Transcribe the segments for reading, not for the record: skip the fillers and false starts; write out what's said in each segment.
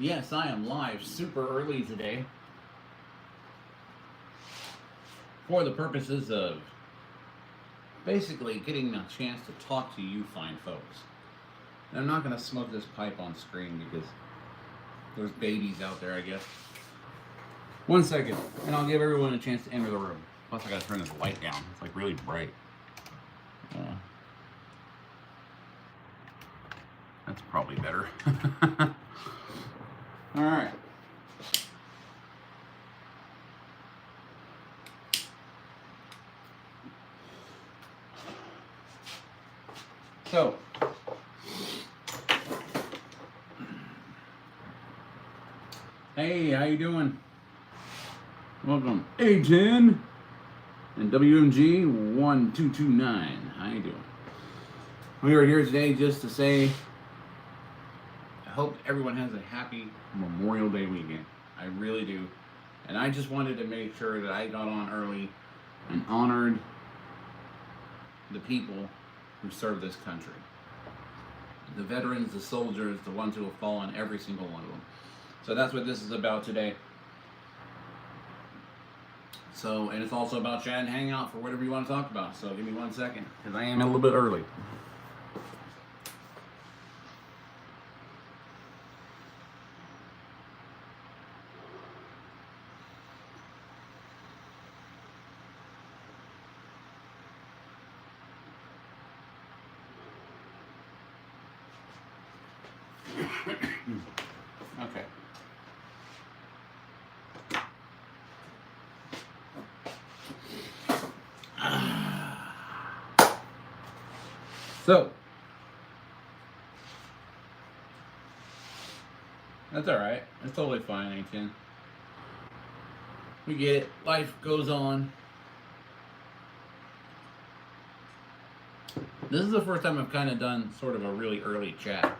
Yes, I am live super early today for the purposes of basically getting a chance to talk to you fine folks. And I'm not going to smoke this pipe on screen because there's babies out there, I guess. 1 second, and I'll give everyone a chance to enter the room. Plus, I got to turn this light down. It's like really bright. That's probably better. All right. So, hey, how you doing? Welcome, A10 and WMG 1229. How you doing? We are here today just to say I hope everyone has a happy Memorial Day weekend. I really do. And I just wanted to make sure that I got on early and honored the people who serve this country. The veterans, the soldiers, the ones who have fallen, every single one of them. So that's what this is about today. So, and it's also about chat and hang out for whatever you want to talk about. So give me 1 second, because I am a little bit early. Okay. So, that's alright. It's totally fine, A10. We get it. Life goes on. This is the first time I've kind of done sort of a really early chat.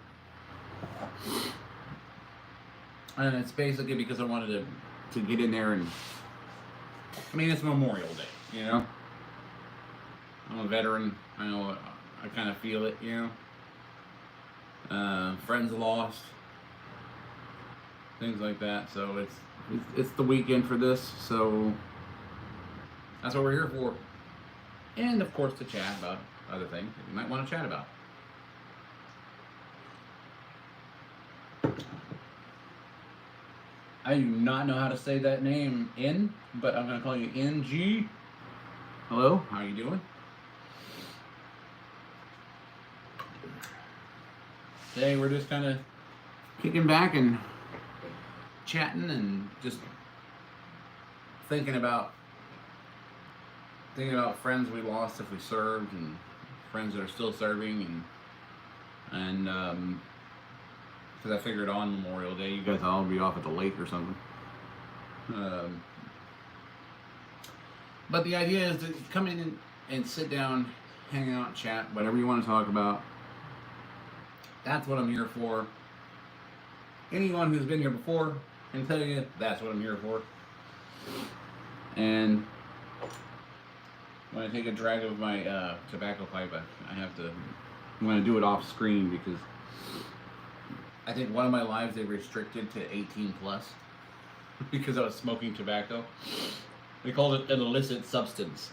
And it's basically because I wanted to get in there and... I mean, it's Memorial Day, you know? I'm a veteran. I know I kind of feel it, you know? Friends lost. Things like that. So it's the weekend for this. So that's what we're here for. And, of course, to chat about other things that you might want to chat about. I do not know how to say that name, N, but I'm going to call you NG. Hello, how are you doing? Today we're just kind of kicking back and chatting and just thinking about friends we lost if we served and friends that are still serving and because I figured on Memorial Day, you guys all be off at the lake or something. But the idea is to come in and sit down, hang out, chat, whatever you want to talk about. That's what I'm here for. Anyone who's been here before can tell you that's what I'm here for. And when I take a drag of my tobacco pipe, I'm going to do it off screen because I think one of my lives they restricted to 18 plus because I was smoking tobacco. They called it an illicit substance.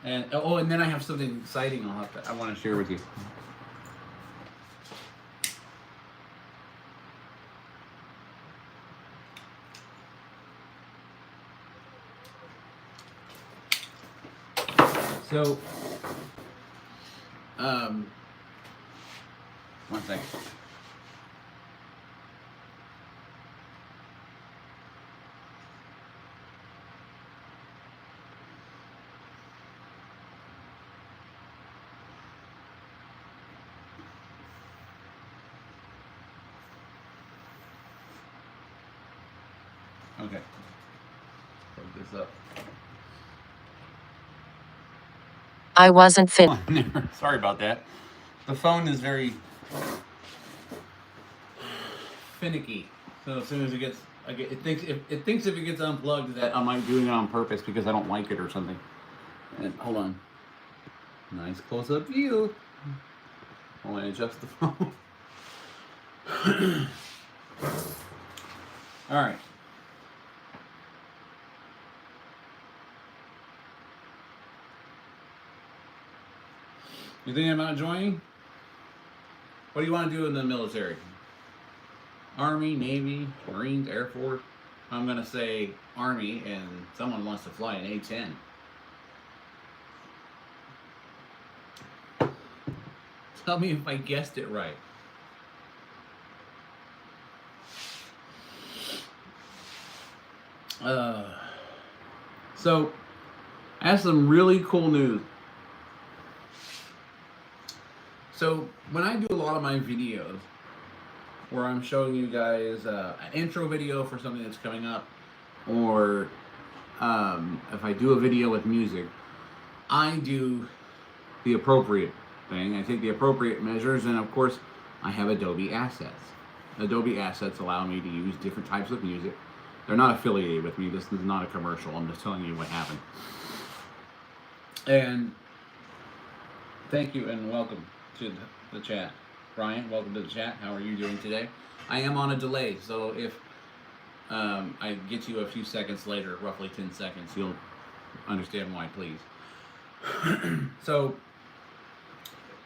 And and then I have something exciting I want to share with you. So, 1 second. Okay. Plug this up. I wasn't fit. Sorry about that. The phone is very finicky. So as soon as it thinks if it gets unplugged that I might be doing it on purpose because I don't like it or something. And hold on. Nice close-up view. I want to adjust the phone. All right. You thinking about joining? What do you want to do in the military? Army, Navy, Marines, Air Force? I'm going to say Army, and someone wants to fly an A-10. Tell me if I guessed it right. So, I have some really cool news. So, when I do a lot of my videos, where I'm showing you guys an intro video for something that's coming up, or if I do a video with music, I do the appropriate thing. I take the appropriate measures, and of course, I have Adobe Assets. Adobe Assets allow me to use different types of music. They're not affiliated with me. This is not a commercial. I'm just telling you what happened. And thank you and welcome to the chat. Brian, welcome to the chat. How are you doing today? I am on a delay, so if I get you a few seconds later, roughly 10 seconds, you'll understand why, please. So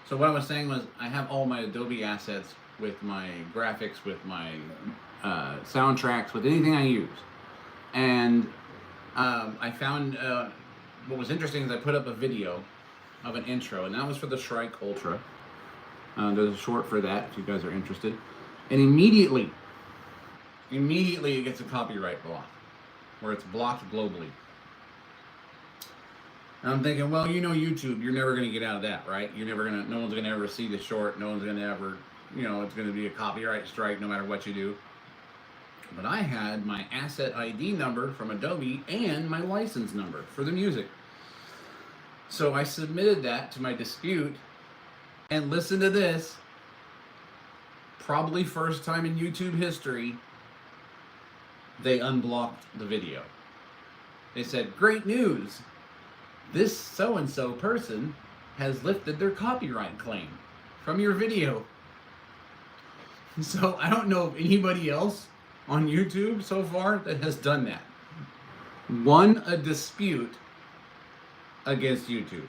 what I was saying was I have all my Adobe assets with my graphics, with my soundtracks, with anything I use. And I found what was interesting is I put up a video of an intro, and that was for the Shrike Ultra. There's a short for that if you guys are interested. And immediately it gets a copyright block, where it's blocked globally. And I'm thinking, well, you know YouTube, you're never going to get out of that, right? No one's going to ever see the short, no one's going to ever, it's going to be a copyright strike no matter what you do. But I had my asset ID number from Adobe and my license number for the music. So I submitted that to my dispute, and listen to this, probably first time in YouTube history, they unblocked the video. They said, great news, this so-and-so person has lifted their copyright claim from your video. So I don't know of anybody else on YouTube so far that has done that. Won a dispute against YouTube.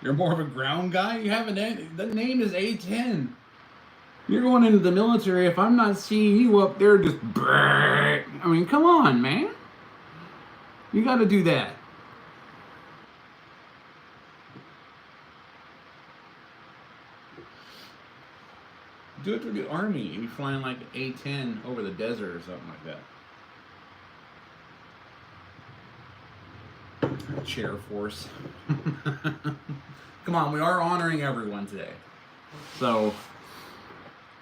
You're more of a ground guy? You have the name is A-10. You're going into the military. If I'm not seeing you up there just... I mean, come on, man. You got to do that. Do it through the Army. You'd be flying like A-10 over the desert or something like that. Chair Force. Come on, we are honoring everyone today. So,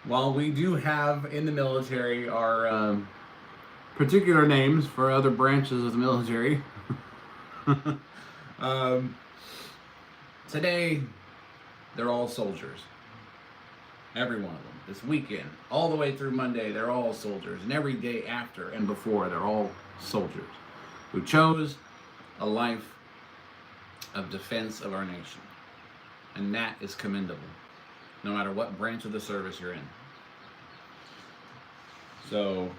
while we do have in the military our particular names for other branches of the military, today they're all soldiers. Every one of them. This weekend, all the way through Monday, they're all soldiers. And every day after and before, they're all soldiers who chose a life of defense of our nation. And that is commendable, no matter what branch of the service you're in. So,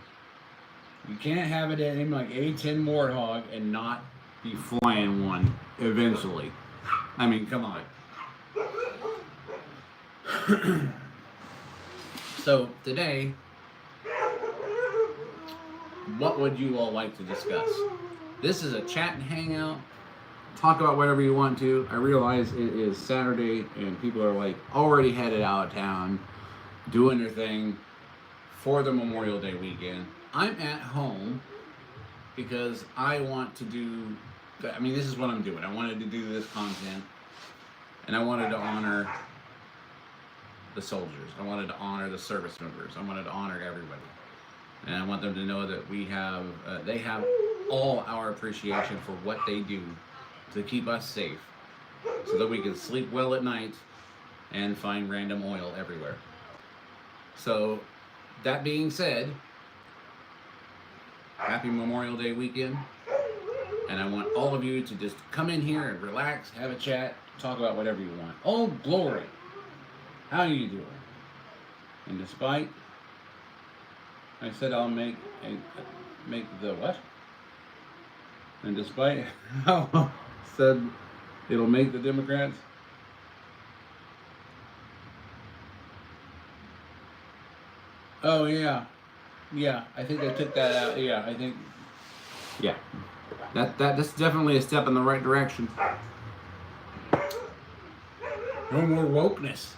you can't have it in like A-10 Warthog and not be flying one eventually. I mean, come on. So, today, what would you all like to discuss? This is a chat and hangout. Talk about whatever you want to. I realize it is Saturday and people are like already headed out of town, doing their thing for the Memorial Day weekend. I'm at home because I want to do, this is what I'm doing. I wanted to do this content and I wanted to honor the soldiers. I wanted to honor the service members. I wanted to honor everybody. And I want them to know that they have all our appreciation for what they do to keep us safe so that we can sleep well at night and find random oil everywhere. So, that being said, happy Memorial Day weekend. And I want all of you to just come in here and relax, have a chat, talk about whatever you want. Oh, glory. How you doing? And despite, I said I'll make the what? And despite how I said it'll make the Democrats, oh yeah, I think I took that out. Yeah, I think, yeah, that's definitely a step in the right direction. No more wokeness.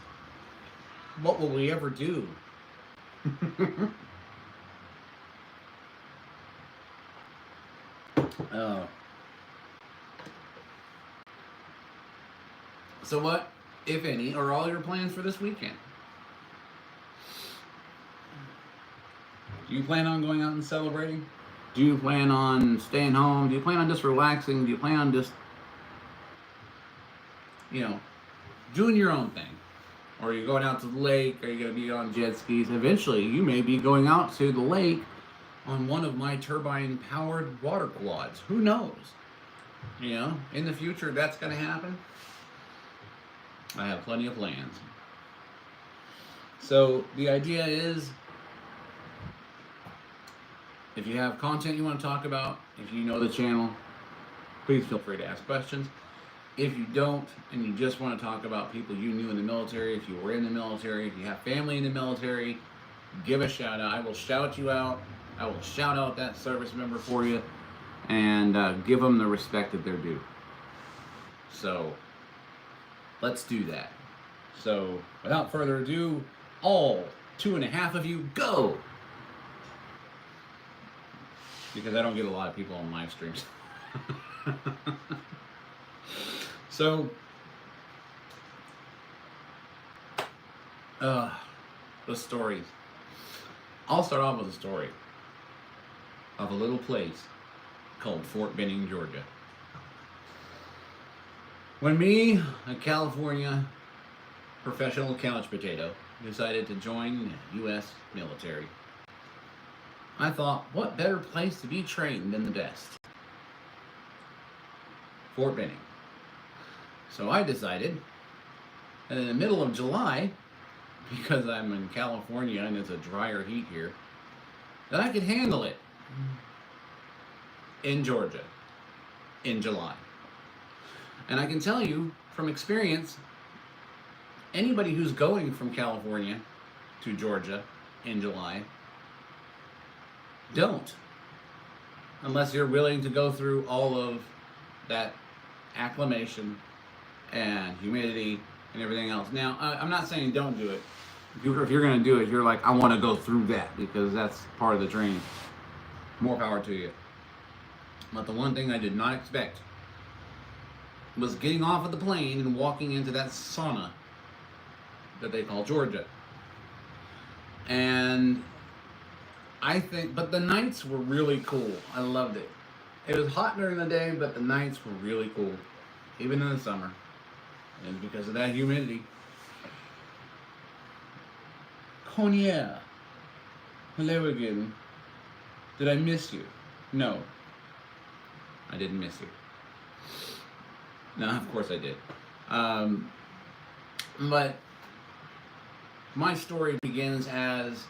What will we ever do? So what, if any, are all your plans for this weekend? Do you plan on going out and celebrating? Do you plan on staying home? Do you plan on just relaxing? Do you plan on just, doing your own thing? Or are you going out to the lake? Are you going to be on jet skis? Eventually, you may be going out to the lake on one of my turbine-powered water quads. Who knows? In the future, that's going to happen. I have plenty of plans. So the idea is, if you have content you want to talk about, if you know the channel, please feel free to ask questions. If you don't, and you just want to talk about people you knew in the military, if you were in the military, if you have family in the military, give a shout out. I will shout you out. I will shout out that service member for you and give them the respect that they're due. So let's do that. So without further ado, all 2.5 of you, go! Because I don't get a lot of people on live streams. So, the stories. I'll start off with a story of a little place called Fort Benning, Georgia. When me, a California professional couch potato, decided to join the U.S. military, I thought, what better place to be trained than the best? Fort Benning. So I decided that in the middle of July, because I'm in California and it's a drier heat here, that I could handle it in Georgia in July. And I can tell you from experience, anybody who's going from California to Georgia in July, don't. Unless you're willing to go through all of that acclimation and humidity and everything else. Now, I'm not saying don't do it. If you're going to do it, you're like, I want to go through that because that's part of the training. More power to you. But the one thing I did not expect was getting off of the plane and walking into that sauna that they call Georgia. And but the nights were really cool. I loved it. It was hot during the day, but the nights were really cool, even in the summer. And because of that humidity. Konya. Hello again. Did I miss you? No. I didn't miss you. No, of course I did. But my story begins as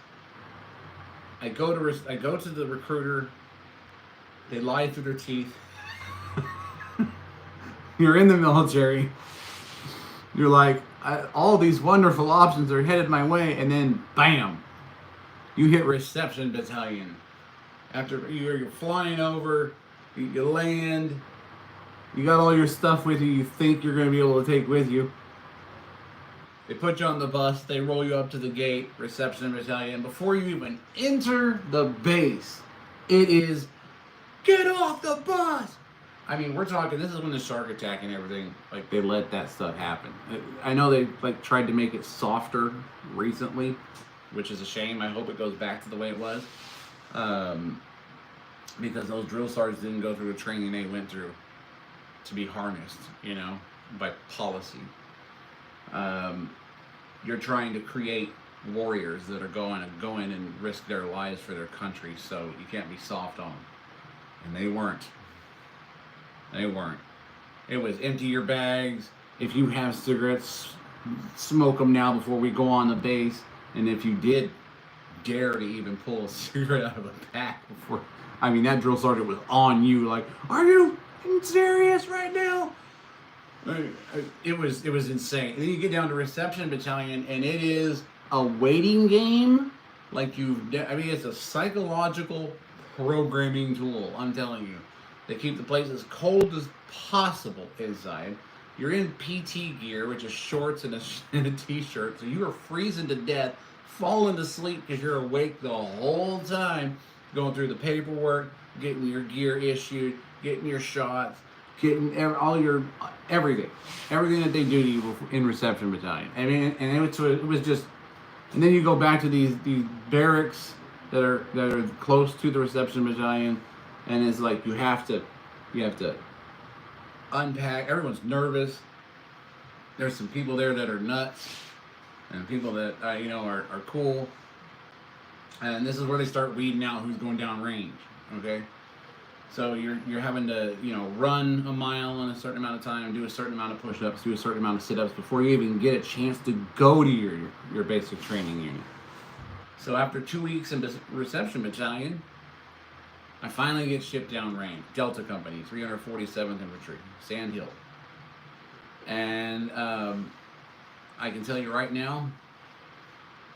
I go to the recruiter. They lie through their teeth. You're in the military. You're like, all these wonderful options are headed my way, and then bam, you hit reception battalion. After you're flying over, you land, you got all your stuff with you. You think you're going to be able to take with you. They put you on the bus. They roll you up to the gate, reception battalion. Before you even enter the base, it is, get off the bus! I mean, we're talking, this is when the shark attack and everything, like, they let that stuff happen. I know they, like, tried to make it softer recently, which is a shame. I hope it goes back to the way it was. Because those drill sergeants didn't go through the training they went through to be harnessed, by policy. You're trying to create warriors that are going to go in and risk their lives for their country, so you can't be soft on them. And they weren't. They weren't. It was empty your bags. If you have cigarettes, smoke them now before we go on the base. And if you did dare to even pull a cigarette out of a pack before, I mean, that drill sergeant was on you. Like, are you serious right now? It was insane. And then you get down to reception battalion, and it is a waiting game. Like I mean, it's a psychological programming tool. I'm telling you, they keep the place as cold as possible inside. You're in PT gear, which is shorts and a t-shirt, so you are freezing to death, falling to sleep because you're awake the whole time, going through the paperwork, getting your gear issued, getting your shots, getting all your everything that they do to you in reception battalion. I mean, and it was just, and then you go back to these barracks that are close to the reception battalion, and it's like you have to unpack. Everyone's nervous. There's some people there that are nuts, and people that are cool. And this is where they start weeding out who's going down range. Okay, so you're having to run a mile in a certain amount of time, do a certain amount of push-ups, do a certain amount of sit-ups before you even get a chance to go to your basic training unit. So after 2 weeks in reception battalion, I finally get shipped down range. Delta Company, 347th Infantry, Sand Hill. And I can tell you right now,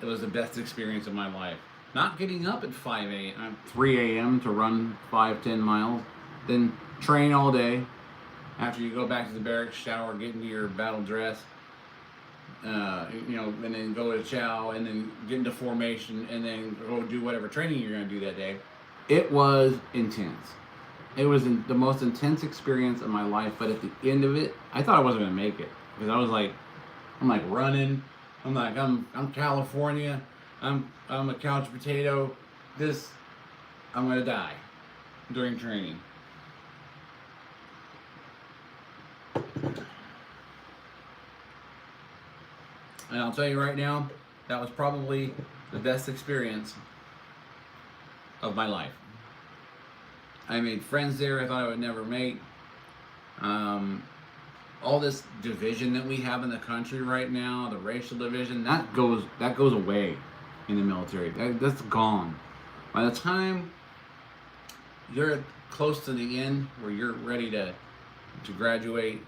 it was the best experience of my life. Not getting up at 3 a.m. to run 5-10 miles, then train all day. After you go back to the barracks, shower, get into your battle dress, and then go to chow, and then get into formation, and then go do whatever training you're going to do that day. It was intense. It was the most intense experience of my life, but at the end of it, I thought I wasn't going to make it. Because I'm running. I'm California. I'm a couch potato. I'm going to die during training. And I'll tell you right now, that was probably the best experience of my life. I made friends there I thought I would never make. All this division that we have in the country right now, the racial division, that goes away in the military. That's gone. By the time you're close to the end, where you're ready to graduate,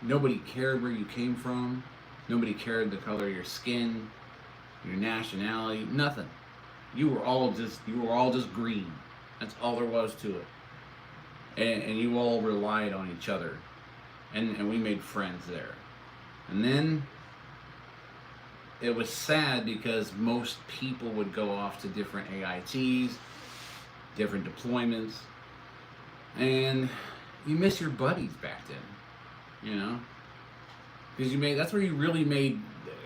nobody cared where you came from. Nobody cared the color of your skin, your nationality, nothing. You were all just green. That's all there was to it. And you all relied on each other. And we made friends there. And then it was sad because most people would go off to different AITs, different deployments, and you miss your buddies back then, because that's where you really made,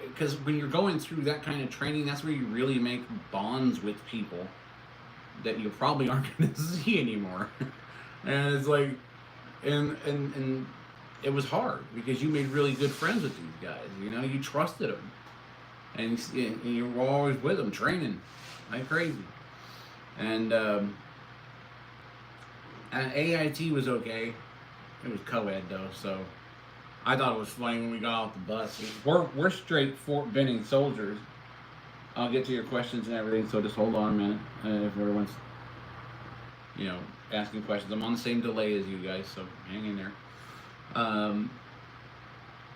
because when you're going through that kind of training, that's where you really make bonds with people that you probably aren't going to see anymore. And it's like, and it was hard because you made really good friends with these guys. You trusted them, and you were always with them training like crazy. And AIT was okay. It was co-ed though, so I thought it was funny when we got off the bus. We're straight Fort Benning soldiers. I'll get to your questions and everything, so just hold on a minute if everyone's asking questions. I'm on the same delay as you guys, so hang in there. I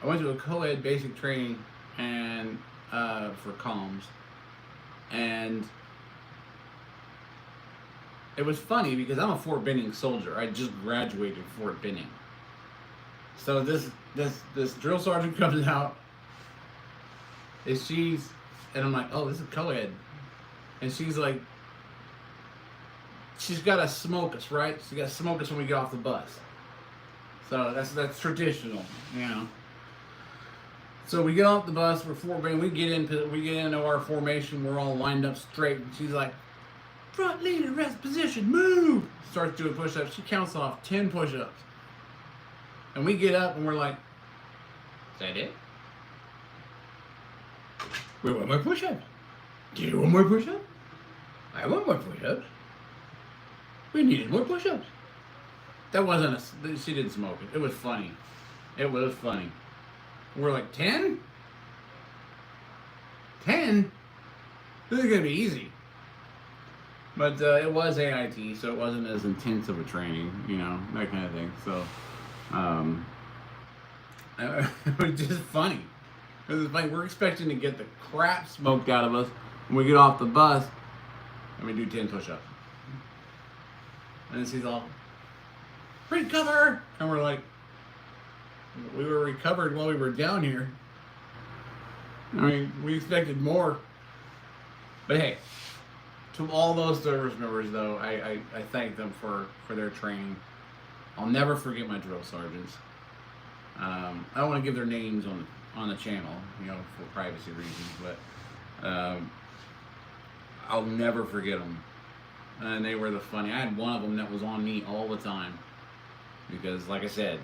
went to a co-ed basic training and for comms, and it was funny because I'm a Fort Benning soldier. I just graduated Fort Benning. So this drill sergeant comes out, and I'm like, oh, this is co-ed, and she's like, she's got to smoke us, right? She's got to smoke us when we get off the bus. So that's traditional, So we get off the bus, we're Fort Benning, we get into our formation, we're all lined up straight, and she's like, front leader, rest position, move! Starts doing push-ups, she counts off 10 push-ups. And we get up and we're like, is that it? We want more push-ups. Do you want more push-ups? I want more push-ups. We needed more push-ups. That wasn't a. She didn't smoke it. It was funny. It was funny. We're like 10. 10. This is gonna be easy. But it was AIT, so it wasn't as intense of a training, you know, that kind of thing. So it was just funny. It was funny. We're expecting to get the crap smoked out of us when we get off the bus and we do 10 push-ups. And then she's all, recover! And we're like, we were recovered while we were down here. I mean, we expected more. But hey, to all those service members, though, I thank them for their training. I'll never forget my drill sergeants. I don't want to give their names on the channel, you know, for privacy reasons, but I'll never forget them. And they were the funny. I had one of them that was on me all the time because, like I said,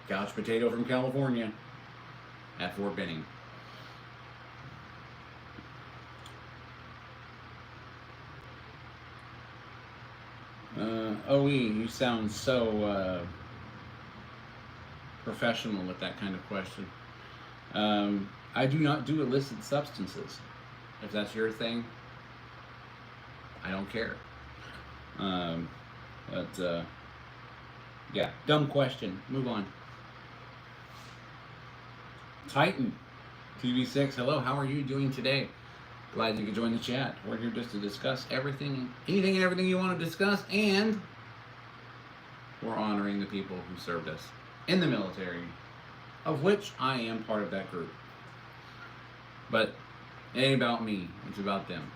couch potato from California at Fort Benning. OE, you sound so professional with that kind of question. I do not do illicit substances. If that's your thing, I don't care. Yeah, dumb question. Move on. Titan, TV6, hello, how are you doing today? Glad you could join the chat. We're here just to discuss anything and everything you want to discuss, and we're honoring the people who served us in the military, of which I am part of that group. But it ain't about me, it's about them.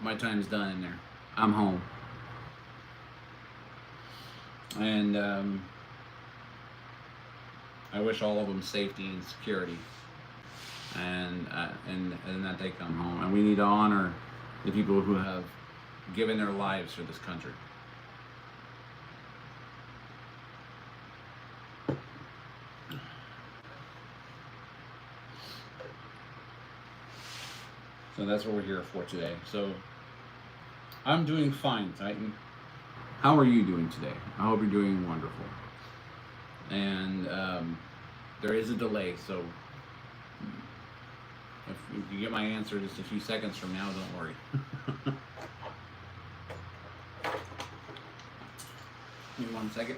My time's done in there. I'm home. And I wish all of them safety and security, and that they come home. And we need to honor the people who have given their lives for this country. So that's what we're here for today. So I'm doing fine, Titan. How are you doing today? I hope you're doing wonderful. And there is a delay, so if you get my answer just a few seconds from now, don't worry. Give me 1 second.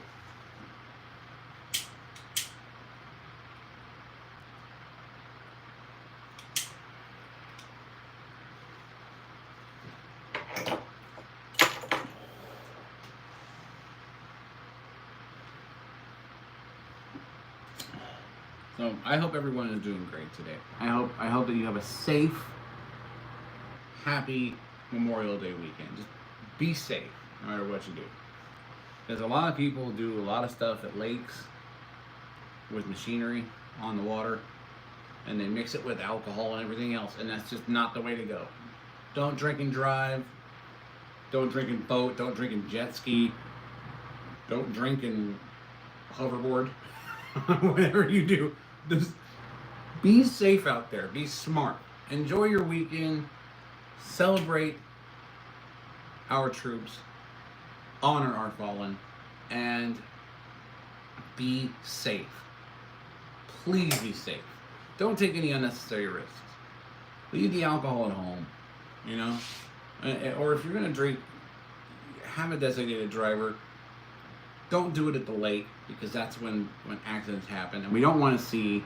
So I hope everyone is doing great today. I hope that you have a safe, happy Memorial Day weekend. Just be safe no matter what you do. Because a lot of people do a lot of stuff at lakes with machinery on the water, and they mix it with alcohol and everything else, and that's just not the way to go. Don't drink and drive. Don't drink and boat. Don't drink and jet ski. Don't drink and hoverboard. Whatever you do, just be safe out there. Be smart. Enjoy your weekend. Celebrate our troops. Honor our fallen. And be safe. Please be safe. Don't take any unnecessary risks. Leave the alcohol at home. You know? Or if you're going to drink, have a designated driver. Don't do it at the lake, because that's when accidents happen, and we don't want to see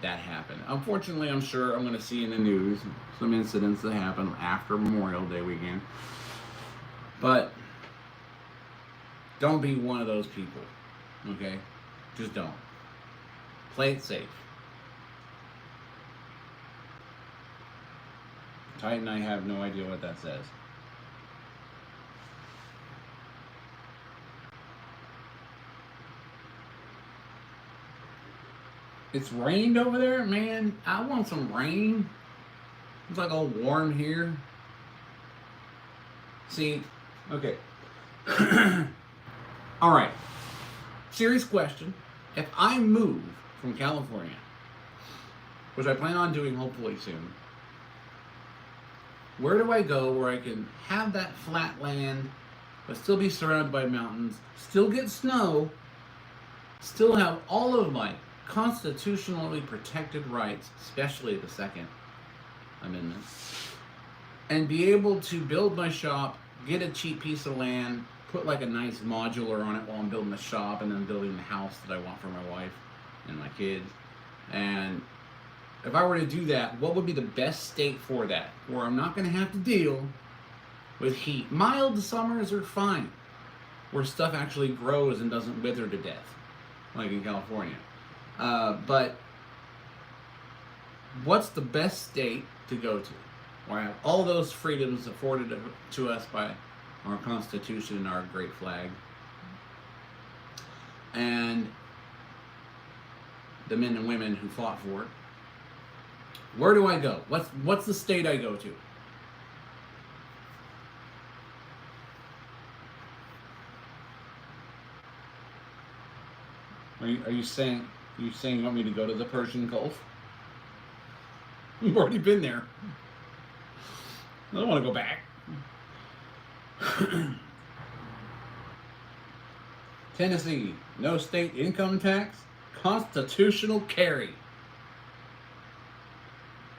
that happen. Unfortunately, I'm sure I'm going to see in the news some incidents that happen after Memorial Day weekend. But don't be one of those people, okay? Just don't. Play it safe. Titan, I have no idea what that says. It's rained over there? Man, I want some rain. It's like all warm here. See, okay. Alright. Serious question. If I move from California, which I plan on doing hopefully soon, where do I go where I can have that flat land but still be surrounded by mountains, still get snow, still have all of my constitutionally protected rights, especially the Second Amendment, and be able to build my shop, get a cheap piece of land, put like a nice modular on it while I'm building the shop and then building the house that I want for my wife and my kids. And if I were to do that, what would be the best state for that? Where I'm not going to have to deal with heat. Mild summers are fine, where stuff actually grows and doesn't wither to death, like in California. But what's the best state to go to, where I have all those freedoms afforded to us by our Constitution and our great flag, and the men and women who fought for it? Where do I go? What's the state I go to? Are you saying you want me to go to the Persian Gulf? We've already been there. I don't want to go back. Tennessee, no state income tax, constitutional carry.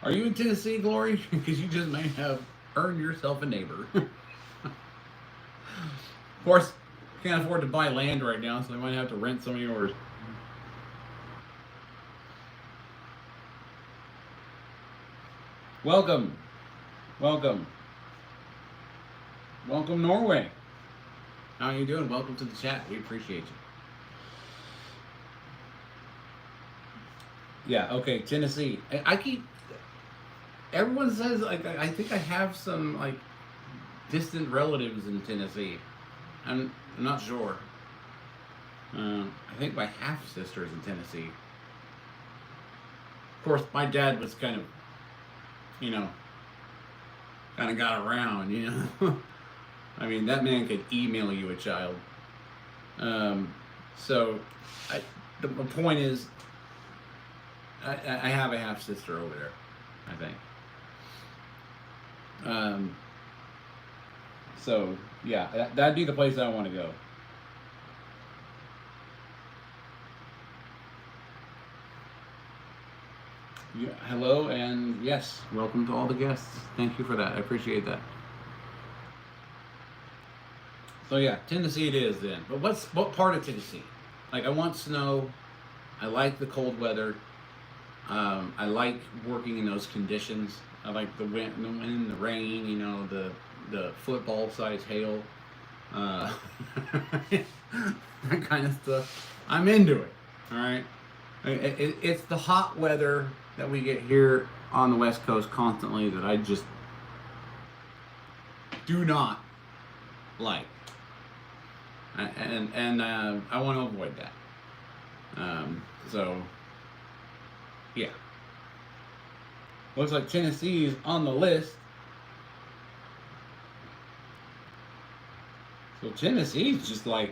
Are you in Tennessee, Glory? Because you just may have earned yourself a neighbor. Of course, can't afford to buy land right now, so I might have to rent some of yours. Welcome. Welcome. Welcome, Norway. How are you doing? Welcome to the chat. We appreciate you. Yeah, okay, Tennessee. Everyone says, like, I think I have some, like, distant relatives in Tennessee. I'm not sure. I think my half-sister's in Tennessee. Of course, my dad was kind of, got around, I mean, that man could email you a child. So, the point is, I have a half-sister over there, I think. So, yeah, that'd be the place I want to go. Yeah, hello, and yes, welcome to all the guests. Thank you for that. I appreciate that. So yeah, Tennessee it is then. But what part of Tennessee? Like, I want snow. I like the cold weather. I like working in those conditions. I like the wind, the rain. The football-sized hail. That kind of stuff. I'm into it. All right. It's the hot weather that we get here on the West Coast constantly that I just do not like, and I want to avoid that. So yeah, looks like Tennessee's on the list. So Tennessee's just like,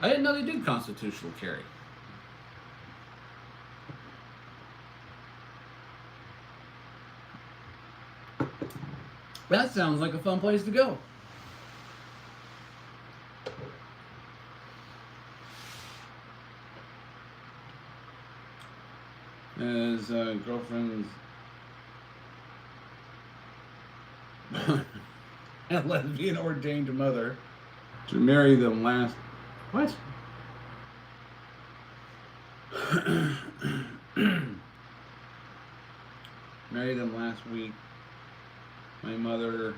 I didn't know they did constitutional carry. That sounds like a fun place to go. As girlfriends and lesbian ordained mother to marry them last. What? Marry them last week. My mother,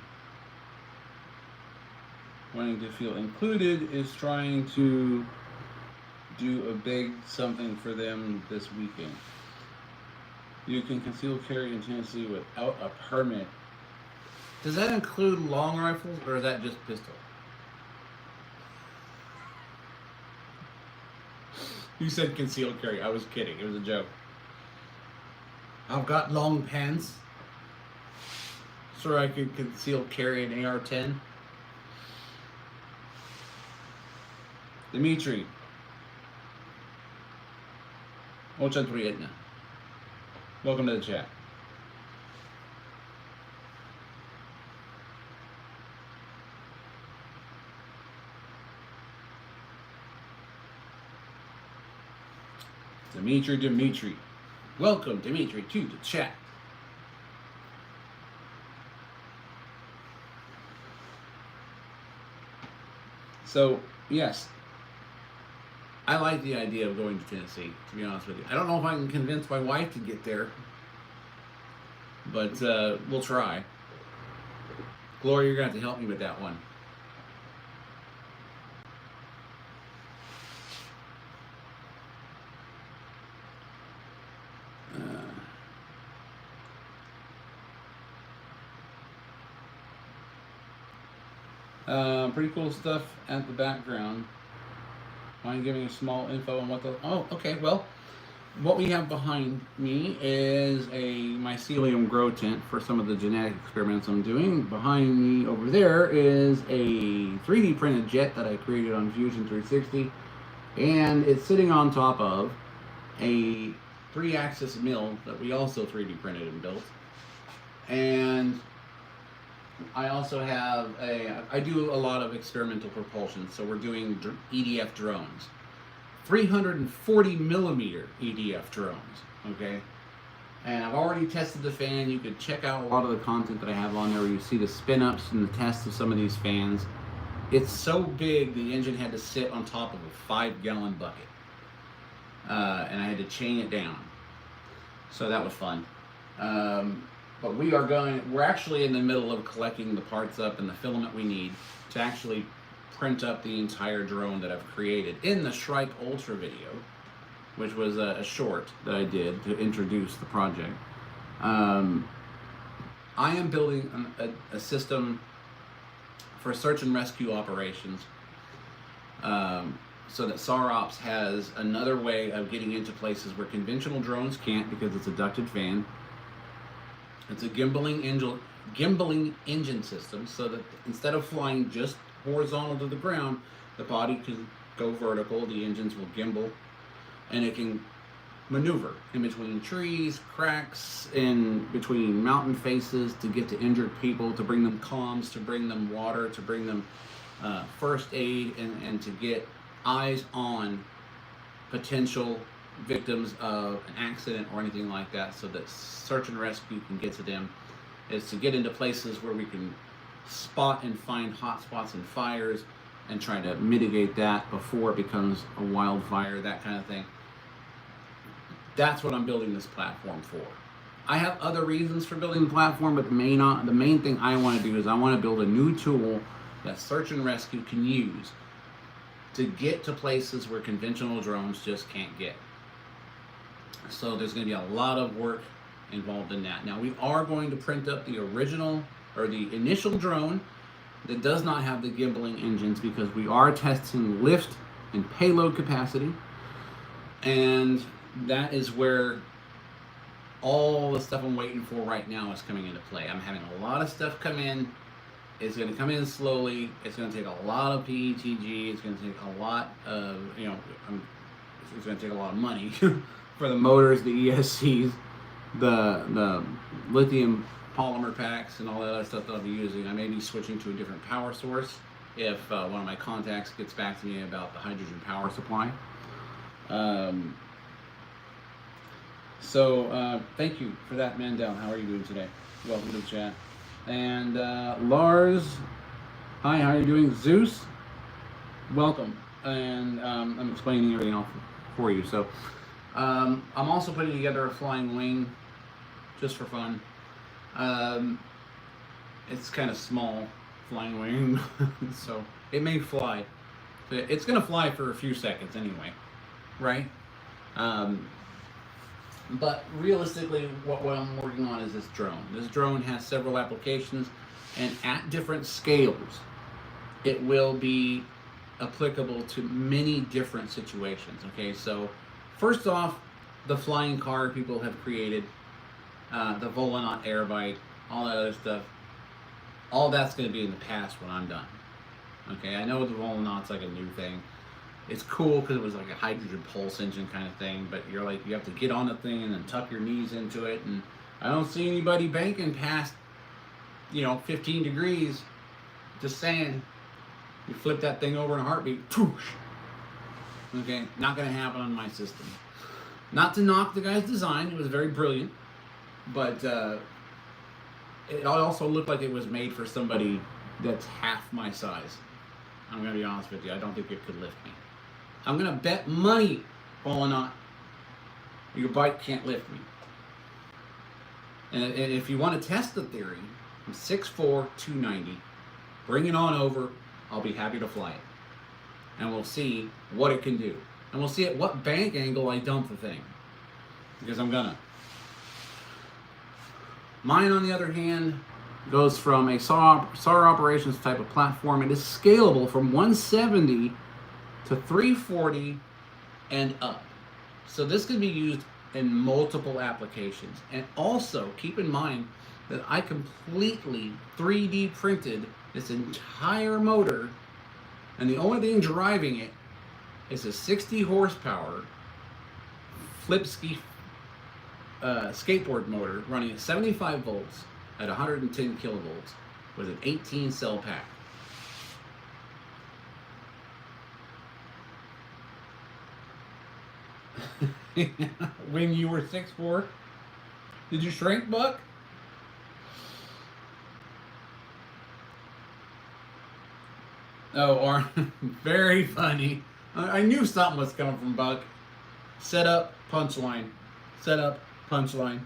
wanting to feel included, is trying to do a big something for them this weekend. You can conceal carry in Tennessee without a permit. Does that include long rifles, or is that just pistol? You said concealed carry. I was kidding. It was a joke. I've got long pants, so I could conceal carry an AR-10. Dimitri. Очень приятно. Welcome to the chat. Dimitri. Welcome, Dimitri, to the chat. So, yes, I like the idea of going to Tennessee, to be honest with you. I don't know if I can convince my wife to get there, but we'll try. Gloria, you're going to have to help me with that one. Pretty cool stuff at the background. Mind giving you small info on what the... Oh, okay, well, what we have behind me is a mycelium grow tent for some of the genetic experiments I'm doing. Behind me over there is a 3D printed jet that I created on Fusion 360, and it's sitting on top of a 3-axis mill that we also 3D printed and built. And I also have I do a lot of experimental propulsion, so we're doing EDF drones. 340 millimeter EDF drones, okay? And I've already tested the fan. You could check out a lot of the content that I have on there where you see the spin-ups and the tests of some of these fans. It's so big, the engine had to sit on top of a 5-gallon bucket. And I had to chain it down. So that was fun. But we're actually in the middle of collecting the parts up and the filament we need to actually print up the entire drone that I've created in the Shrike Ultra video, which was a short that I did to introduce the project. I am building a system for search and rescue operations, so that SAROPS has another way of getting into places where conventional drones can't because it's a ducted fan. It's a gimbaling engine system, so that instead of flying just horizontal to the ground, the body can go vertical, the engines will gimbal, and it can maneuver in between trees, cracks, in between mountain faces to get to injured people, to bring them comms, to bring them water, to bring them first aid, and to get eyes on potential victims of an accident or anything like that, so that search and rescue can get to them. Is to get into places where we can spot and find hot spots and fires and try to mitigate that before it becomes a wildfire, that kind of thing. That's what I'm building this platform for. I have other reasons for building the platform, but the main thing I want to do is I want to build a new tool that search and rescue can use to get to places where conventional drones just can't get. So there's going to be a lot of work involved in that. Now we are going to print up the original or the initial drone that does not have the gimbaling engines, because we are testing lift and payload capacity, and that is where all the stuff I'm waiting for right now is coming into play. I'm having a lot of stuff come in. It's going to come in slowly. It's going to take a lot of PETG. It's going to take a lot of, it's going to take a lot of money for the motors, the ESCs, the lithium polymer packs, and all that other stuff that I'll be using. I may be switching to a different power source if one of my contacts gets back to me about the hydrogen power supply. So thank you for that, Mandel. How are you doing today? Welcome to the chat. And Lars, hi, how are you doing? Zeus, welcome. And I'm explaining everything else for you. So I'm also putting together a flying wing just for fun. It's kind of small flying wing, so it may fly. It's gonna fly for a few seconds anyway, right? But realistically, what I'm working on is this drone. This drone has several applications, and at different scales, it will be applicable to many different situations. Okay, so first off, the flying car people have created, the Volonaut air bike, all that other stuff, all that's going to be in the past when I'm done. Okay, I know the Volonaut's like a new thing. It's cool because it was like a hydrogen pulse engine kind of thing, but you have to get on the thing and then tuck your knees into it, and I don't see anybody banking past 15 degrees. Just saying, you flip that thing over in a heartbeat. Okay, not gonna happen on my system. Not to knock the guy's design, it was very brilliant, but it also looked like it was made for somebody that's half my size. I'm gonna be honest with you, I don't think it could lift me. I'm gonna bet money, Paul and not, your bike can't lift me. And if you want to test the theory, I'm 6'4", 290. Bring it on over. I'll be happy to fly it. And we'll see what it can do. And we'll see at what bank angle I dump the thing. Because I'm gonna. Mine, on the other hand, goes from a SAR operations type of platform. It is scalable from 170 to 340 and up. So this can be used in multiple applications. And also keep in mind that I completely 3D printed this entire motor, and the only thing driving it is a 60 horsepower flip ski skateboard motor running at 75 volts at 110 kilovolts with an 18 cell pack. When you were 6'4", did you shrink, Buck? Oh, very funny. I knew something was coming from Buck. Set up, punchline. Set up, punchline.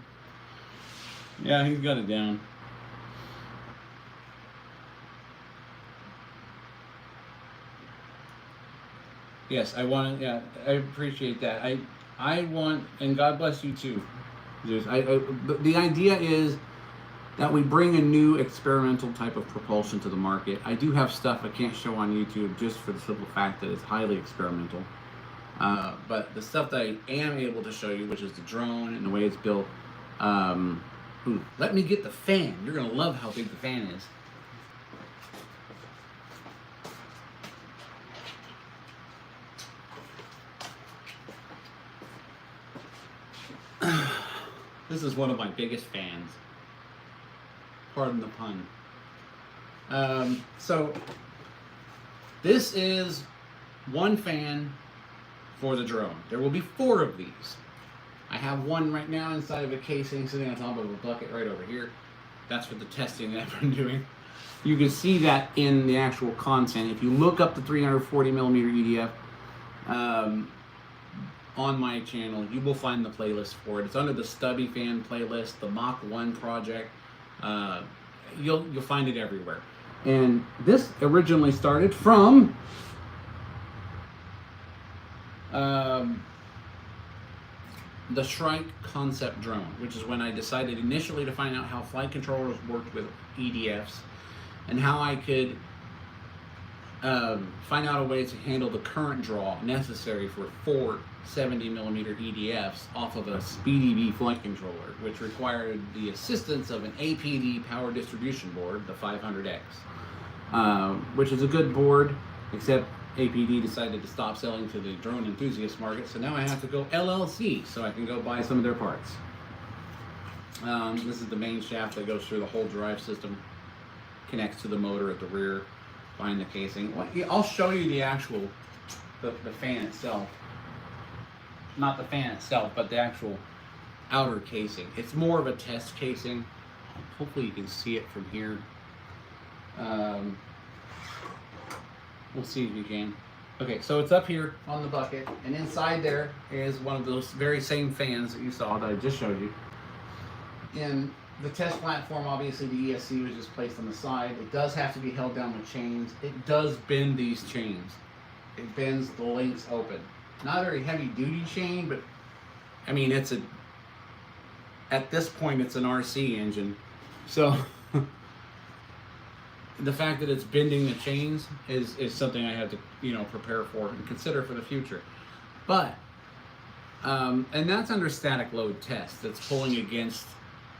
Yeah, he's got it down. Yes, I want to. Yeah, I appreciate that. I want, and God bless you too. The idea is that we bring a new experimental type of propulsion to the market. I do have stuff I can't show on YouTube just for the simple fact that it's highly experimental. But the stuff that I am able to show you, which is the drone and the way it's built. Let me get the fan. You're gonna love how big the fan is. This is one of my biggest fans. Pardon the pun. So this is one fan for the drone. There will be 4 of these. I have one right now inside of a casing sitting on top of a bucket right over here. That's for the testing that I've been doing. You can see that in the actual content. If you look up the 340 millimeter EDF on my channel, you will find the playlist for it. It's under the Stubby Fan playlist, the Mach 1 project. You'll find it everywhere. And this originally started from the Shrike concept drone, which is when I decided initially to find out how flight controllers worked with EDFs and how I could find out a way to handle the current draw necessary for 4 70 millimeter EDFs off of a SpeedyBee flight controller, which required the assistance of an APD power distribution board, the 500X, which is a good board, except APD decided to stop selling to the drone enthusiast market, so now I have to go LLC so I can go buy some of their parts. This is the main shaft that goes through the whole drive system, connects to the motor at the rear, behind the casing. Well, I'll show you the actual, the fan itself. Not the fan itself, but the actual outer casing. It's more of a test casing. Hopefully you can see it from here. We'll see if you can. Okay, so it's up here on the bucket, and inside there is one of those very same fans that you saw that I just showed you. In the test platform, obviously the ESC was just placed on the side. It does have to be held down with chains. It does bend these chains. It bends the links open. Not a very heavy duty chain, but I mean, at this point it's an RC engine. So the fact that it's bending the chains is something I have to, prepare for and consider for the future. But, and that's under static load test. That's pulling against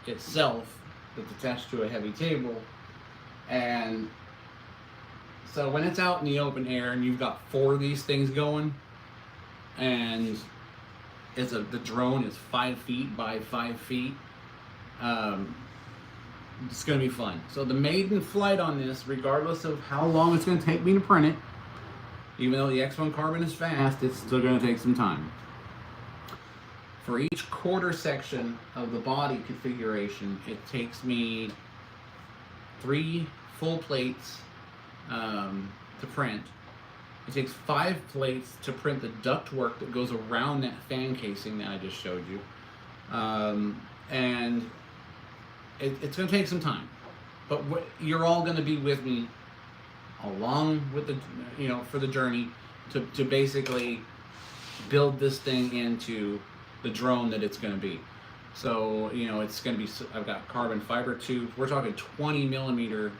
itself, that's attached to a heavy table. And so when it's out in the open air and you've got 4 of these things going, and the drone is 5 feet by 5 feet, it's going to be fun. So the maiden flight on this, regardless of how long it's going to take me to print it, even though the X1 Carbon is fast, it's still going to take some time. For each quarter section of the body configuration, it takes me 3 full plates to print. It takes 5 plates to print the ductwork that goes around that fan casing that I just showed you. And it's going to take some time. But you're all going to be with me along with the, for the journey to basically build this thing into the drone that it's going to be. So, it's going to be, I've got carbon fiber tubes. We're talking 20 millimeter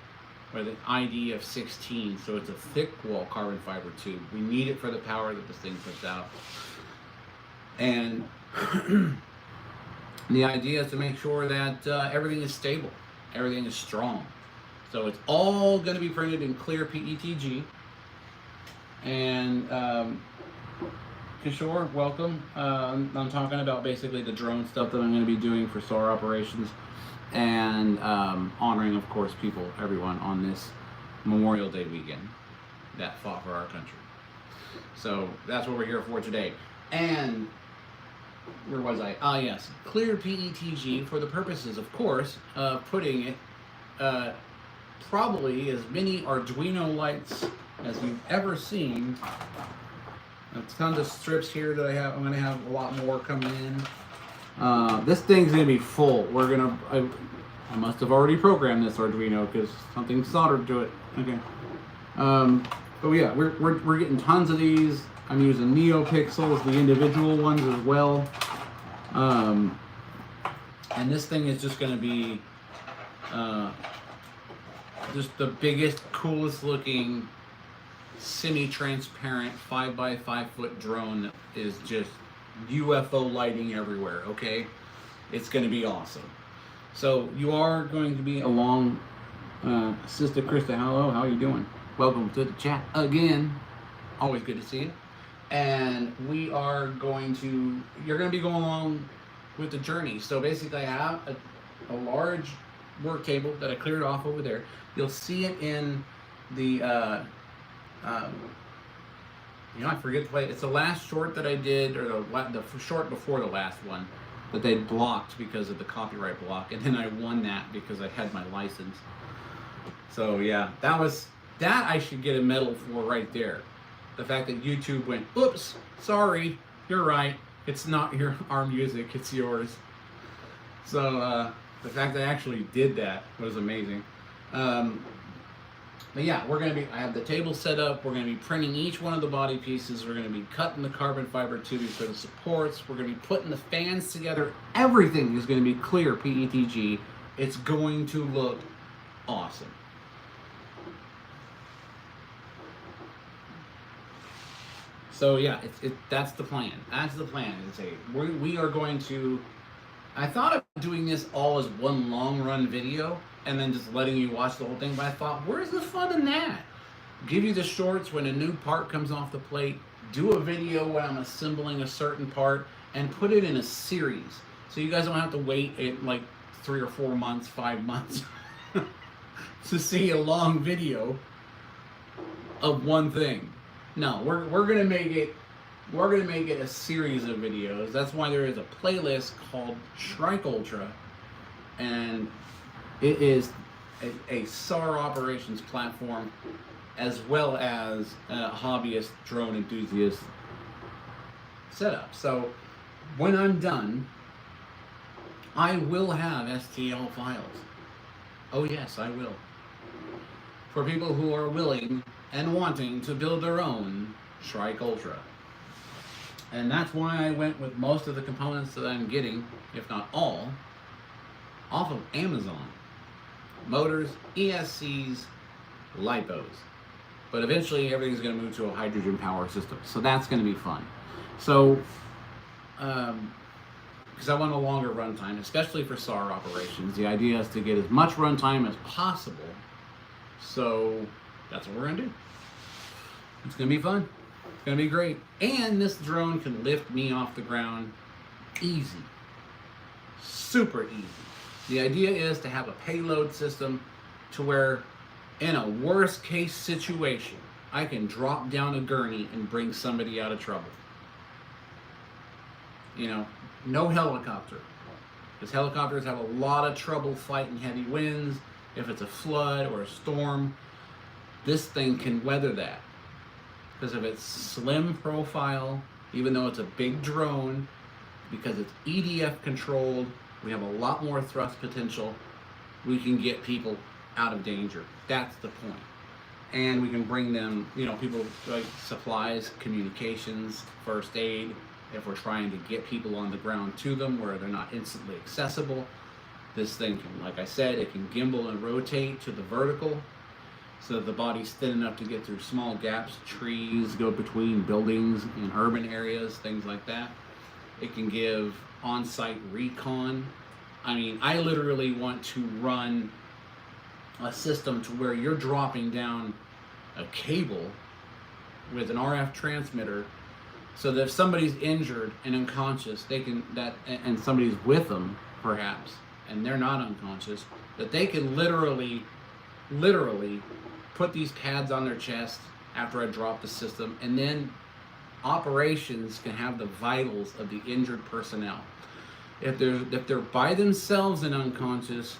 with an ID of 16. So it's a thick wall carbon fiber tube. We need it for the power that this thing puts out. And the idea is to make sure that everything is stable. Everything is strong. So it's all going to be printed in clear PETG. And Kishore, welcome. I'm talking about basically the drone stuff that I'm going to be doing for SAR operations, and honoring, of course, everyone on this Memorial Day weekend that fought for our country. So that's what we're here for today. And where was I? Ah, yes, clear PETG for the purposes, of course, of putting it probably as many Arduino lights as you've ever seen. Tons of strips here that I have. I'm going to have a lot more coming in. This thing's going to be full. I must have already programmed this Arduino because something's soldered to it. Okay. But yeah, we're getting tons of these. I'm using NeoPixels, the individual ones as well. And this thing is just going to be just the biggest, coolest looking semi-transparent 5x5 foot drone that is just UFO lighting everywhere. Okay, it's going to be awesome. So you are going to be along, Sister Krista. Hello, how are you doing? Welcome to the chat again. Always good to see you. And you're going to be going along with the journey. So basically, I have a large work table that I cleared off over there. You'll see it in the I forget the play. It's the last short that I did, or the short before the last one that they blocked because of the copyright block, and then I won that because I had my license. So yeah, that I should get a medal for right there. The fact that YouTube went, oops, sorry, you're right, it's not our music, it's yours. So the fact that I actually did that was amazing. But yeah, I have the table set up. We're going to be printing each one of the body pieces. We're going to be cutting the carbon fiber tubing for the supports. We're going to be putting the fans together. Everything is going to be clear PETG. It's going to look awesome. So yeah, that's the plan. That's the plan. We are going to. I thought of doing this all as one long run video and then just letting you watch the whole thing, but I thought, where's the fun in that? Give you the shorts when a new part comes off the plate, do a video when I'm assembling a certain part, and put it in a series. So you guys don't have to wait 3 or 4 months, 5 months to see a long video of one thing. No, we're gonna make it a series of videos. That's why there is a playlist called Shrike Ultra, and it is a SAR operations platform as well as a hobbyist drone enthusiast setup. So when I'm done, I will have STL files. Oh yes, I will. For people who are willing and wanting to build their own Shrike Ultra. And that's why I went with most of the components that I'm getting, if not all, off of Amazon. Motors, ESCs, LiPos. But eventually everything's going to move to a hydrogen power system. So that's going to be fun. So, because I want a longer runtime, especially for SAR operations. The idea is to get as much runtime as possible. So that's what we're going to do. It's going to be fun. It's going to be great. And this drone can lift me off the ground easy. Super easy. The idea is to have a payload system to where in a worst case situation, I can drop down a gurney and bring somebody out of trouble. No helicopter. Because helicopters have a lot of trouble fighting heavy winds. If it's a flood or a storm, this thing can weather that. Because of its slim profile, even though it's a big drone, because it's EDF controlled, we have a lot more thrust potential. We can get people out of danger. That's the point. And we can bring them, people like supplies, communications, first aid. If we're trying to get people on the ground to them where they're not instantly accessible, this thing can, like I said, it can gimbal and rotate to the vertical so that the body's thin enough to get through small gaps, trees, go between buildings in urban areas, things like that. It can give on-site recon. I mean, I literally want to run a system to where you're dropping down a cable with an RF transmitter so that if somebody's injured and unconscious, and somebody's with them perhaps, and they're not unconscious, that they can literally put these pads on their chest after I drop the system, and then operations can have the vitals of the injured personnel. If they're by themselves and unconscious,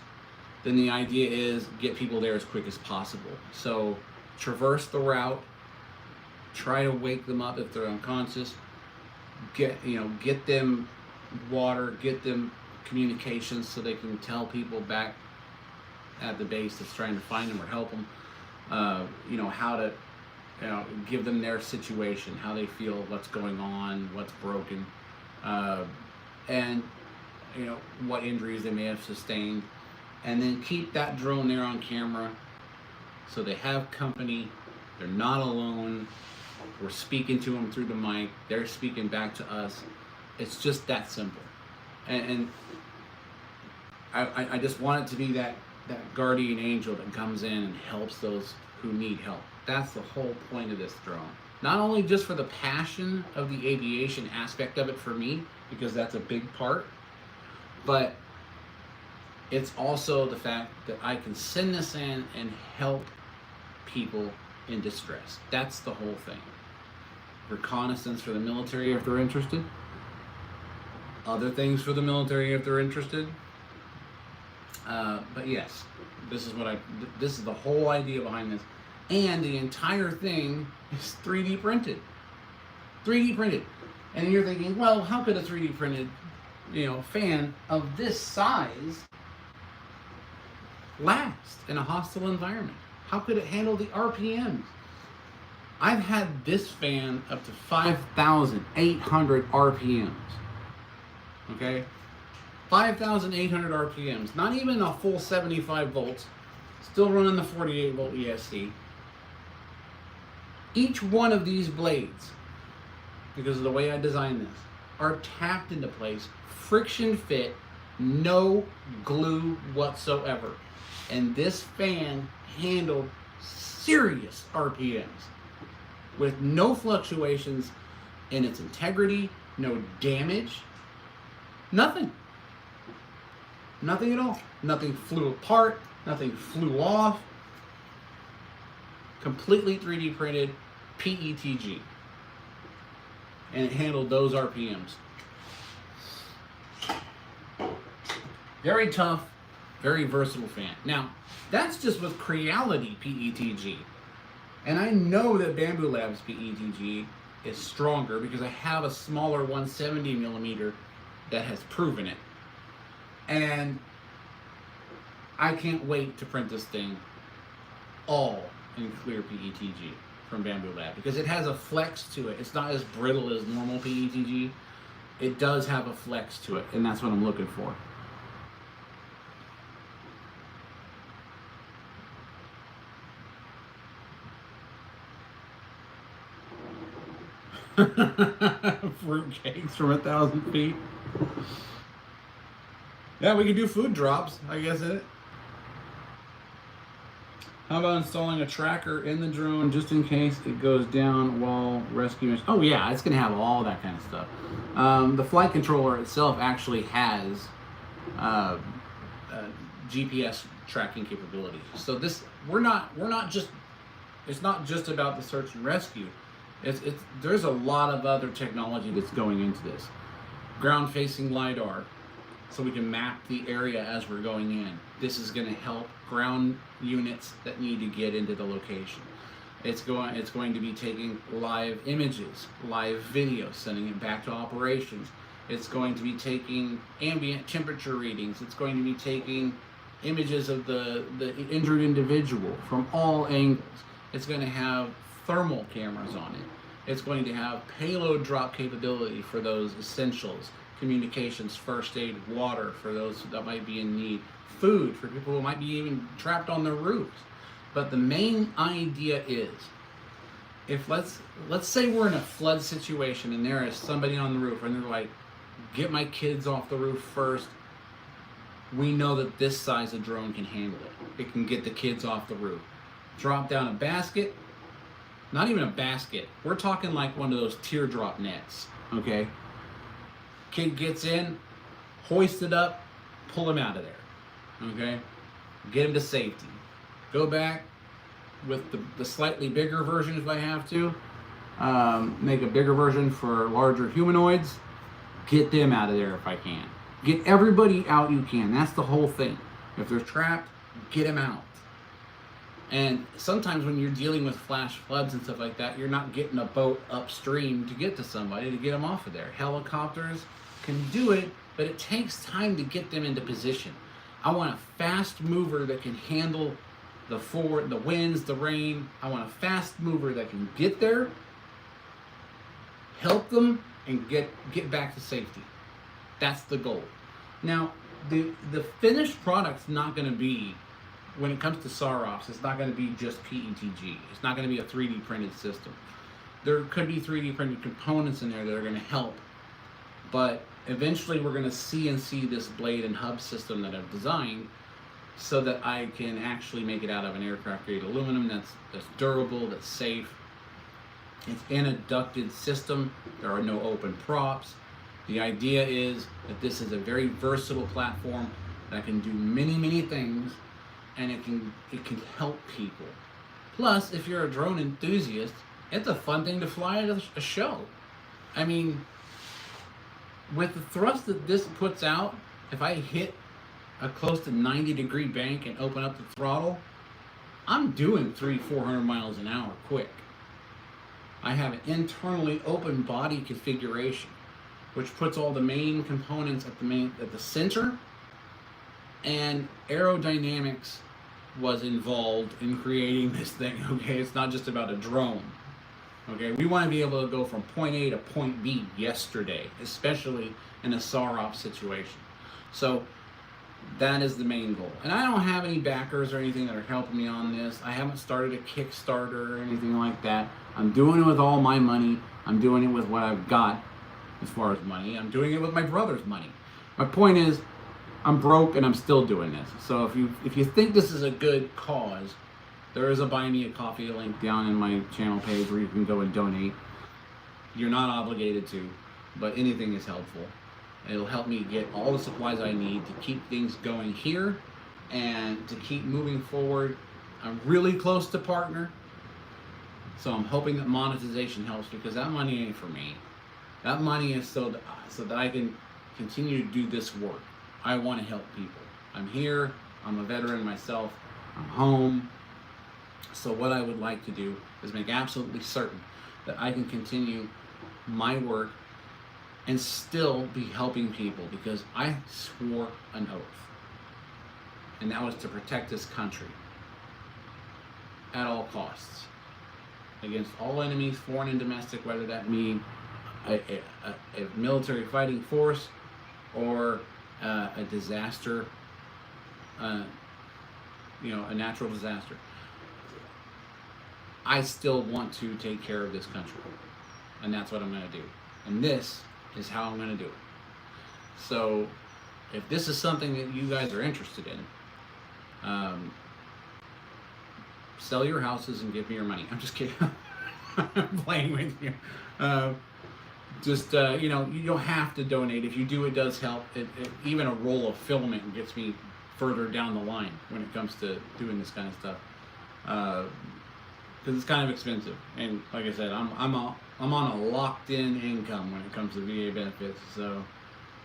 then the idea is get people there as quick as possible. So traverse the route, try to wake them up if they're unconscious, get them water, get them communications so they can tell people back at the base that's trying to find them or help them, how to give them their situation, how they feel, what's going on, what's broken, and what injuries they may have sustained, and then keep that drone there on camera so they have company, they're not alone, we're speaking to them through the mic, they're speaking back to us. It's just that simple. And I just want it to be that guardian angel that comes in and helps those who need help. That's the whole point of this drone. Not only just for the passion of the aviation aspect of it for me, because that's a big part, but it's also the fact that I can send this in and help people in distress. That's the whole thing. Reconnaissance for the military if they're interested. Other things for the military if they're interested. But yes, this is the whole idea behind this. And the entire thing is 3D printed. 3D printed. And you're thinking, well, how could a 3D printed, fan of this size last in a hostile environment? How could it handle the RPMs? I've had this fan up to 5,800 RPMs. Okay? 5,800 RPMs. Not even a full 75 volts. Still running the 48 volt ESC. Each one of these blades, because of the way I designed this, are tapped into place, friction fit, no glue whatsoever. And this fan handled serious RPMs with no fluctuations in its integrity, no damage, nothing. Nothing at all. Nothing flew apart, nothing flew off. Completely 3D printed PETG. And it handled those RPMs. Very tough, very versatile fan. Now, that's just with Creality PETG. And I know that Bambu Labs PETG is stronger because I have a smaller 170 millimeter that has proven it. And I can't wait to print this thing all in clear PETG from Bambu Lab because it has a flex to it. It's not as brittle as normal PETG. It does have a flex to it, and that's what I'm looking for. Fruitcakes from 1,000 feet. Yeah, we could do food drops, I guess, in it. How about installing a tracker in the drone just in case it goes down while rescuing? Oh yeah, it's gonna have all that kind of stuff. The flight controller itself actually has GPS tracking capabilities. So this, we're not just, it's not just about the search and rescue. There's a lot of other technology that's going into this. ground-facing LiDAR, so we can map the area as we're going in. This is going to help ground units that need to get into the location. It's going to be taking live images, live video, sending it back to operations. It's going to be taking ambient temperature readings. It's going to be taking images of the injured individual from all angles. It's going to have thermal cameras on it. It's going to have payload drop capability for those essentials, communications, first aid, water for those that might be in need, food for people who might be even trapped on their roofs. But the main idea is, if let's say we're in a flood situation and there is somebody on the roof and they're like, get my kids off the roof first. We know that this size of drone can handle it. It can get the kids off the roof. Drop down a basket, not even a basket. We're talking like one of those teardrop nets, okay? Kid gets in, hoist it up, pull him out of there, okay? Get him to safety. Go back with the slightly bigger version if I have to. Make a bigger version for larger humanoids. Get them out of there if I can. Get everybody out you can. That's the whole thing. If they're trapped, get them out. And sometimes when you're dealing with flash floods and stuff like that, you're not getting a boat upstream to get to somebody to get them off of there. Helicopters can do it, but it takes time to get them into position. I want a fast mover that can handle the winds, the rain. I want a fast mover that can get there, help them, and get back to safety. That's the goal. Now, the finished product's not going to be, when it comes to SAROPS, it's not going to be just PETG. It's not going to be a 3D printed system. There could be 3D printed components in there that are going to help, but eventually we're going to CNC this blade and hub system that I've designed so that I can actually make it out of an aircraft grade aluminum that's durable, that's safe. It's in a ducted system. There are no open props. The idea is that this is a very versatile platform that can do many, many things, and it can help people. Plus, if you're a drone enthusiast, it's a fun thing to fly at a show. I mean, with the thrust that this puts out, if I hit a close to 90-degree bank and open up the throttle, I'm doing 300-400 miles an hour quick. I have an internally open body configuration, which puts all the main components at the center, and aerodynamics was involved in creating this thing, okay? It's not just about a drone, okay? We want to be able to go from point A to point B yesterday, especially in a SAROP situation. So that is the main goal. And I don't have any backers or anything that are helping me on this. I haven't started a Kickstarter or anything like that. I'm doing it with all my money. I'm doing it with what I've got as far as money. I'm doing it with my brother's money. My point is, I'm broke and I'm still doing this. So if you think this is a good cause, there is a Buy Me a Coffee link down in my channel page where you can go and donate. You're not obligated to, but anything is helpful. It'll help me get all the supplies I need to keep things going here and to keep moving forward. I'm really close to partner, so I'm hoping that monetization helps, because that money ain't for me. That money is so that I can continue to do this work. I want to help people. I'm here. I'm a veteran myself. I'm home. So what I would like to do is make absolutely certain that I can continue my work and still be helping people, because I swore an oath, and that was to protect this country at all costs against all enemies, foreign and domestic, whether that mean a military fighting force or a disaster, a natural disaster. I still want to take care of this country, and that's what I'm going to do. And this is how I'm going to do it. So if this is something that you guys are interested in, sell your houses and give me your money. I'm just kidding. I'm playing with you. You don't have to donate. If you do, it does help. Even a roll of filament gets me further down the line when it comes to doing this kind of stuff. Because it's kind of expensive. And like I said, I'm on a locked-in income when it comes to VA benefits. So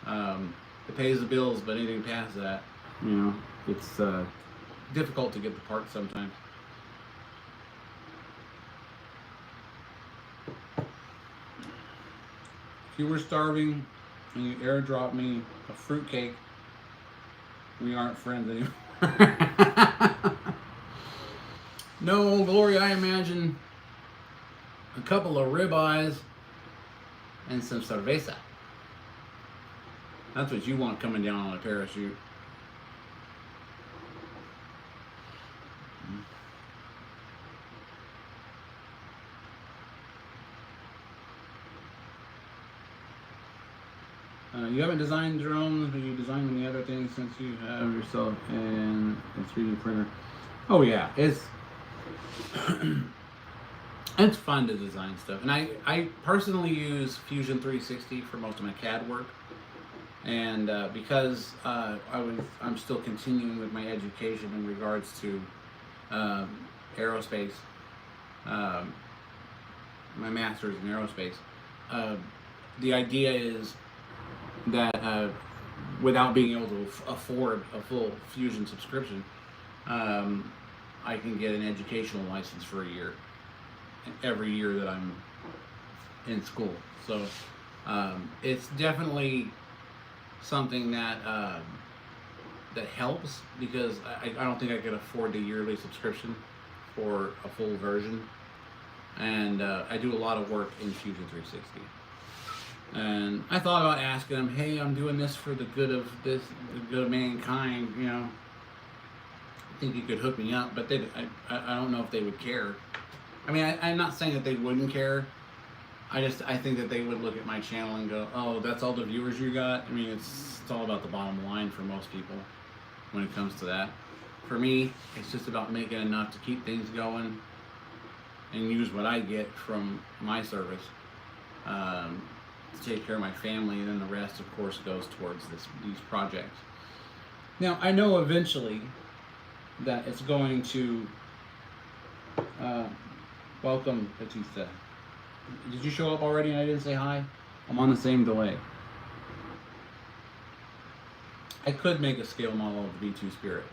It pays the bills, but anything past that, it's difficult to get the parts sometimes. If you were starving and you airdrop me a fruitcake, we aren't friends anymore. No, Glory, I imagine a couple of ribeyes and some cerveza. That's what you want coming down on a parachute. You haven't designed drones, but you designed any other things since you have yourself in a 3D printer. Oh yeah, it's it's fun to design stuff, and I personally use Fusion 360 for most of my CAD work, and because I'm still continuing with my education in regards to aerospace, my master's in aerospace. The idea is that without being able to afford a full Fusion subscription, I can get an educational license for a year, every year that I'm in school. So it's definitely something that that helps, because I don't think I could afford the yearly subscription for a full version, and I do a lot of work in Fusion 360. And I thought about asking them, hey, I'm doing this for the good of mankind, I think you could hook me up, but I don't know if they would care. I mean, I'm not saying that they wouldn't care. I think that they would look at my channel and go, oh, that's all the viewers you got? I mean, it's all about the bottom line for most people when it comes to that. For me, it's just about making enough to keep things going and use what I get from my service to take care of my family, and then the rest, of course, goes towards these projects. Now, I know eventually that it's going to welcome Batista. Did you show up already and I didn't say hi? I'm on the same delay. I could make a scale model of the B2 Spirit.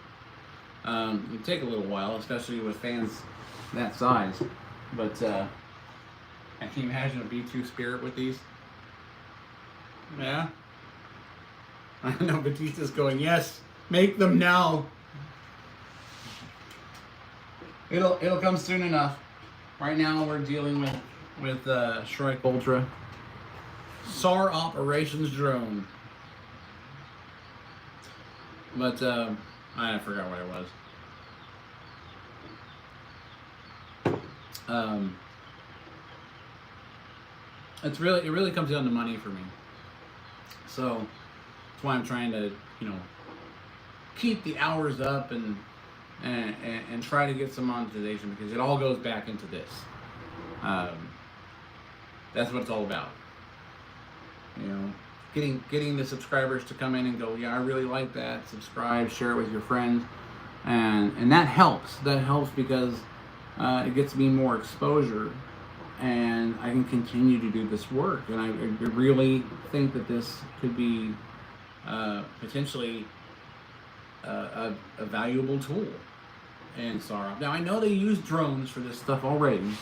It'd take a little while, especially with fans that size. But can you imagine a B2 Spirit with these? Yeah? I know Batista's going, yes, make them now. It'll come soon enough. Right now we're dealing with Shrike Ultra SAR operations drone. But I forgot what it was. It really comes down to money for me. So that's why I'm trying to, keep the hours up and try to get some monetization, because it all goes back into this. That's what it's all about. Getting the subscribers to come in and go, yeah, I really like that. Subscribe, share it with your friends, and that helps. That helps because it gets me more exposure, and I can continue to do this work. And I really think that this could be potentially a valuable tool in SAR. Now, I know they use drones for this stuff already,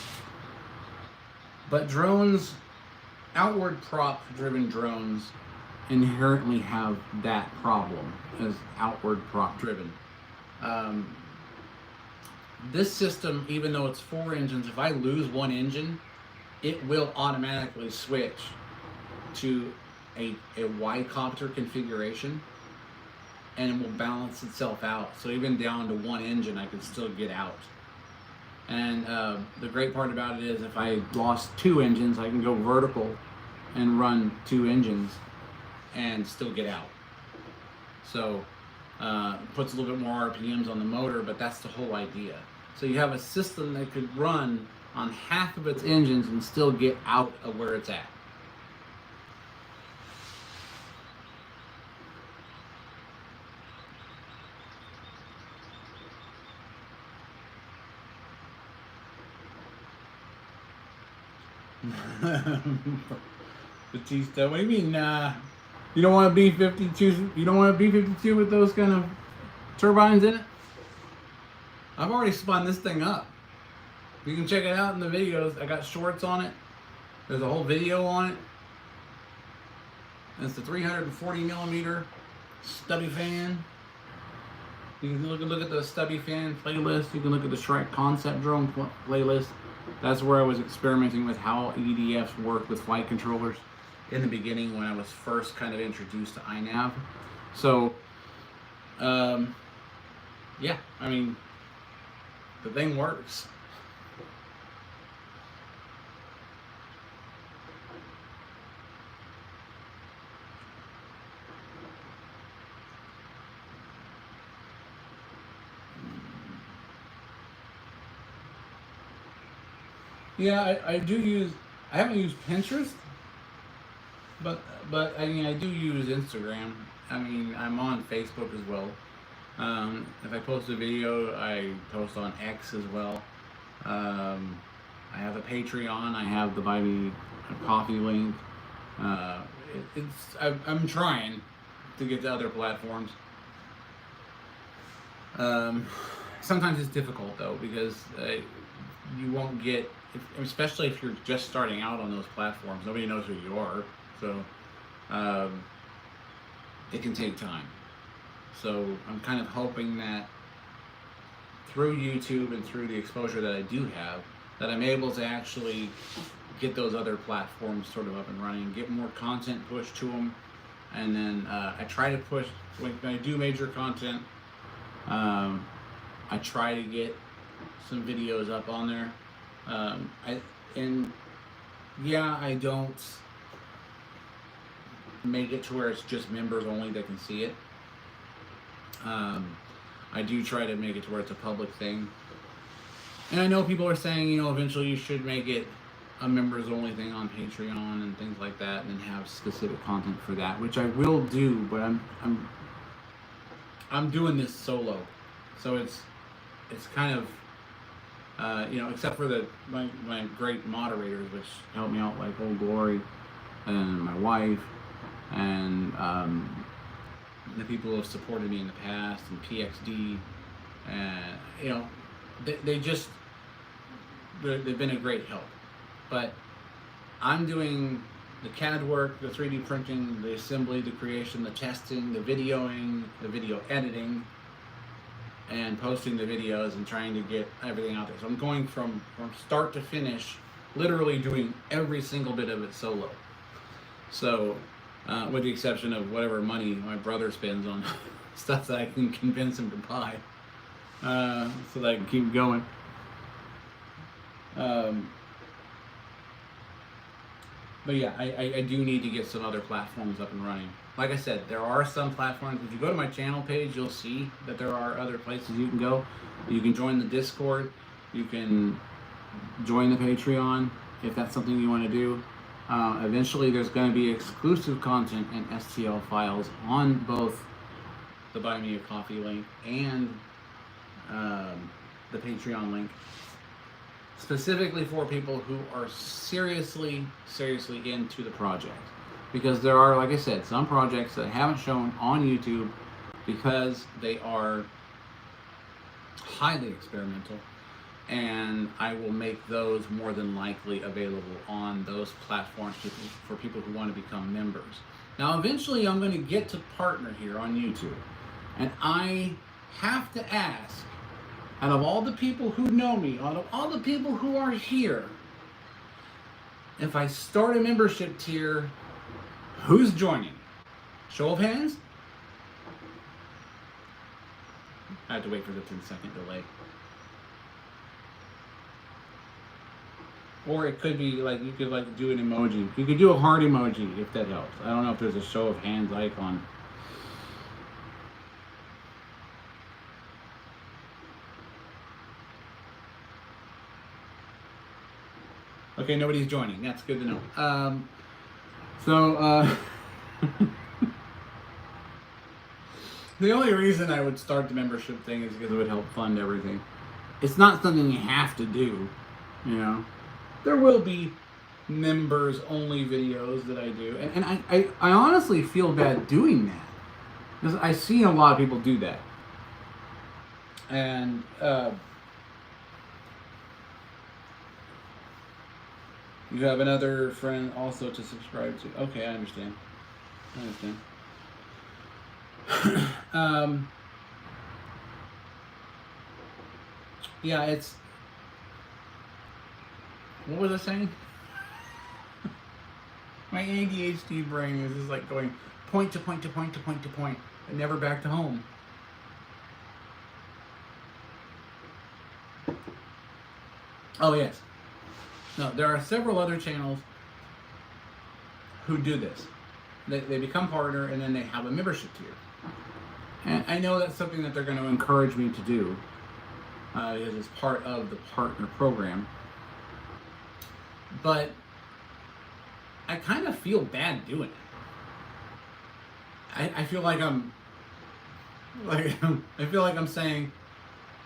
but drones, outward prop-driven drones, inherently have that problem as outward prop-driven. This system, even though it's 4 engines, if I lose one engine, it will automatically switch to a Y-copter configuration, and it will balance itself out. So even down to 1 engine, I can still get out. And the great part about it is, if I lost 2 engines, I can go vertical and run 2 engines and still get out. So it puts a little bit more RPMs on the motor, but that's the whole idea. So you have a system that could run on half of its engines and still get out of where it's at. Batista, what do you mean, You don't want a B-52. You don't want a B-52 with those kind of turbines in it. I've already spun this thing up. You can check it out in the videos. I got shorts on it. There's a whole video on it. And it's the 340 millimeter stubby fan. You can look at the stubby fan playlist. You can look at the Shrike concept drone playlist. That's where I was experimenting with how EDFs work with flight controllers in the beginning when I was first kind of introduced to iNav. So, yeah, I mean, the thing works. Yeah, I do use. I haven't used Pinterest, but I mean I do use Instagram. I mean I'm on Facebook as well. If I post a video, I post on X as well. I have a Patreon. I have the Buy Me a Coffee link. I'm trying to get to other platforms. Sometimes it's difficult though because you won't get, especially if you're just starting out on those platforms. Nobody knows who you are, so it can take time. So I'm kind of hoping that through YouTube and through the exposure that I do have, that I'm able to actually get those other platforms sort of up and running, get more content pushed to them, and then I try to push when I do major content. I try to get some videos up on there. I don't make it to where it's just members only that can see it. I do try to make it to where it's a public thing. And I know people are saying, you know, eventually you should make it a members only thing on Patreon and things like that, and have specific content for that, which I will do. But I'm doing this solo, so it's kind of you know, except for my great moderators, which help me out, like Old Glory and my wife, and the people who have supported me in the past, and PXD, and you know, they've been a great help. But I'm doing the CAD work, the 3D printing, the assembly, the creation, the testing, the videoing, the video editing, and posting the videos and trying to get everything out there. So I'm going from start to finish, literally doing every single bit of it solo. So, with the exception of whatever money my brother spends on stuff that I can convince him to buy, so that I can keep going. But yeah, I do need to get some other platforms up and running. Like I said, there are some platforms. If you go to my channel page, you'll see that there are other places you can go. You can join the Discord. You can join the Patreon if that's something you want to do. Eventually, there's going to be exclusive content and STL files on both the Buy Me a Coffee link and the Patreon link, specifically for people who are seriously into the project. Because there are, like I said, some projects that I haven't shown on YouTube because they are highly experimental, and I will make those more than likely available on those platforms for people who want to become members. Now, eventually I'm going to get to partner here on YouTube, and I have to ask, out of all the people who know me, out of all the people who are here, if I start a membership tier, who's joining? Show of hands? I have to wait for the 10-second delay. Or it could be like, you could like do an emoji. You could do a heart emoji if that helps. I don't know if there's a show of hands icon. Okay, nobody's joining. That's good to know. The only reason I would start the membership thing is because it would help fund everything. It's not something you have to do, you know. There will be members only videos that I do, and I honestly feel bad doing that because I see a lot of people do that, and you have another friend also to subscribe to. Okay, I understand. Yeah, it's. What was I saying? My ADHD brain is just like going point to point to point to point to point, and never back to home. Oh yes. No, there are several other channels who do this. They become partner and then they have a membership tier. And I know that's something that they're going to encourage me to do because it's part of the partner program. But I kind of feel bad doing it. I feel like I'm saying,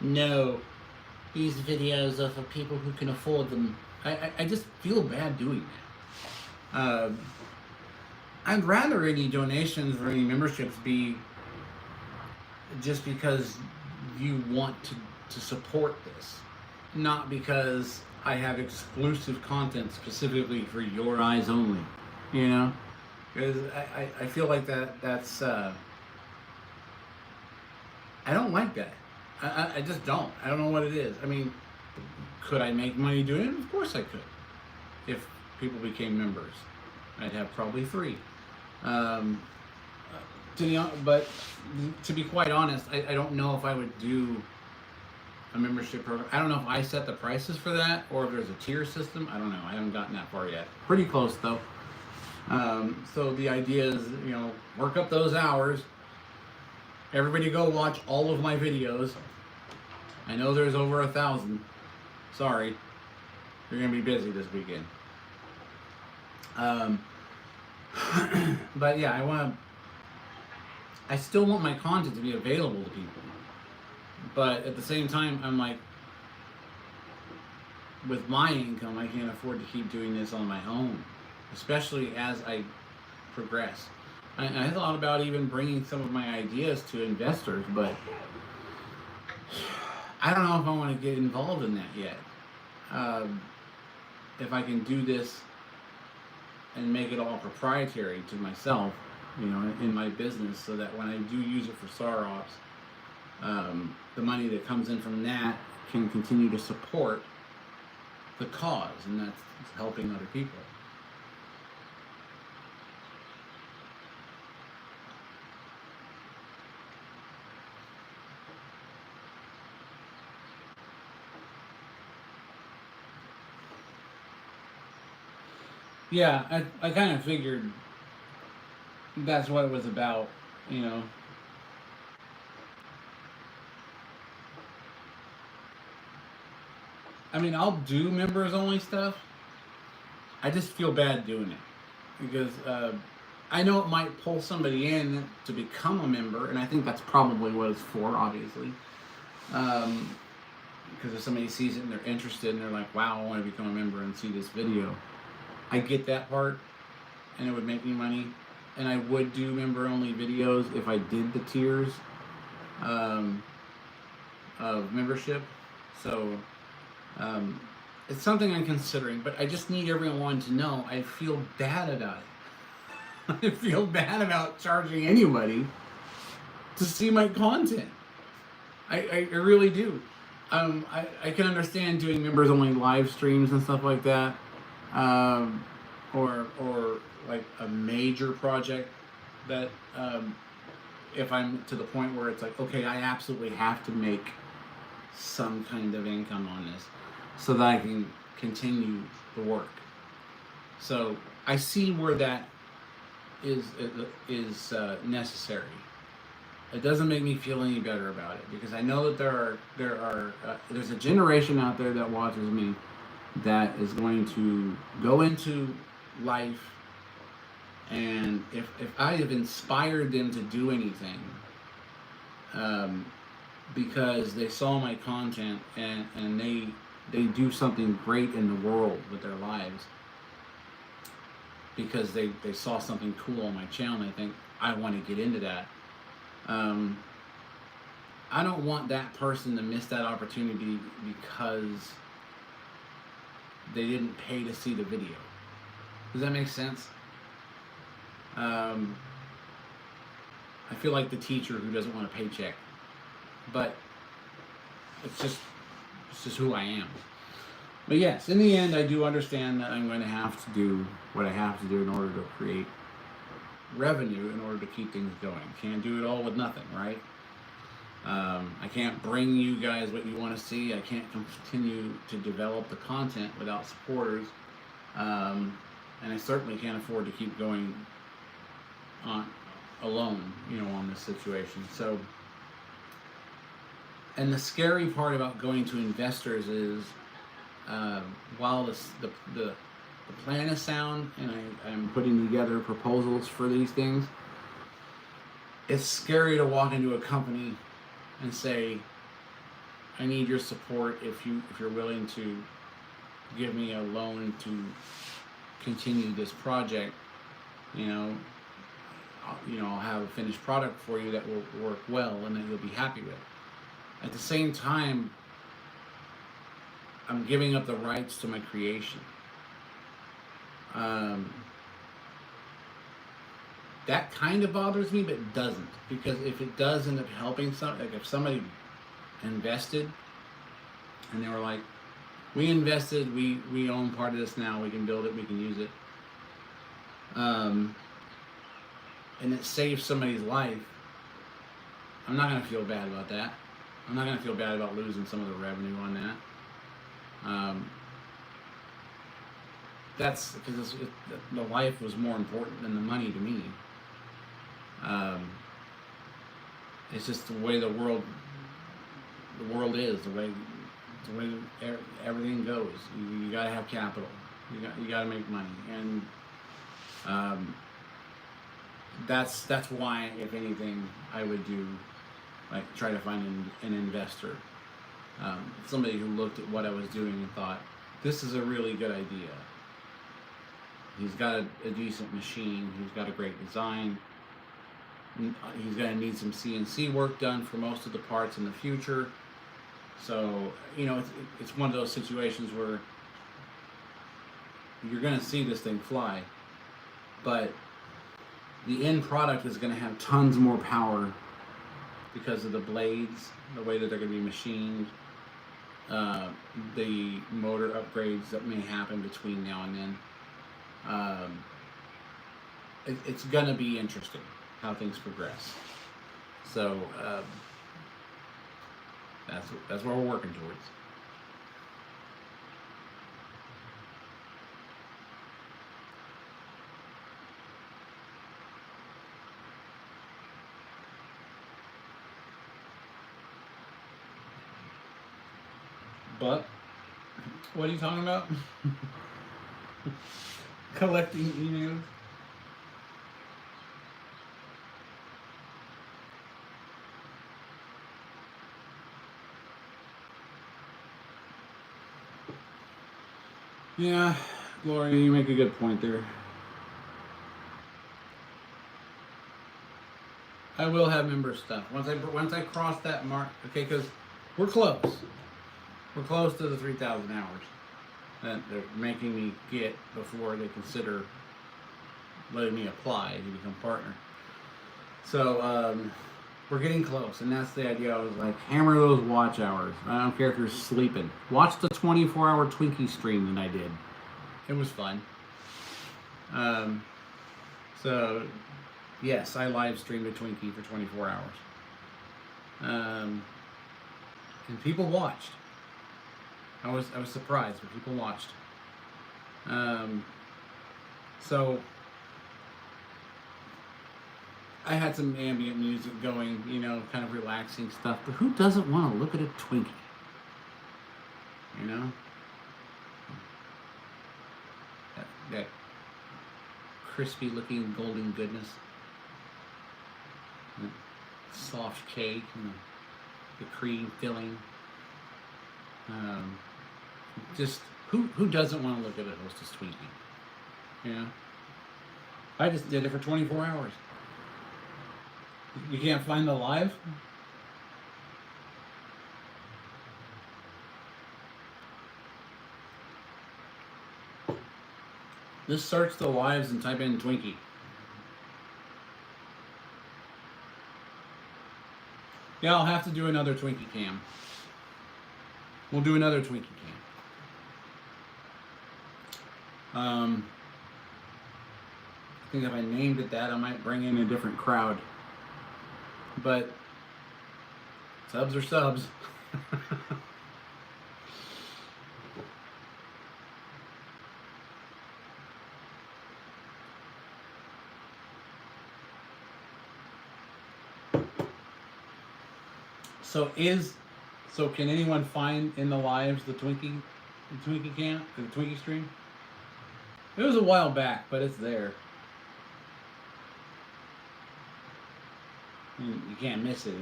no, these videos are for people who can afford them. I just feel bad doing that. I'd rather any donations or any memberships be just because you want to support this, not because I have exclusive content specifically for your eyes only, you know? Because I feel like that's I don't like that. I just don't. I don't know what it is. I mean, could I make money doing it? Of course I could. If people became members, I'd have probably 3. But to be quite honest, I don't know if I would do a membership program. I don't know if I set the prices for that or if there's a tier system. I don't know. I haven't gotten that far yet. Pretty close though. So the idea is, work up those hours. Everybody go watch all of my videos. I know there's over 1,000. Sorry. You're going to be busy this weekend. But yeah, I still want my content to be available to people. But at the same time, I'm like, with my income, I can't afford to keep doing this on my own, especially as I progress. I thought about even bringing some of my ideas to investors, but I don't know if I want to get involved in that yet. If I can do this and make it all proprietary to myself, in my business, so that when I do use it for SAR Ops, the money that comes in from that can continue to support the cause, and that's helping other people. Yeah, I kind of figured that's what it was about, I mean, I'll do members only stuff. I just feel bad doing it because I know it might pull somebody in to become a member, and I think that's probably what it's for, obviously. Because if somebody sees it and they're interested and they're like, wow, I want to become a member and see this video. I get that part, and it would make me money. And I would do member-only videos if I did the tiers of membership. So it's something I'm considering, but I just need everyone to know I feel bad about it. I feel bad about charging anybody to see my content. I really do. I can understand doing members-only live streams and stuff like that. Or like a major project that if I'm to the point where it's like, okay, I absolutely have to make some kind of income on this so that I can continue the work. So I see where that is necessary. It doesn't make me feel any better about it because I know that there's a generation out there that watches me that is going to go into life, and if I have inspired them to do anything because they saw my content and they do something great in the world with their lives, because they saw something cool on my channel and they think I want to get into that. I don't want that person to miss that opportunity because they didn't pay to see the video. Does that make sense? I feel like the teacher who doesn't want a paycheck, but it's just who I am. But yes, in the end, I do understand that I'm going to have to do what I have to do in order to create revenue, in order to keep things going. Can't do it all with nothing, right? I can't bring you guys what you want to see. I can't continue to develop the content without supporters. And I certainly can't afford to keep going on alone, on this situation. So, and the scary part about going to investors is, while the plan is sound and I'm putting together proposals for these things, it's scary to walk into a company and say, I need your support if you're willing to give me a loan to continue this project. I'll have a finished product for you that will work well and that you'll be happy with. At the same time, I'm giving up the rights to my creation. That kind of bothers me, but it doesn't. Because if it does end up helping like if somebody invested and they were like, we invested, we own part of this now, we can build it, we can use it. And it saves somebody's life, I'm not going to feel bad about that. I'm not going to feel bad about losing some of the revenue on that. That's because the life was more important than the money to me. It's just the way the world is, the way everything goes. You got to have capital. You got to make money, and that's why, if anything, I would do, like, try to find an investor, somebody who looked at what I was doing and thought, this is a really good idea. He's got a decent machine. He's got a great design. He's going to need some CNC work done for most of the parts in the future. So, it's one of those situations where you're going to see this thing fly, but the end product is going to have tons more power because of the blades, the way that they're going to be machined, the motor upgrades that may happen between now and then. It's going to be interesting how things progress. So that's what we're working towards. But what are you talking about? Collecting emails? Yeah, Gloria, you make a good point there. I will have member stuff once I cross that mark. Okay, because we're close. We're close to the 3,000 hours that they're making me get before they consider letting me apply to become partner. So we're getting close, and that's the idea. I was like, hammer those watch hours. I don't care if you're sleeping. Watch the 24-hour Twinkie stream that I did. It was fun. So yes, I live streamed a Twinkie for 24 hours. And people watched. I was surprised, but people watched. So I had some ambient music going, kind of relaxing stuff. But who doesn't want to look at a Twinkie? That crispy looking golden goodness. The soft cake and the cream filling. Just who doesn't want to look at a Hostess Twinkie? I just did it for 24 hours. You can't find the live? Just search the lives and type in Twinkie. Yeah, I'll have to do another Twinkie cam. We'll do another Twinkie cam. I think if I named it that, I might bring in a different crowd. But subs are subs. So can anyone find in the lives the Twinkie cam, the Twinkie stream? It was a while back, but it's there. You can't miss it.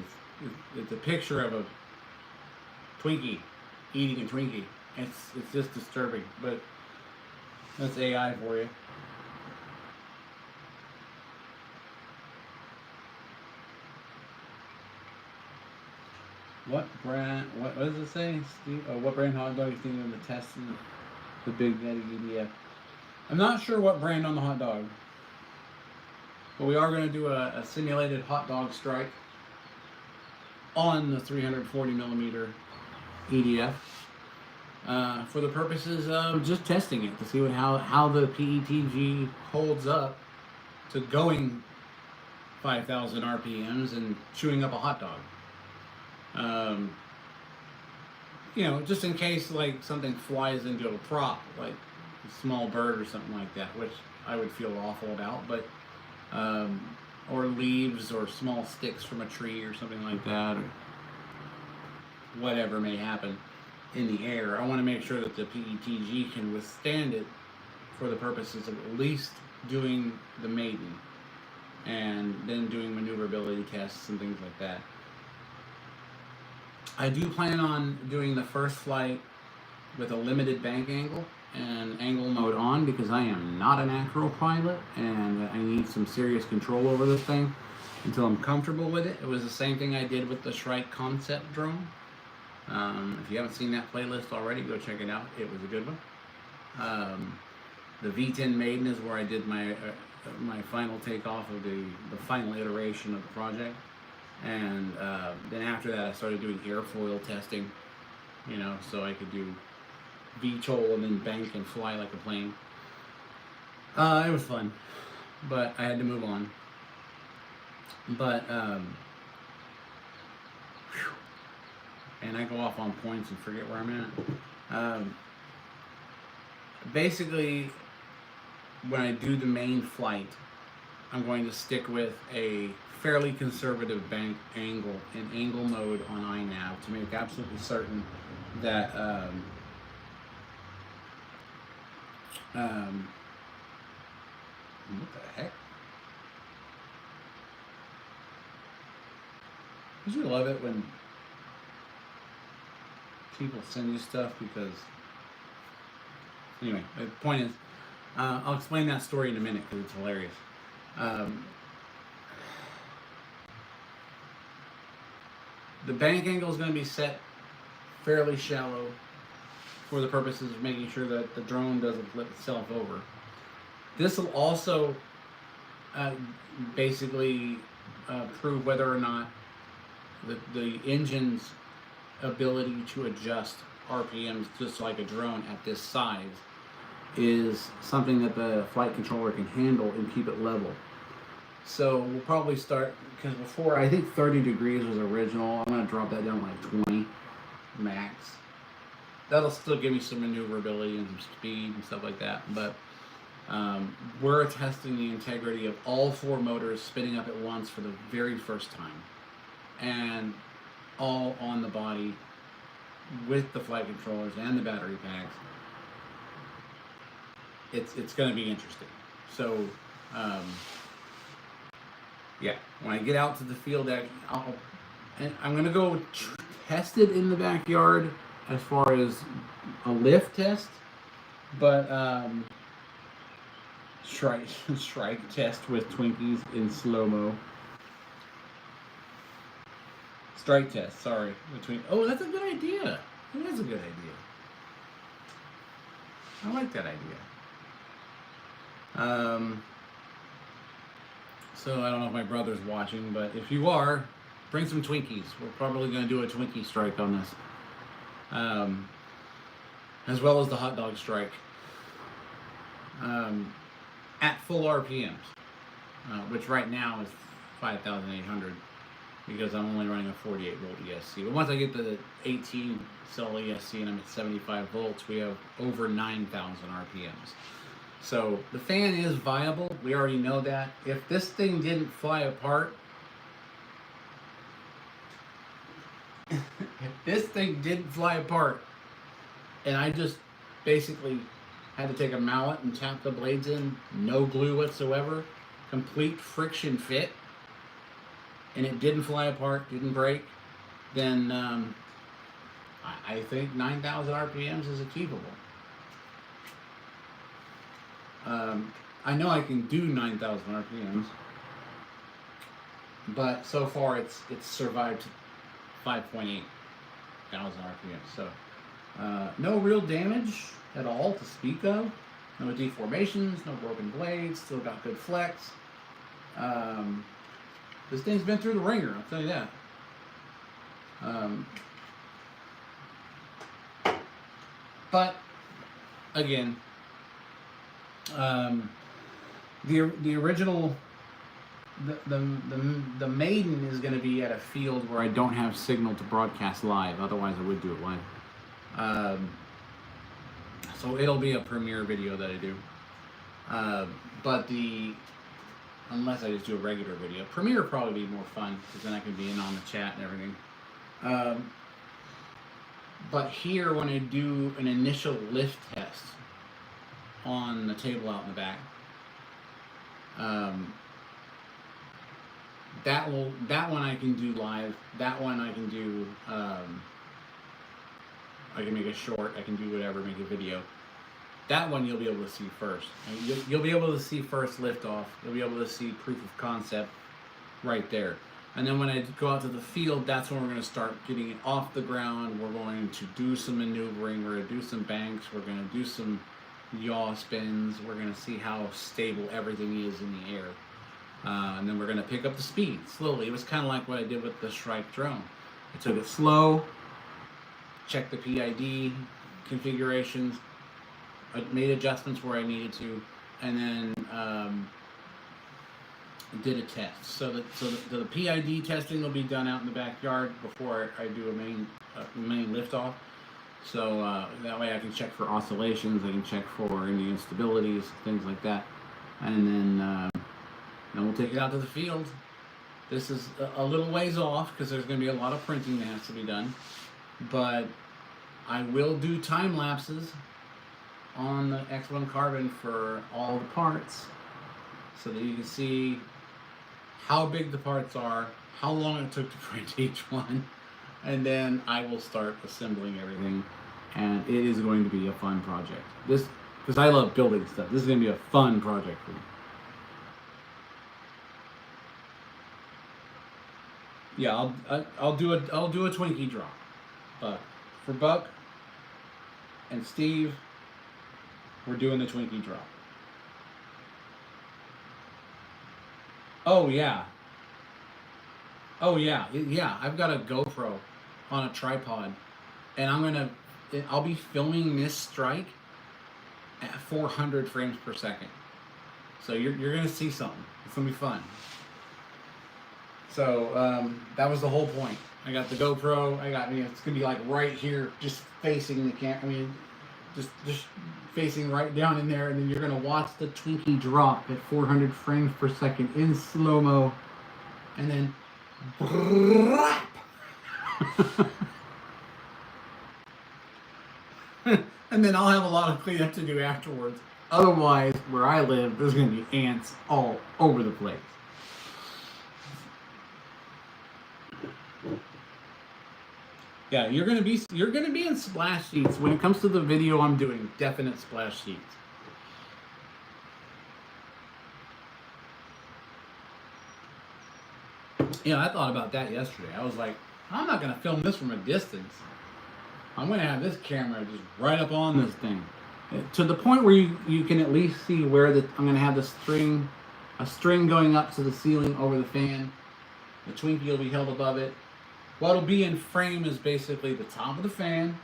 It's a picture of a Twinkie eating a Twinkie. It's just disturbing, but that's AI for you. What brand? What does it say, Steve? Oh, what brand hot dog you think of the testing the Big Daddy EDF? I'm not sure what brand on the hot dog, but we are going to do a simulated hot dog strike on the 340 millimeter EDF for the purposes of just testing it to see how the PETG holds up to going 5,000 RPMs and chewing up a hot dog. You know, just in case like something flies into a prop, like a small bird or something like that, which I would feel awful about, but or leaves or small sticks from a tree or something like that, or whatever may happen in the air. I want to make sure that the PETG can withstand it for the purposes of at least doing the maiden and then doing maneuverability tests and things like that. I do plan on doing the first flight with a limited bank angle and angle mode on because I am not an acro pilot and I need some serious control over this thing until I'm comfortable with it. It was the same thing I did with the Shrike concept drone. If you haven't seen that playlist already, go check it out. It was a good one. The V10 Maiden is where I did my final takeoff of the final iteration of the project. And then after that, I started doing airfoil testing, you know, so I could do VTOL and then bank and fly like a plane. It was fun, but I had to move on. But, and I go off on points and forget where I'm at. Basically, when I do the main flight, I'm going to stick with a fairly conservative bank angle in angle mode on iNav to make absolutely certain that what the heck? Don't you love it when people send you stuff because anyway, the point is I'll explain that story in a minute because it's hilarious. The bank angle is going to be set fairly shallow for the purposes of making sure that the drone doesn't flip itself over. This will also basically prove whether or not the engine's ability to adjust RPMs just like a drone at this size is something that the flight controller can handle and keep it level. So we'll probably start, because before, I think 30 degrees was original. I'm going to drop that down to like 20 max. That'll still give me some maneuverability and some speed and stuff like that. But we're testing the integrity of all four motors spinning up at once for the very first time. And all on the body with the flight controllers and the battery packs. It's going to be interesting. So, yeah, when I get out to the field, I'm going to go test it in the backyard as far as a lift test, but strike test with Twinkies in slow-mo. Strike test, sorry. Oh, that's a good idea. That is a good idea. I like that idea. So I don't know if my brother's watching, but if you are, bring some Twinkies. We're probably going to do a Twinkie strike on this. As well as the hot dog strike. At full RPMs, which right now is 5,800 because I'm only running a 48 volt ESC. But once I get the 18 cell ESC and I'm at 75 volts, we have over 9,000 RPMs. So the fan is viable. We already know that. If this thing didn't fly apart, and I just basically had to take a mallet and tap the blades in, no glue whatsoever, complete friction fit, and it didn't fly apart, didn't break, then I think 9,000 RPMs is achievable. I know I can do 9,000 RPMs, but so far it's survived 5.8 thousand RPMs. So no real damage at all to speak of. No deformations, no broken blades, still got good flex. This thing's been through the ringer, I'll tell you that. But again, the original, the maiden is going to be at a field where I don't have signal to broadcast live. Otherwise, I would do it live. So it'll be a premiere video that I do. But unless I just do a regular video, premiere will probably be more fun because then I can be in on the chat and everything. But here, when I do an initial lift test on the table out in the back, that one I can do live. That one I can do. I can make a short. I can do whatever. Make a video. That one you'll be able to see first. You'll be able to see first liftoff. You'll be able to see proof of concept right there. And then when I go out to the field, that's when we're going to start getting it off the ground. We're going to do some maneuvering. We're going to do some banks. We're going to do some yaw spins. We're going to see how stable everything is in the air. And then we're going to pick up the speed slowly. It was kind of like what I did with the Shrike drone. I took it slow, checked the PID configurations, I made adjustments where I needed to, and then did a test. So the PID testing will be done out in the backyard before I do a main liftoff. So that way I can check for oscillations, I can check for any instabilities, things like that, and then we'll take it out to the field. This is a little ways off because there's going to be a lot of printing that has to be done, but I will do time lapses on the X1 Carbon for all the parts so that you can see how big the parts are, how long it took to print each one, and then I will start assembling everything, and it is going to be a fun project. Because I love building stuff, this is going to be a fun project for me. Yeah, I'll do a Twinkie drop, but for Buck and Steve, we're doing the Twinkie drop. Oh yeah. I've got a GoPro on a tripod, and I'll be filming this strike at 400 frames per second. So you're gonna see something. It's gonna be fun. So that was the whole point. I got the GoPro. It's gonna be like right here, just facing the camera. Just facing right down in there, and then you're gonna watch the Twinkie drop at 400 frames per second in slow-mo, and then and then I'll have a lot of cleanup to do afterwards. Otherwise, where I live, there's gonna be ants all over the place. Yeah, you're gonna be in splash sheets when it comes to the video I'm doing. Definite splash sheets. Yeah, I thought about that yesterday. I was like, I'm not going to film this from a distance. I'm going to have this camera just right up on this thing. To the point where you can at least see where I'm going to have a string going up to the ceiling over the fan. The Twinkie will be held above it. What'll be in frame is basically the top of the fan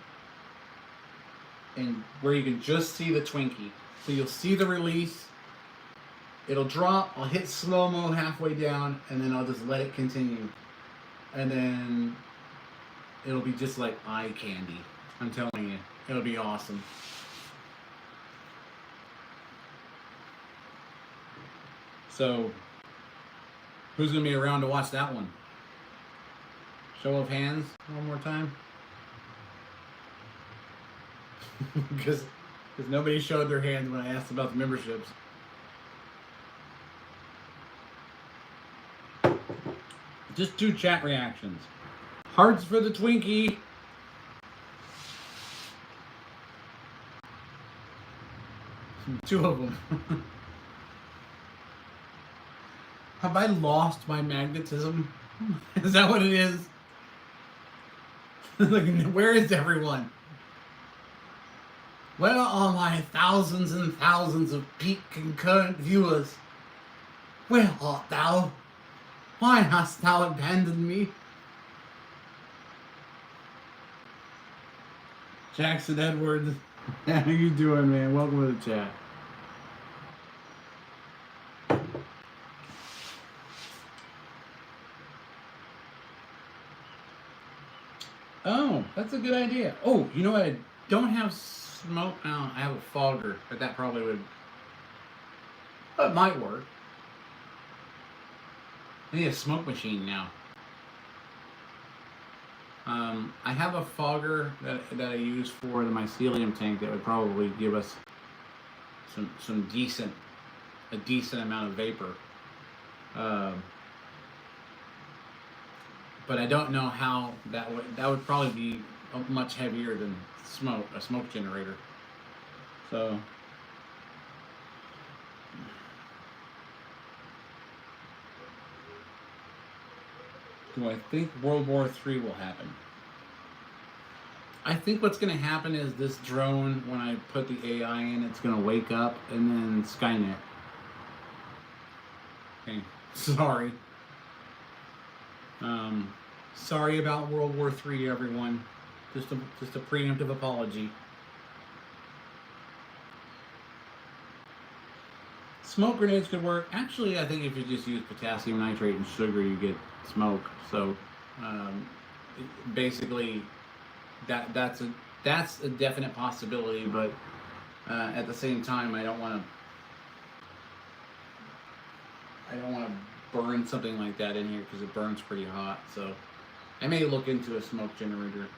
and where you can just see the Twinkie. So you'll see the release. It'll drop. I'll hit slow-mo halfway down, and then I'll just let it continue. And then it'll be just like eye candy. I'm telling you. It'll be awesome. So, who's going to be around to watch that one? Show of hands one more time. Because nobody showed their hands when I asked about the memberships. Just 2 chat reactions. Hearts for the Twinkie. Two of them. Have I lost my magnetism? Is that what it is? Like, where is everyone? Where are all my thousands and thousands of peak concurrent viewers? Where art thou? Why hast thou abandoned me? Jackson Edwards, how you doing, man? Welcome to the chat. Oh, that's a good idea. Oh, you know what? I don't have smoke. Oh, I have a fogger, but that probably would. That might work. I need a smoke machine now. I have a fogger that I use for the mycelium tank that would probably give us a decent amount of vapor. But I don't know how that would probably be much heavier than a smoke generator. So. Do I think World War III will happen? I think what's going to happen is this drone, when I put the AI in, it's going to wake up and then Skynet. Okay, sorry. Sorry about World War III, everyone. Just a preemptive apology. Smoke grenades could work. Actually, I think if you just use potassium nitrate and sugar, you get smoke. So, basically, that's a definite possibility. But at the same time, I don't want to burn something like that in here because it burns pretty hot. So, I may look into a smoke generator.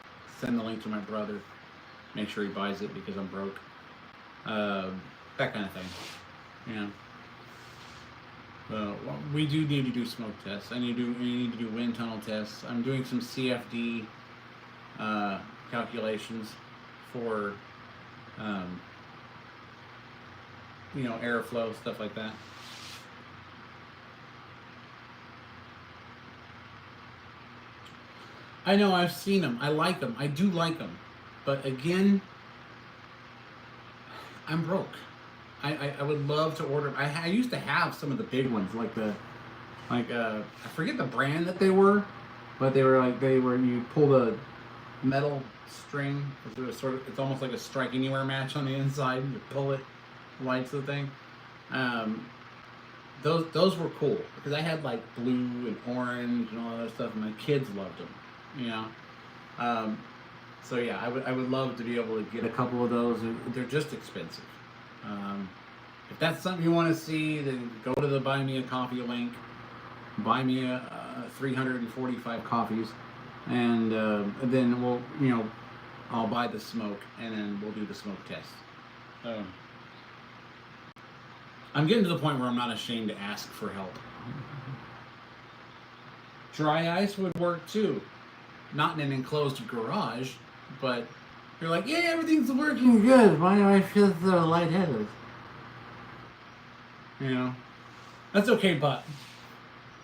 Send the link to my brother. Make sure he buys it because I'm broke. That kind of thing. Yeah. We do need to do smoke tests. We need to do wind tunnel tests. I'm doing some CFD calculations for, airflow, stuff like that. I know, I've seen them. I like them. I do like them. But again, I'm broke. I would love to order. I used to have some of the big ones, I forget the brand that they were, but you pull the metal string. It's almost like a Strike Anywhere match on the inside. You pull it, lights the thing. Those were cool because I had like blue and orange and all that stuff, and my kids loved them. So yeah, I would love to be able to get a couple of those. They're just expensive. If that's something you want to see, then go to the Buy Me a Coffee link. Buy me 345 coffees, and then I'll buy the smoke, and then we'll do the smoke test. I'm getting to the point where I'm not ashamed to ask for help. Dry ice would work too. Not in an enclosed garage, but you're like, yeah, everything's working good. Why do I feel so lightheaded? That's okay, but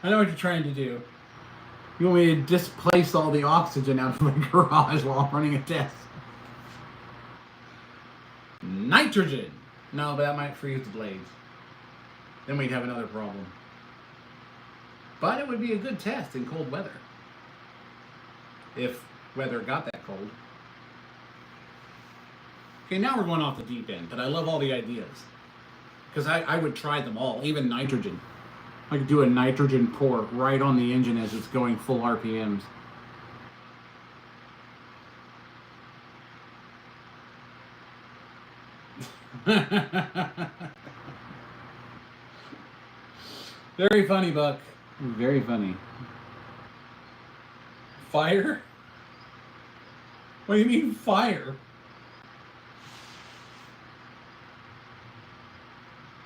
I know what you're trying to do. You want me to displace all the oxygen out of my garage while I'm running a test? Nitrogen! No, but that might freeze the blades. Then we'd have another problem. But it would be a good test in cold weather. If weather got that cold. Okay, now we're going off the deep end, but I love all the ideas. Because I would try them all, even nitrogen. I could do a nitrogen pour right on the engine as it's going full RPMs. Very funny, Buck. Very funny. Fire? What do you mean fire?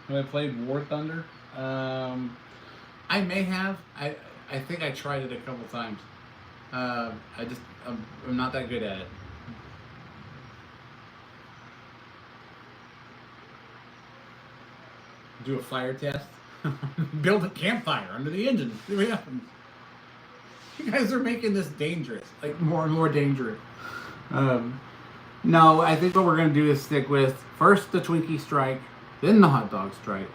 Have I played War Thunder? I may have. I think I tried it a couple times. I'm not that good at it. Do a fire test. Build a campfire under the engine. See what happens. You guys are making this dangerous, like more and more dangerous. No, I think what we're gonna do is stick with first the Twinkie strike, then the hot dog strike,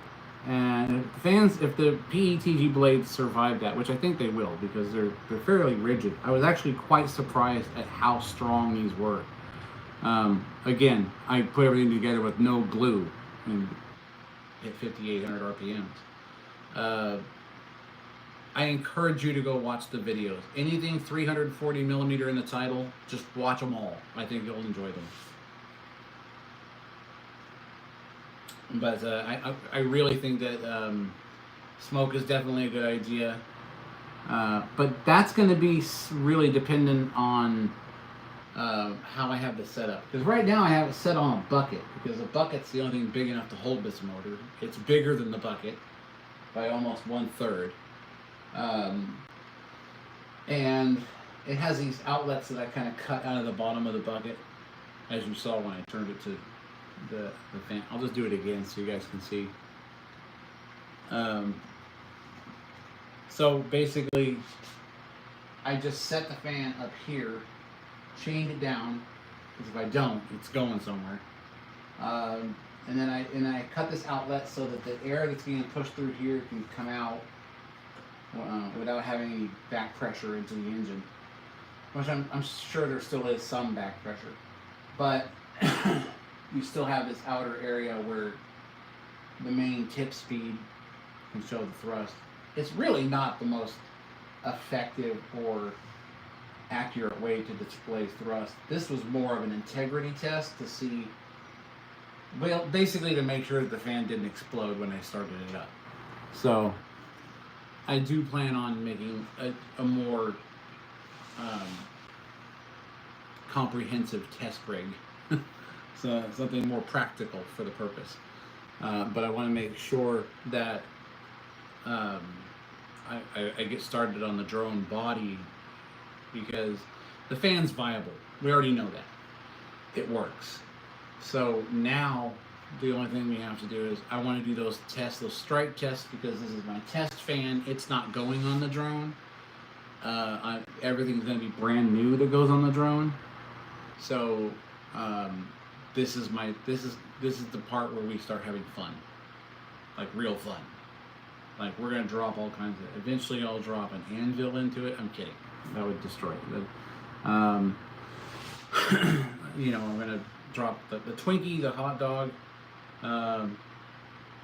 and if the PETG blades survive that, which I think they will because they're fairly rigid. I was actually quite surprised at how strong these were. Again, I put everything together with no glue and hit 5,800 RPMs. I encourage you to go watch the videos. Anything 340 millimeter in the title, just watch them all. I think you'll enjoy them. But I really think that smoke is definitely a good idea. But that's going to be really dependent on how I have this set up. Because right now I have it set on a bucket. Because the bucket's the only thing big enough to hold this motor. It's bigger than the bucket by almost 1/3. And it has these outlets that I kind of cut out of the bottom of the bucket, as you saw when I turned it to the fan. I'll just do it again so you guys can see. So basically, I just set the fan up here, chained it down, because if I don't, it's going somewhere. And then I cut this outlet so that the air that's being pushed through here can come out without having any back pressure into the engine. Which I'm sure there still is some back pressure, but you still have this outer area where the main tip speed can show the thrust. It's really not the most effective or accurate way to display thrust. This was more of an integrity test to see, well, basically to make sure that the fan didn't explode when I started it up. So I do plan on making a more comprehensive test rig. So something more practical for the purpose. But I want to make sure that I get started on the drone body because the fan's viable. We already know that. It works. So now the only thing we have to do is I want to do those tests, those strike tests, because this is my test fan. It's not going on the drone. Everything's going to be brand new that goes on the drone. So this is the part where we start having fun, like real fun. Like we're gonna drop all kinds of. Eventually, I'll drop an anvil into it. I'm kidding. That would destroy it. But, I'm gonna drop the Twinkie, the hot dog.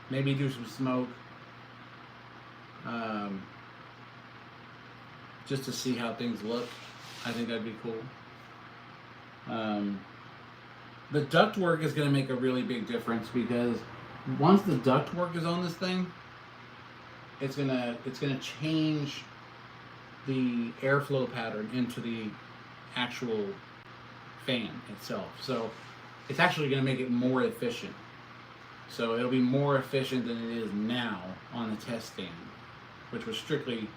Maybe do some smoke. Just to see how things look. I think that'd be cool. The ductwork is going to make a really big difference because once the ductwork is on this thing, it's gonna change the airflow pattern into the actual fan itself. So it's actually going to make it more efficient. So it'll be more efficient than it is now on the test stand, which was strictly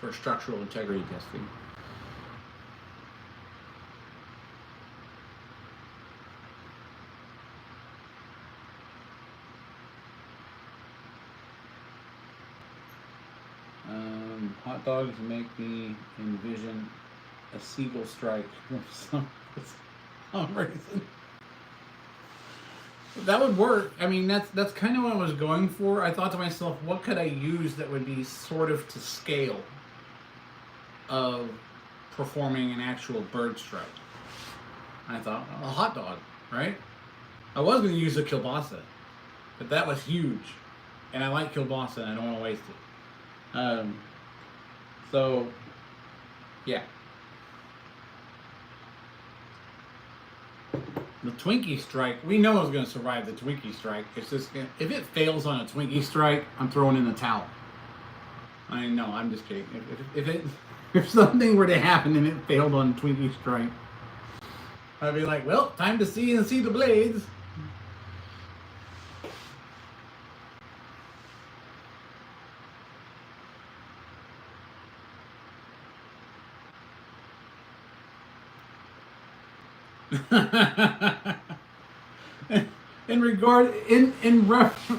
for structural integrity testing. Hot dogs make me envision a seagull strike for some reason. That would work. I mean, that's kind of what I was going for. I thought to myself, what could I use that would be sort of to scale of performing an actual bird strike? And I thought, well, a hot dog, right? I was going to use a kielbasa, but that was huge, and I like kielbasa, and I don't want to waste it. So, yeah. The Twinkie strike, we know it's going to survive the Twinkie strike. It's just if it fails on a Twinkie strike, I'm throwing in the towel. I know, I'm just kidding. If something were to happen and it failed on a Twinkie strike, I'd be like, well, time to see the blades.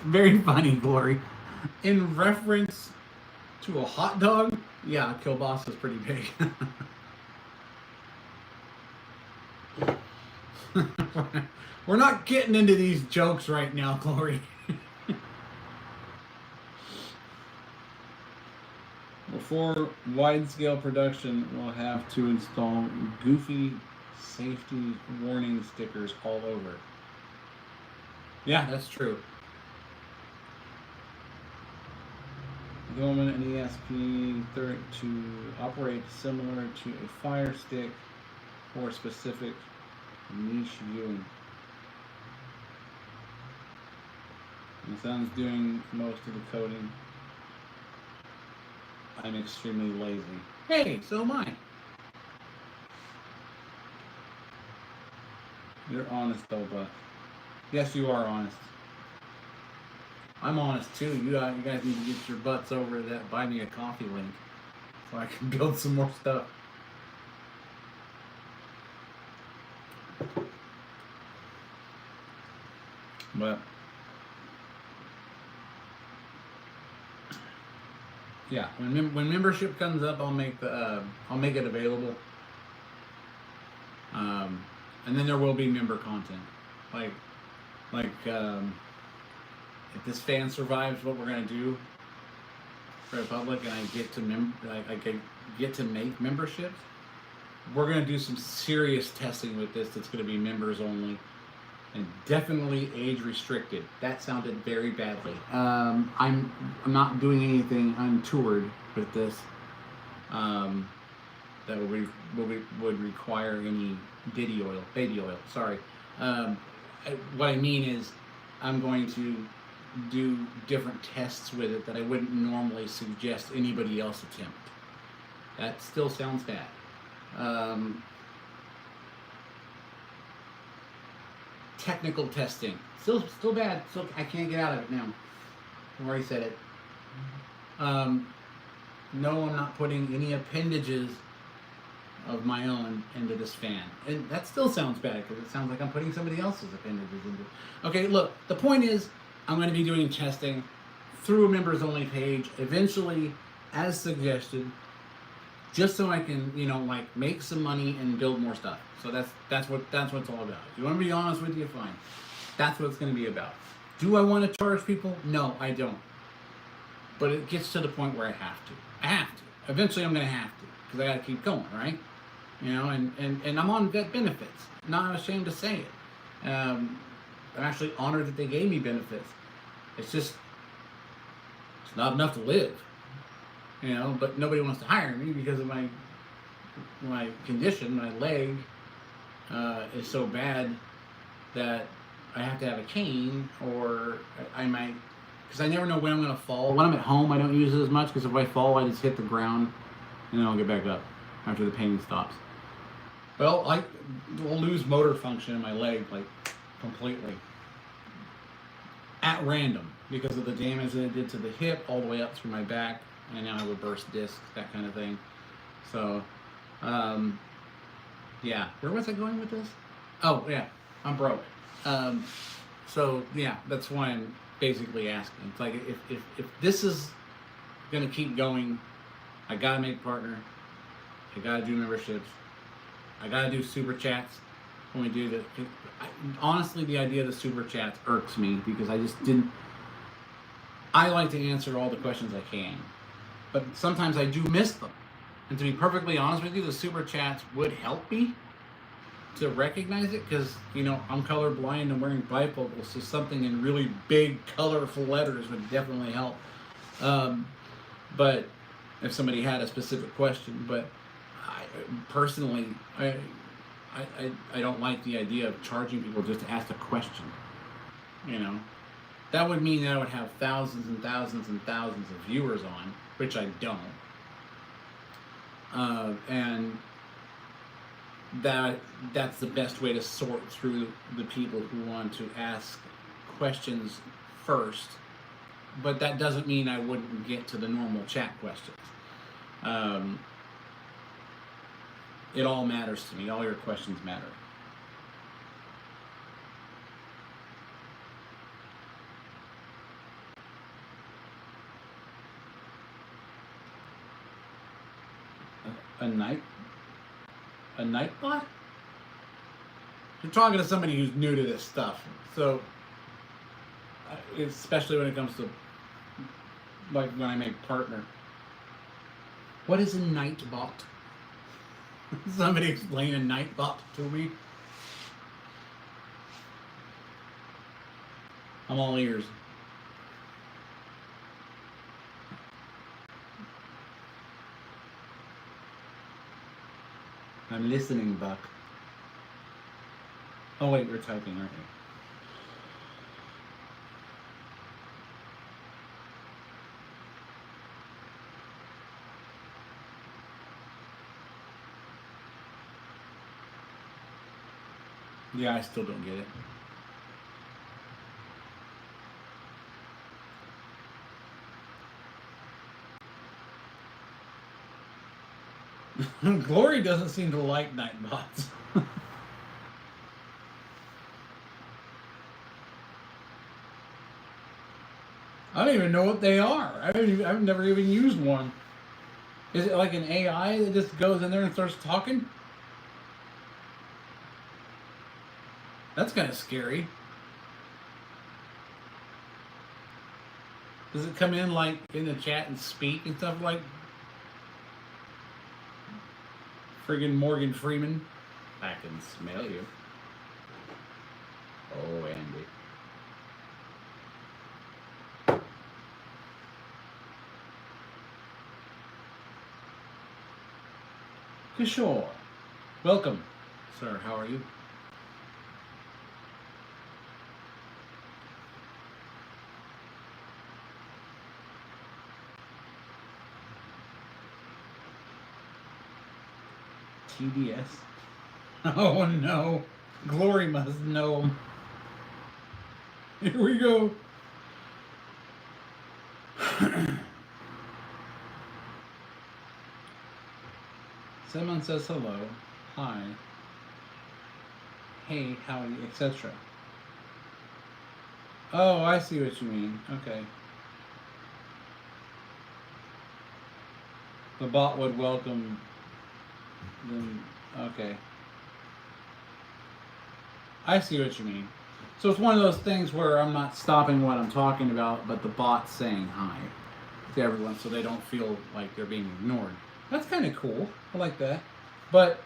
Very funny, Glory. In reference to a hot dog, yeah, kielbasa is pretty big. We're not getting into these jokes right now, Glory. Before wide-scale production, we'll have to install goofy safety warning stickers all over. Yeah, that's true. The moment an ESP30 to operate similar to a Fire Stick for specific niche viewing. The sound's doing most of the coding. I'm extremely lazy. Hey, so am I. You're honest though, Buck. Yes, you are honest. I'm honest too. You guys need to get your butts over to that Buy Me a Coffee link so I can build some more stuff. But yeah, when membership comes up, I'll make it available. And then there will be member content, like if this fan survives what we're gonna do for the public, and I get to get to make memberships, we're gonna do some serious testing with this. That's gonna be members only, and definitely age restricted. That sounded very badly. I'm not doing anything untoward with this. That would require any baby oil. Sorry. What I mean is, I'm going to do different tests with it that I wouldn't normally suggest anybody else attempt. That still sounds bad. Technical testing, still bad. Still, I can't get out of it now. I already said it. No, I'm not putting any appendages of my own into this fan. And that still sounds bad because it sounds like I'm putting somebody else's appendages into it. Okay, look, the point is I'm going to be doing testing through a members only page eventually as suggested, just so I can, like make some money and build more stuff. So that's what it's all about. If you want to be honest with you, fine. That's what it's going to be about. Do I want to charge people? No, I don't. But it gets to the point where I have to. Eventually I'm going to have to, because I got to keep going, right? And I'm on vet benefits. Not ashamed to say it. I'm actually honored that they gave me benefits. It's not enough to live. But nobody wants to hire me because of my condition. My leg is so bad that I have to have a cane, or I might, because I never know when I'm going to fall. When I'm at home, I don't use it as much, because if I fall, I just hit the ground and then I'll get back up after the pain stops. Well, I will lose motor function in my leg, like, completely. At random, because of the damage that it did to the hip, all the way up through my back, and now I would burst discs, that kind of thing. So, yeah. Where was I going with this? Oh, yeah. I'm broke. So, yeah, that's why I'm basically asking. It's like, if this is going to keep going I gotta make partner. I gotta do memberships. I gotta do super chats when we do the. Honestly, the idea of the super chats irks me because I just didn't. I like to answer all the questions I can, but sometimes I do miss them. And to be perfectly honest with you, the super chats would help me to recognize it because I'm colorblind and wearing bifocals, so something in really big, colorful letters would definitely help. But if somebody had a specific question, but I personally, I don't like the idea of charging people just to ask a question. That would mean that I would have thousands and thousands and thousands of viewers on, which I don't. And that's the best way to sort through the people who want to ask questions first. But that doesn't mean I wouldn't get to the normal chat questions. It all matters to me. All your questions matter. A night bot? You're talking to somebody who's new to this stuff, so especially when it comes to like when I make partner. What is a night bot? Somebody explain a night bot to me. I'm all ears. I'm listening, Buck. Oh wait, we're typing, aren't we? Yeah, I still don't get it. Glory doesn't seem to like night bots. I don't even know what they are. I've never even used one. Is it like an AI that just goes in there and starts talking? That's kind of scary. Does it come in like in the chat and speak and stuff like friggin' Morgan Freeman? I can smell you. Oh, Andy. Kishore. Welcome, sir. How are you? TDS. Oh no. Glory must know. Here we go. Someone says hello, hi, hey, how are you, etc. Oh, I see what you mean. Okay. The bot would welcome them. Okay. I see what you mean. So it's one of those things where I'm not stopping what I'm talking about, but the bot's saying hi to everyone so they don't feel like they're being ignored. That's kind of cool. I like that. But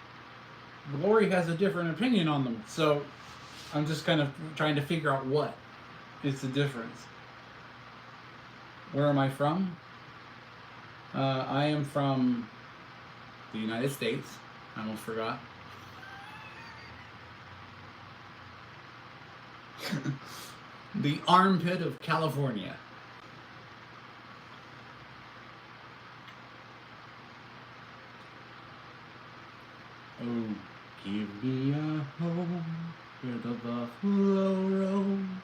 Glory has a different opinion on them, so I'm just kind of trying to figure out what is the difference. Where am I from? I am from the United States. I almost forgot. The armpit of California. Oh, give me a home where the buffalo roam,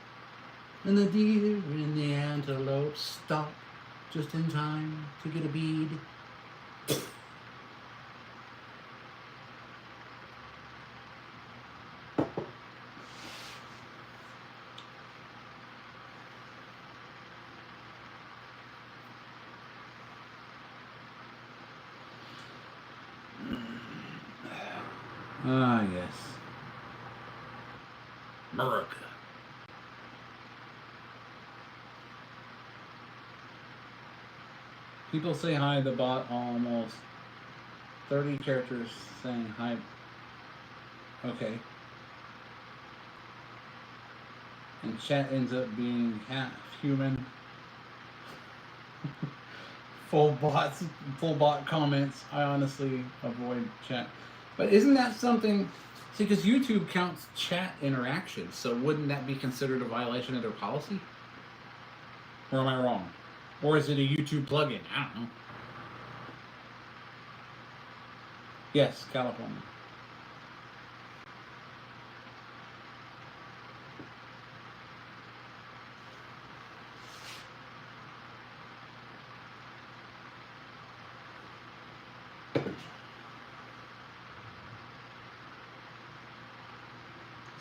and the deer and the antelope stop just in time to get a bead. Ah, yes. America. People say hi, the bot almost 30 characters saying hi. Okay. And chat ends up being half human. Full bot comments. I honestly avoid chat. But isn't that something? See, because YouTube counts chat interactions, so wouldn't that be considered a violation of their policy? Or am I wrong? Or is it a YouTube plugin? I don't know. Yes, California.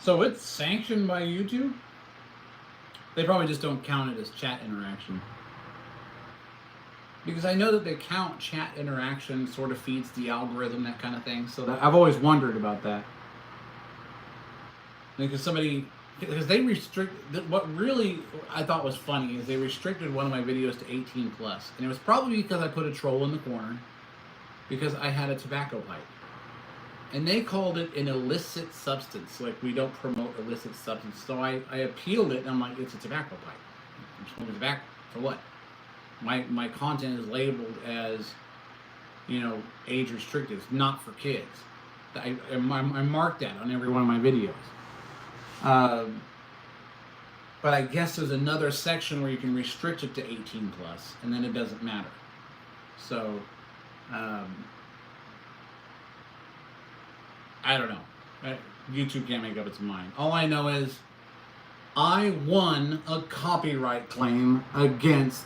So it's sanctioned by YouTube? They probably just don't count it as chat interaction. Because I know that they count chat interaction, sort of feeds the algorithm, that kind of thing. So that, I've always wondered about that. Because they restrict, what really I thought was funny is they restricted one of my videos to 18 plus. And it was probably because I put a troll in the corner because I had a tobacco pipe. And they called it an illicit substance. Like, we don't promote illicit substance. So I appealed it, and I'm like, it's a tobacco pipe. I'm smoking tobacco. For what? My content is labeled as, age restricted. It's not for kids. I marked that on every one of my videos. But I guess there's another section where you can restrict it to 18 plus, and then it doesn't matter. So, I don't know. YouTube can't make up its mind. All I know is I won a copyright claim against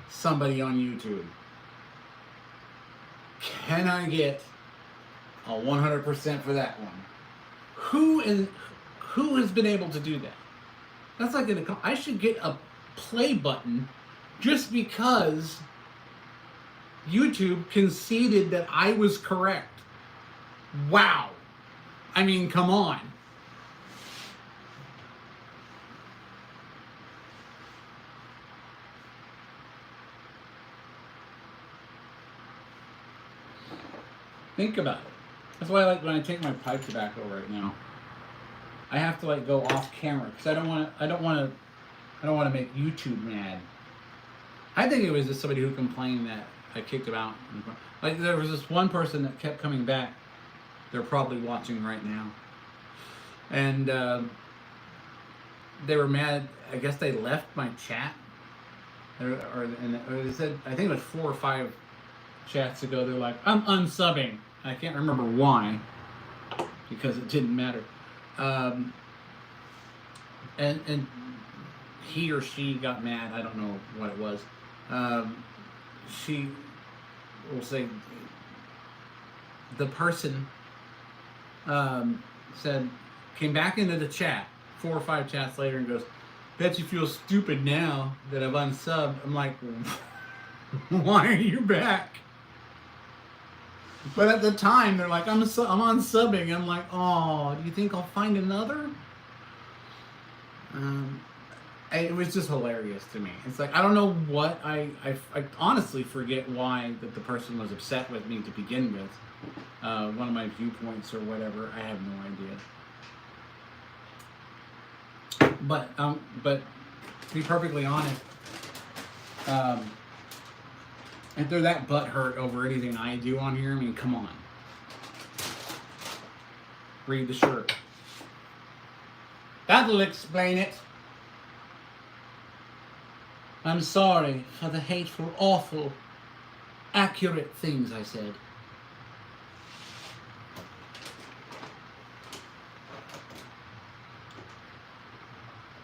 somebody on YouTube. Can I get a 100% for that one? Who has been able to do that? That's like I should get a play button just because YouTube conceded that I was correct. Wow. I mean, come on. Think about it. That's why I like when I take my pipe tobacco right now. I have to go off camera because I don't want to make YouTube mad. I think it was just somebody who complained that I kicked him out. Like, there was this one person that kept coming back. They're probably watching right now. And they were mad. I guess they left my chat. Or they said, I think it was 4 or 5 chats ago, they're like, I'm unsubbing. I can't remember why, because it didn't matter. And he or she got mad. I don't know what it was. She will say, the person came back into the chat 4 or 5 chats later and goes, bet you feel stupid now that I've unsubbed. I'm like, why are you back? But at the time, they're like, I'm unsubbing. I'm like, oh, do you think I'll find another? It was just hilarious to me. It's like, I don't know what, I honestly forget why that the person was upset with me to begin with. One of my viewpoints or whatever, I have no idea. But to be perfectly honest, if they're that butthurt over anything I do on here, I mean, come on. Read the shirt. That'll explain it. I'm sorry for the hateful, awful, accurate things I said.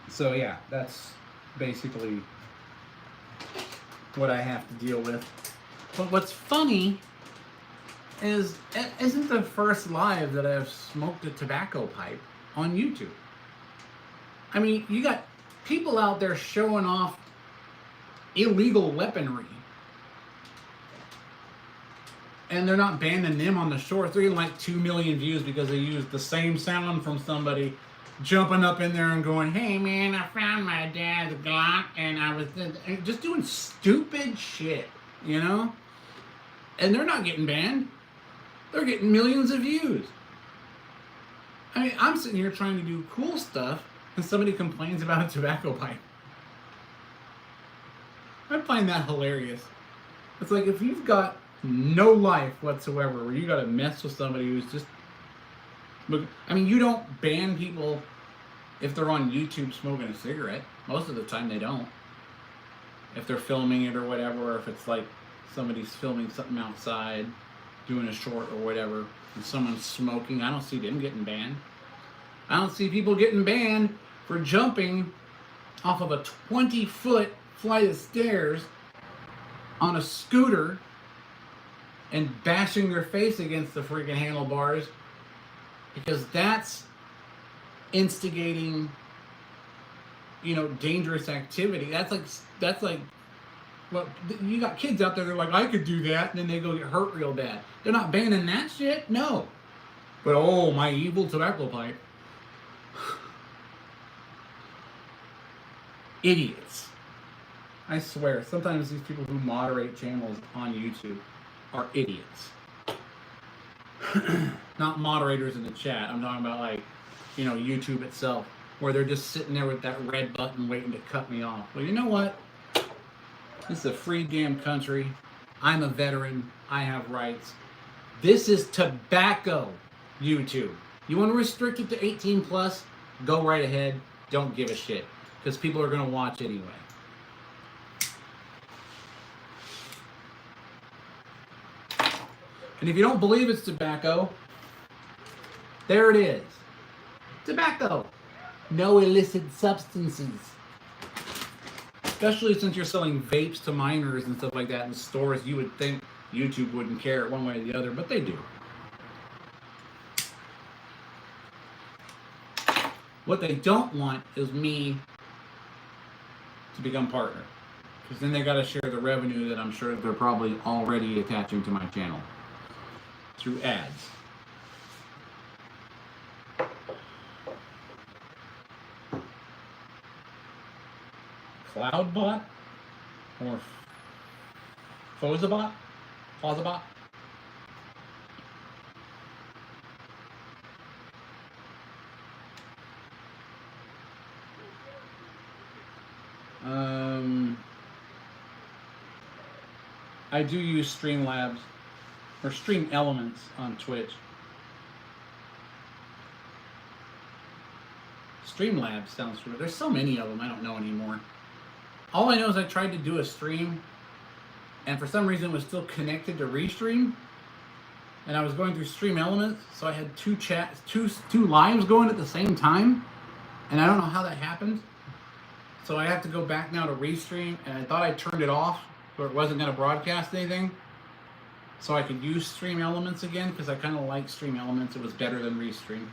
So yeah, that's basically what I have to deal with. But what's funny is, isn't the first live that I've smoked a tobacco pipe on YouTube. I mean, you got people out there showing off illegal weaponry. And they're not banning them on the shorts. They're getting like 2 million views because they used the same sound from somebody jumping up in there and going, "Hey man, I found my dad's Glock and I was just doing stupid shit," you know? And they're not getting banned. They're getting millions of views. I mean, I'm sitting here trying to do cool stuff and somebody complains about a tobacco pipe. I find that hilarious. It's like if you've got no life whatsoever, where you got to mess with somebody who's just. I mean, you don't ban people if they're on YouTube smoking a cigarette. Most of the time, they don't. If they're filming it or whatever, or if it's like somebody's filming something outside, doing a short or whatever, and someone's smoking, I don't see them getting banned. I don't see people getting banned for jumping off of a 20-foot flight of stairs on a scooter and bashing their face against the freaking handlebars, because that's instigating, dangerous activity. That's like, well, you got kids out there, they're like, I could do that, and then they go get hurt real bad. They're not banning that shit, no. But oh, my evil tobacco pipe. Idiots. I swear, sometimes these people who moderate channels on YouTube are idiots. Not moderators in the chat. I'm talking about YouTube itself, where they're just sitting there with that red button waiting to cut me off. Well, you know what? This is a free damn country. I'm a veteran. I have rights. This is tobacco, YouTube. You want to restrict it to 18 plus? Go right ahead. Don't give a shit, because people are going to watch anyway. And if you don't believe it's tobacco, there it is. Tobacco. No illicit substances. Especially since you're selling vapes to minors and stuff like that in stores, you would think YouTube wouldn't care one way or the other, but they do. What they don't want is me to become partner, because then they got to share the revenue that I'm sure they're probably already attaching to my channel through ads. Cloudbot or Fozabot? Fozabot? I do use Streamlabs or Stream Elements on Twitch. Streamlabs sounds familiar. There's so many of them, I don't know anymore. All I know is I tried to do a stream, and for some reason it was still connected to Restream, and I was going through Stream Elements, so I had two lives going at the same time, and I don't know how that happened. So I have to go back now to Restream, and I thought I turned it off, so it wasn't going to broadcast anything, so I could use Stream Elements again, because I kind of like Stream Elements. It was better than Restream.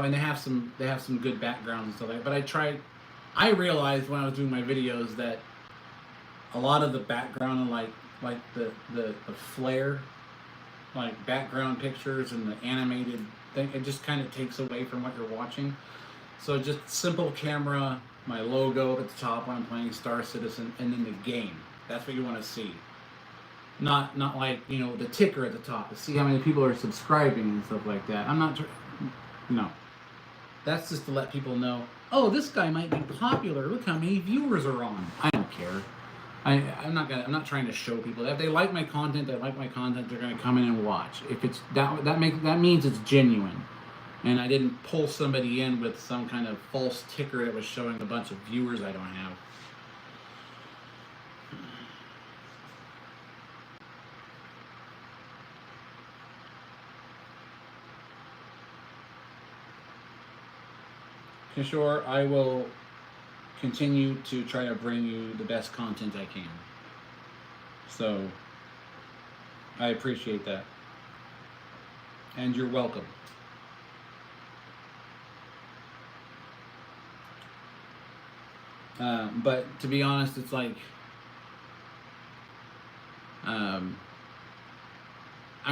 And they have some good backgrounds and stuff like that. But I realized when I was doing my videos that a lot of the background and like the flare, like background pictures and the animated thing, it just kind of takes away from what you're watching. So just simple camera, my logo at the top when I'm playing Star Citizen, and then the game. That's what you want to see. Not like, the ticker at the top to see how many people are subscribing and stuff like that. No. That's just to let people know, oh, this guy might be popular. Look how many viewers are on. I don't care. I'm not trying to show people that. If they like my content, they're gonna come in and watch. If it's that means it's genuine. And I didn't pull somebody in with some kind of false ticker that was showing a bunch of viewers I don't have. Kishore, I will continue to try to bring you the best content I can. So, I appreciate that. And you're welcome. But to be honest, it's like I'm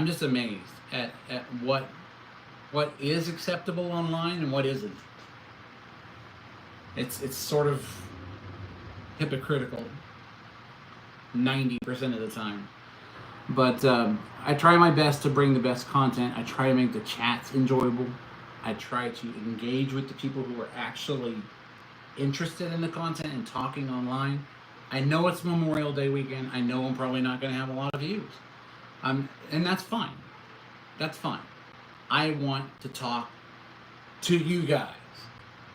just amazed at what is acceptable online and what isn't. It's sort of hypocritical 90% of the time. But I try my best to bring the best content. I try to make the chats enjoyable. I try to engage with the people who are actually interested in the content and talking online. I know it's Memorial Day weekend. I know I'm probably not going to have a lot of views. And that's fine. That's fine. I want to talk to you guys.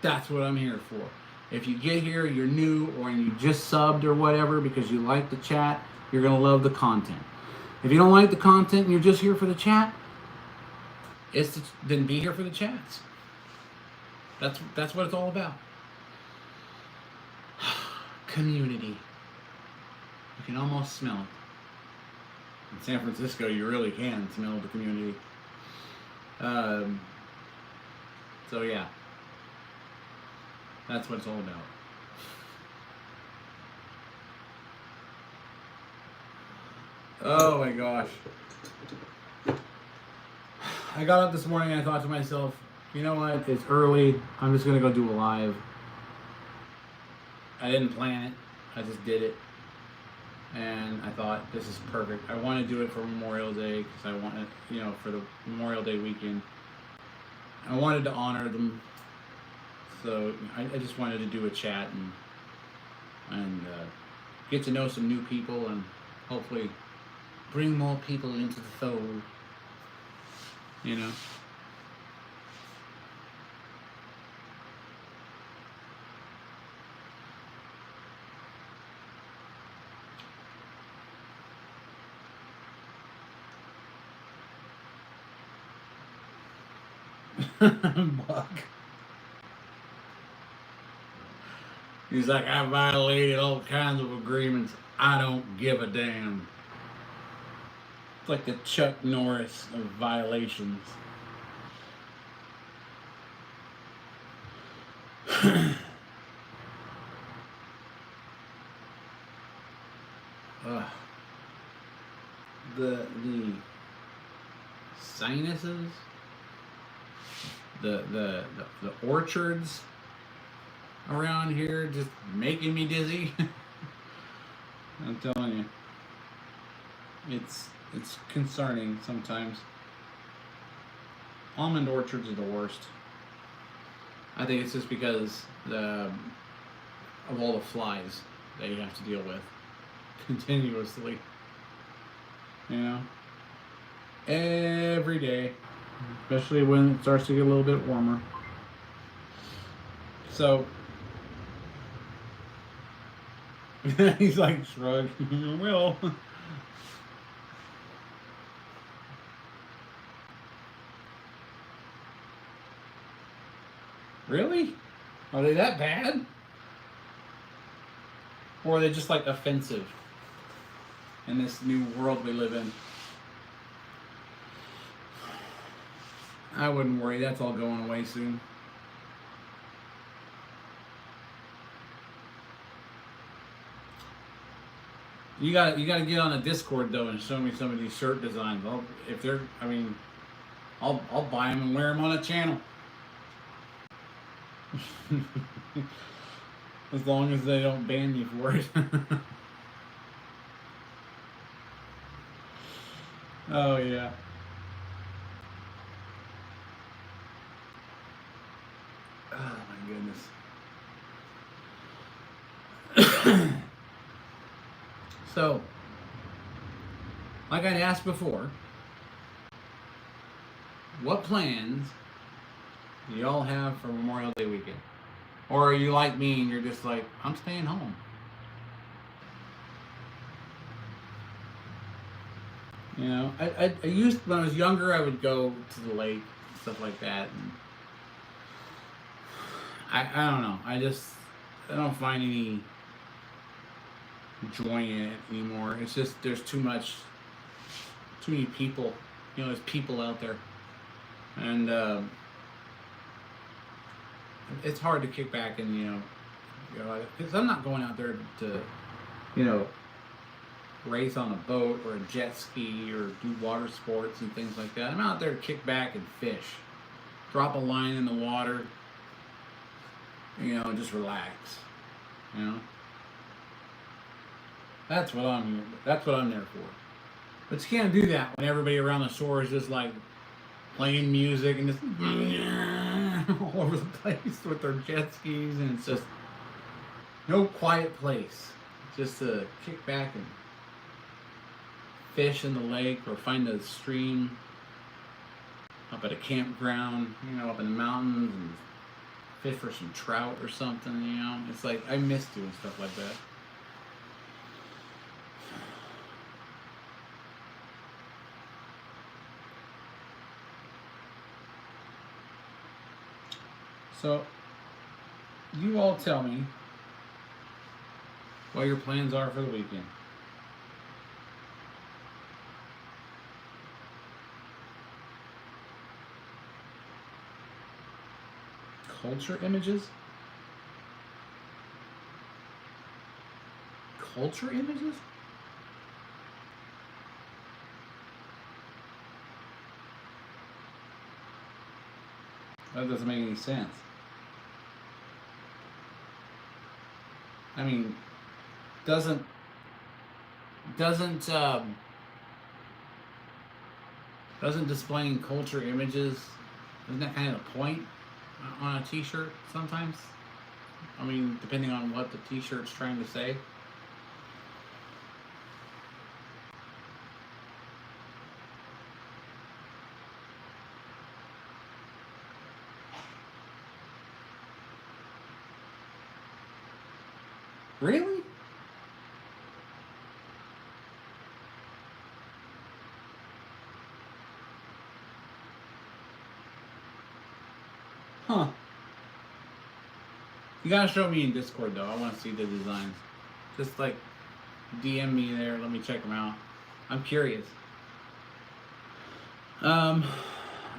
That's what I'm here for. If you get here, you're new, or you just subbed or whatever because you like the chat, you're going to love the content. If you don't like the content and you're just here for the chat, then be here for the chats. That's what it's all about. Community. You can almost smell it. In San Francisco, you really can smell the community. So yeah, that's what it's all about. Oh my gosh. I got up this morning and I thought to myself, you know what, it's early, I'm just going to go do a live. I didn't plan it, I just did it. And I thought, this is perfect. I want to do it for Memorial Day because I want to, for the Memorial Day weekend. I wanted to honor them. So I just wanted to do a chat and get to know some new people and hopefully bring more people into the fold. Buck. He's like, I violated all kinds of agreements. I don't give a damn. It's like the Chuck Norris of violations. The sinuses, the orchards around here just making me dizzy. I'm telling you, it's concerning sometimes. Almond orchards are the worst. I think it's just because of all the flies that you have to deal with continuously. Every day, especially when it starts to get a little bit warmer. So he's like, shrug. Well, really? Are they that bad? Or are they just like offensive in this new world we live in? I wouldn't worry, that's all going away soon. You gotta get on a Discord though and show me some of these shirt designs. I'll buy them and wear them on a channel. As long as they don't ban me for it. Oh yeah. Oh my goodness. So, like I'd asked before, what plans do y'all have for Memorial Day weekend? Or are you like me and you're just like, I'm staying home? I used, when I was younger, I would go to the lake, stuff like that. And I don't know. I don't find any joy in it anymore. It's just, there's too many people. There's people out there. And it's hard to kick back and, You know, because I'm not going out there to, you know, race on a boat or a jet ski or do water sports and things like that. I'm out there to kick back and fish, drop a line in the water, you know, just relax. You know, that's what I'm there for. But you can't do that when everybody around the shore is just like playing music and just all over the place with their jet skis, and it's just no quiet place just to kick back and fish in the lake or find a stream up at a campground, you know, up in the mountains, and fish for some trout or something, you know. It's like I miss doing stuff like that. So, you all tell me what your plans are for the weekend. Culture images? Culture images? That doesn't make any sense. I mean, doesn't displaying culture images, isn't that kind of the point on a t-shirt sometimes? I mean, depending on what the t-shirt's trying to say. Really? Huh. You gotta show me in Discord though. I want to see the designs. Just like DM me there. Let me check them out. I'm curious.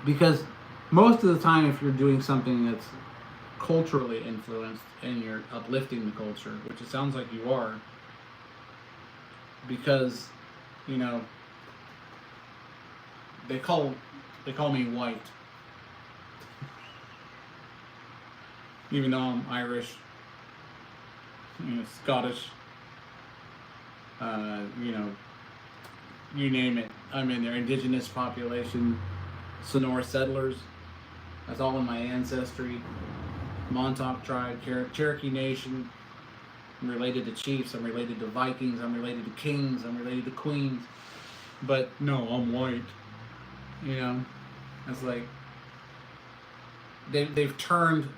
Because most of the time, if you're doing something that's culturally influenced and you're uplifting the culture, which it sounds like you are, because, you know, they call me white, even though I'm Irish, you know, Scottish, you know, you name it, I'm in there. Indigenous population, Sonora settlers, that's all in my ancestry. Montauk tribe, Cherokee Nation. I'm related to chiefs. I'm related to Vikings. I'm related to kings. I'm related to queens. But no, I'm white. You know, it's like they've turned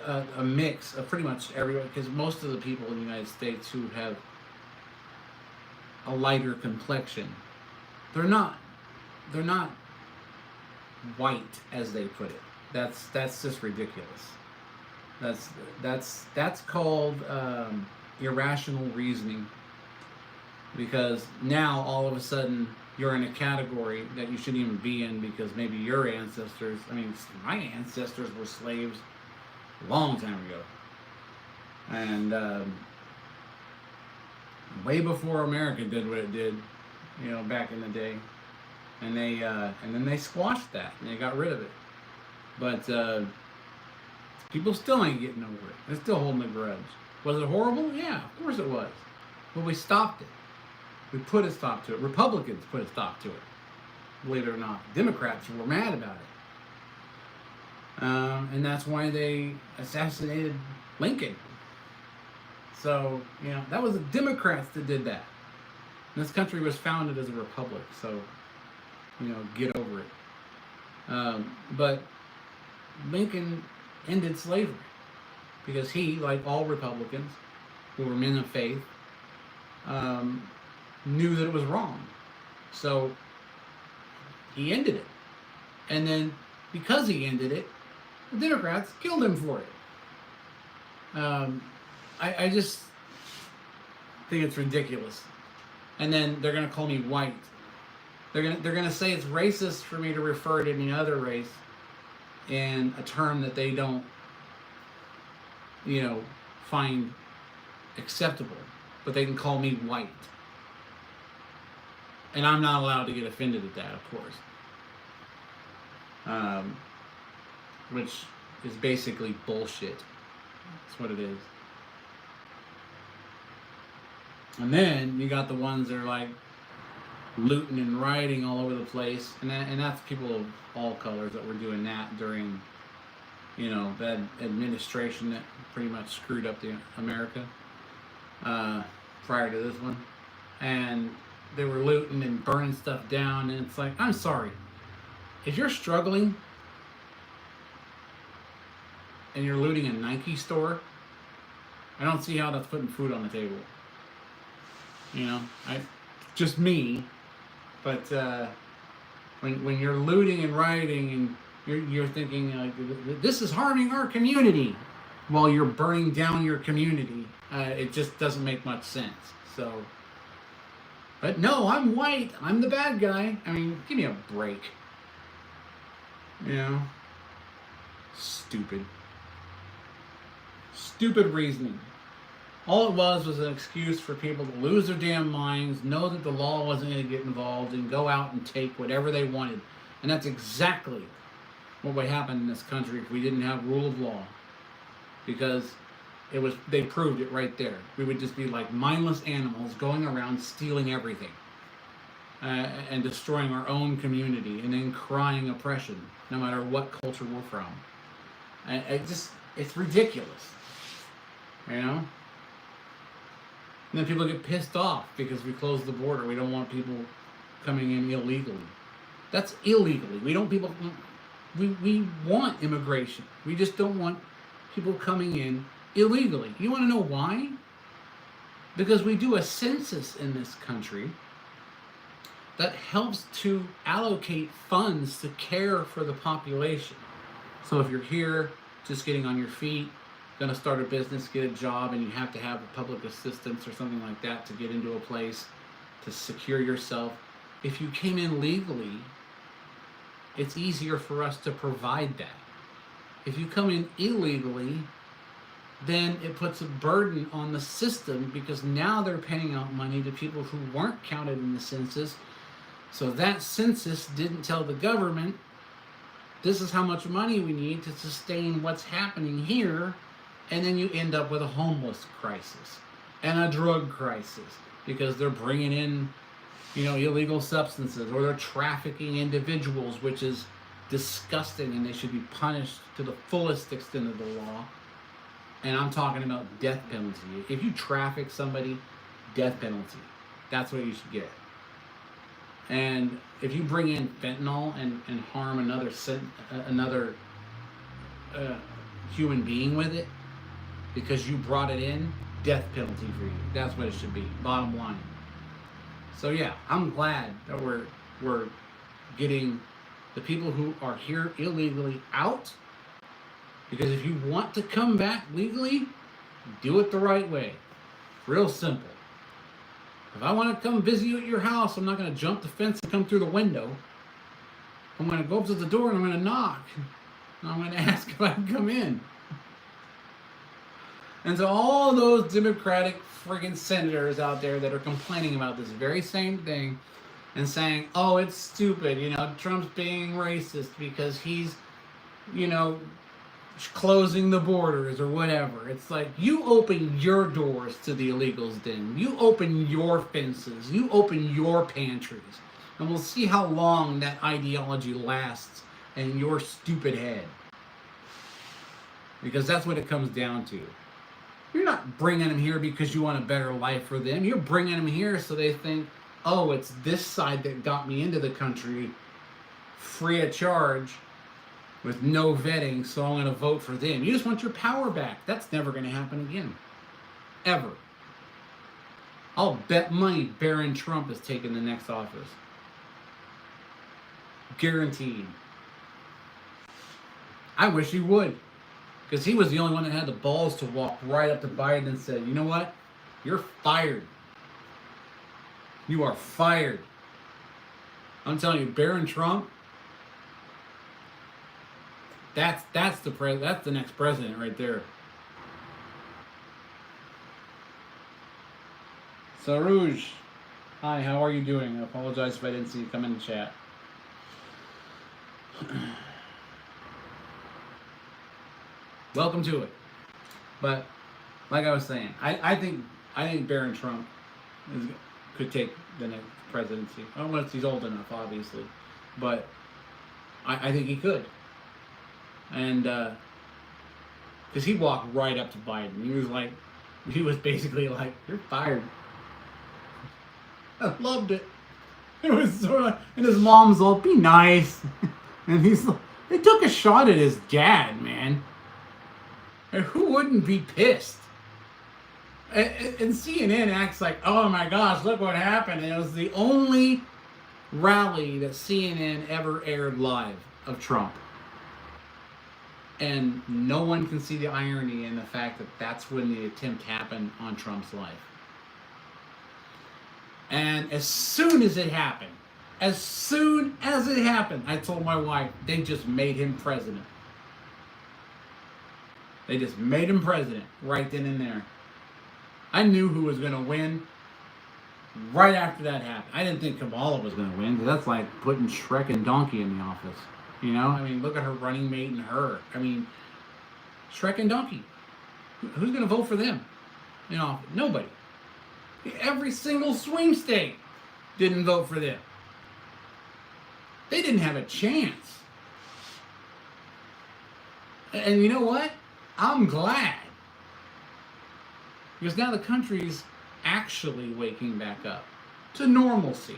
a mix of pretty much everyone, because most of the people in the United States who have a lighter complexion, they're not white as they put it. That's just ridiculous. That's called irrational reasoning, because now all of a sudden you're in a category that you shouldn't even be in, because maybe your ancestors, I mean, my ancestors were slaves a long time ago, and way before America did what it did, you know, back in the day, and then they squashed that and they got rid of it. But people still ain't getting over it. They're still holding a grudge. Was it horrible? Yeah, of course it was. But we stopped it. We put a stop to it. Republicans put a stop to it, believe it or not. Democrats were mad about it. And that's why they assassinated Lincoln. So, you know, that was the Democrats that did that. And this country was founded as a republic, so, you know, get over it. But Lincoln ended slavery because he, like all Republicans who were men of faith, knew that it was wrong. So he ended it. And then because he ended it, the Democrats killed him for it. I just think it's ridiculous. And then they're gonna call me white. They're gonna say it's racist for me to refer to any other race in a term that they don't find acceptable, but they can call me white. And I'm not allowed to get offended at that, of course. Which is basically bullshit. That's what it is. And then you got the ones that are like looting and rioting all over the place, and that's people of all colors that were doing that during, that administration that pretty much screwed up the America prior to this one, and they were looting and burning stuff down, and it's like, I'm sorry, if you're struggling and you're looting a Nike store, I don't see how that's putting food on the table. Just me. But when you're looting and rioting and you're thinking like, this is harming our community, while you're burning down your community, it just doesn't make much sense. So, but no, I'm white. I'm the bad guy. I mean, give me a break. Stupid reasoning. All it was an excuse for people to lose their damn minds, know that the law wasn't going to get involved, and go out and take whatever they wanted. And that's exactly what would happen in this country if we didn't have rule of law. Because they proved it right there. We would just be like mindless animals going around stealing everything. And destroying our own community, and then crying oppression, no matter what culture we're from. It's ridiculous. And then people get pissed off because we closed the border. We don't want people coming in illegally. That's illegally. We want immigration. We just don't want people coming in illegally. You want to know why? Because we do a census in this country that helps to allocate funds to care for the population. So if you're here, just getting on your feet, going to start a business, get a job, and you have to have a public assistance or something like that to get into a place to secure yourself. If you came in legally, it's easier for us to provide that. If you come in illegally, then it puts a burden on the system, because now they're paying out money to people who weren't counted in the census. So that census didn't tell the government, this is how much money we need to sustain what's happening here. And then you end up with a homeless crisis and a drug crisis, because they're bringing in, illegal substances, or they're trafficking individuals, which is disgusting, and they should be punished to the fullest extent of the law. And I'm talking about death penalty. If you traffic somebody, death penalty. That's what you should get. And if you bring in fentanyl and harm another human being with it, because you brought it in, death penalty for you. That's what it should be, bottom line. So yeah, I'm glad that we're getting the people who are here illegally out, because if you want to come back legally, do it the right way. Real simple. If I want to come visit you at your house, I'm not going to jump the fence and come through the window. I'm going to go up to the door and I'm going to knock. And I'm going to ask if I can come in. And so all those Democratic friggin' senators out there that are complaining about this very same thing and saying, oh, it's stupid, Trump's being racist because he's, closing the borders or whatever. It's like, you open your doors to the illegals then. You open your fences. You open your pantries. And we'll see how long that ideology lasts in your stupid head. Because that's what it comes down to. You're not bringing them here because you want a better life for them. You're bringing them here so they think, oh, it's this side that got me into the country free of charge with no vetting, so I'm going to vote for them. You just want your power back. That's never going to happen again. Ever. I'll bet money Barron Trump is taking the next office. Guaranteed. I wish he would. Because he was the only one that had the balls to walk right up to Biden and say, you know what? You're fired. You are fired. I'm telling you, Barron Trump, that's the next president right there. Sarouge. Hi, how are you doing? I apologize if I didn't see you come in the chat. Welcome to it. But like I was saying, I think Barron Trump could take the next presidency. I don't know if he's old enough, obviously, but I think he could. And because he walked right up to Biden, he was basically like, "You're fired." I loved it. It was sort of, and his mom's all, "Be nice," and he's like, they took a shot at his dad, man. And who wouldn't be pissed? And CNN acts like, "Oh my gosh, look what happened." And it was the only rally that CNN ever aired live of Trump. And no one can see the irony in the fact that that's when the attempt happened on Trump's life. And as soon as it happened, I told my wife, they just made him president. They just made him president right then and there. I knew who was going to win right after that happened. I didn't think Kamala was going to win, because that's like putting Shrek and Donkey in the office. You know? I mean, look at her running mate and her. I mean, Shrek and Donkey. Who's going to vote for them? You know, nobody. Every single swing state didn't vote for them. They didn't have a chance. And you know what? I'm glad. Because now the country's actually waking back up to normalcy.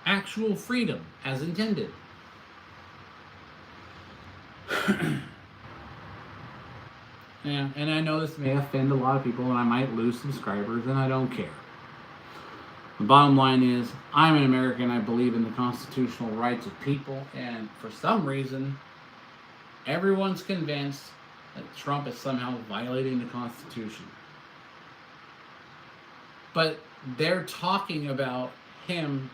Actual freedom as intended. Yeah, and I know this may offend a lot of people and I might lose subscribers, and I don't care. The bottom line is, I'm an American. I believe in the constitutional rights of people, and for some reason, everyone's convinced that Trump is somehow violating the Constitution. But they're talking about him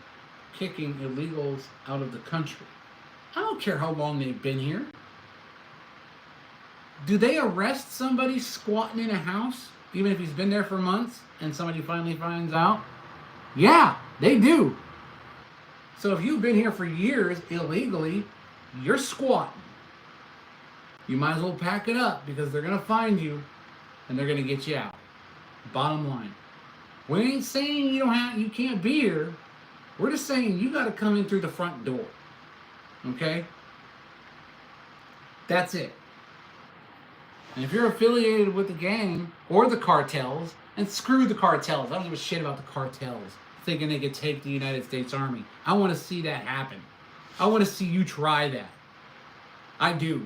kicking illegals out of the country. I don't care how long they've been here. Do they arrest somebody squatting in a house, even if he's been there for months, and somebody finally finds out? Yeah, they do. So if you've been here for years illegally, you're squatting. You might as well pack it up, because they're going to find you and they're going to get you out. Bottom line. We ain't saying you can't be here. We're just saying you got to come in through the front door. Okay? That's it. And if you're affiliated with the gang or the cartels, and screw the cartels. I don't give a shit about the cartels thinking they could take the United States Army. I want to see that happen. I want to see you try that. I do.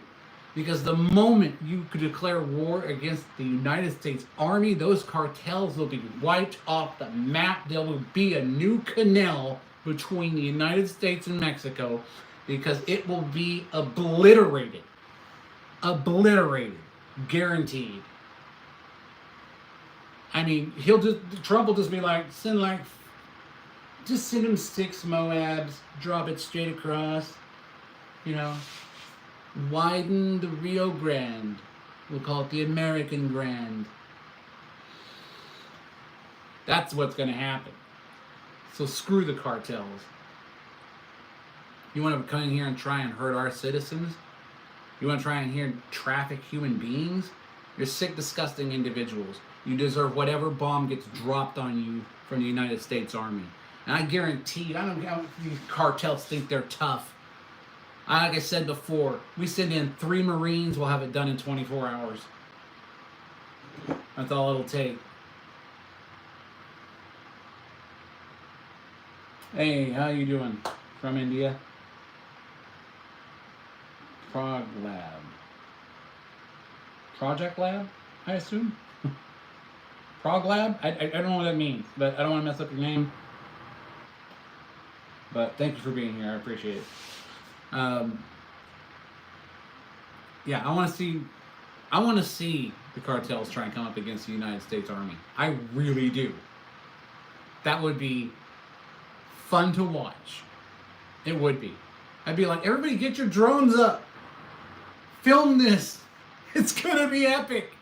Because the moment you could declare war against the United States Army, those cartels will be wiped off the map. There will be a new canal between the United States and Mexico, because it will be obliterated. Obliterated. Guaranteed. I mean, Trump will just be like, send him 6 Moabs, drop it straight across, widen the Rio Grande. We'll call it the American Grand. That's what's going to happen. So screw the cartels. You want to come in here and try and hurt our citizens? You want to try and here and traffic human beings? You're sick, disgusting individuals. You deserve whatever bomb gets dropped on you from the United States Army. And I guarantee, I don't know if these cartels think they're tough. Like I said before, we send in 3 Marines, we'll have it done in 24 hours. That's all it'll take. Hey, how you doing? From India? Prog Lab. Project Lab, I assume? Prog Lab? I don't know what that means, but I don't want to mess up your name. But thank you for being here. I appreciate it. Yeah, I want to see the cartels try and come up against the United States Army. I really do. That would be fun to watch. It would be. I'd be like, everybody get your drones up. Film this. It's gonna be epic.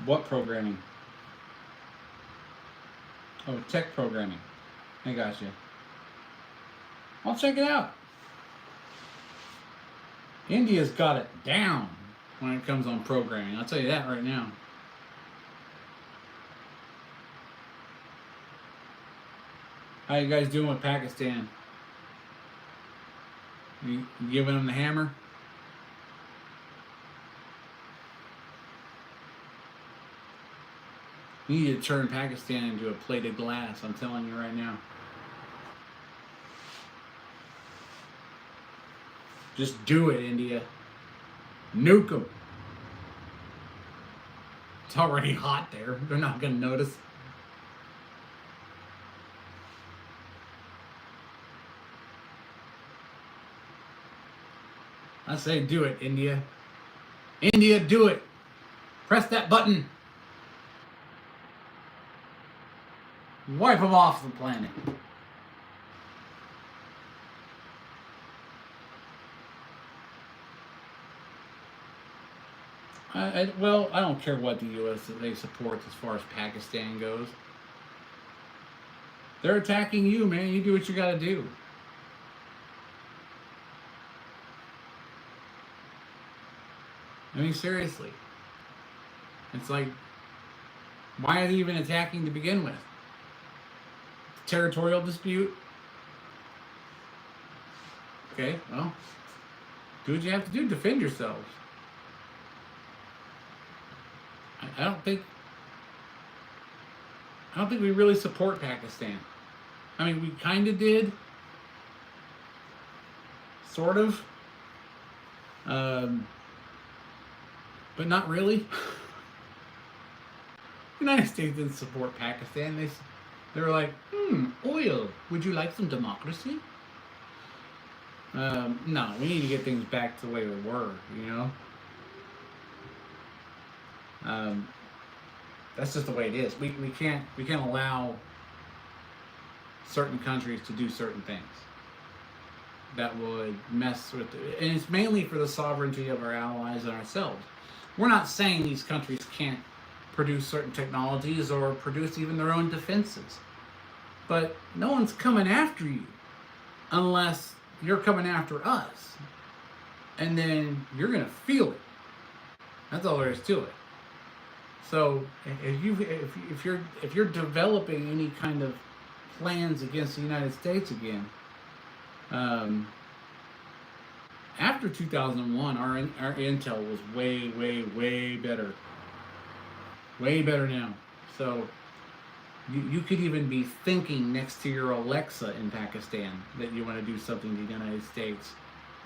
What programming? Oh, tech programming. I got you. I'll check it out. India's got it down when it comes on programming. I'll tell you that right now. How you guys doing with Pakistan? You giving them the hammer? You need to turn Pakistan into a plate of glass, I'm telling you right now. Just do it, India. Nuke them. It's already hot there. They're not going to notice. I say do it, India. India, do it. Press that button. Wipe them off the planet. Well, I don't care what the U.S. they support as far as Pakistan goes. They're attacking you, man. You do what you got to do. I mean, seriously. It's like, why are they even attacking to begin with? Territorial dispute? Okay, well, do what you have to do. Defend yourselves. I don't think we really support Pakistan. I mean, we kind of did, sort of, but not really. The United States didn't support Pakistan. They were like, oil. Would you like some democracy? No, we need to get things back to the way they were. You know. That's just the way it is. We can't allow certain countries to do certain things that would mess with it. And it's mainly for the sovereignty of our allies and ourselves. We're not saying these countries can't produce certain technologies or produce even their own defenses, but no one's coming after you unless you're coming after us, and then you're gonna feel it. That's all there is to it. So if you're developing any kind of plans against the United States again, after 2001, our intel was way better, way better now. So you could even be thinking next to your Alexa in Pakistan that you want to do something to the United States,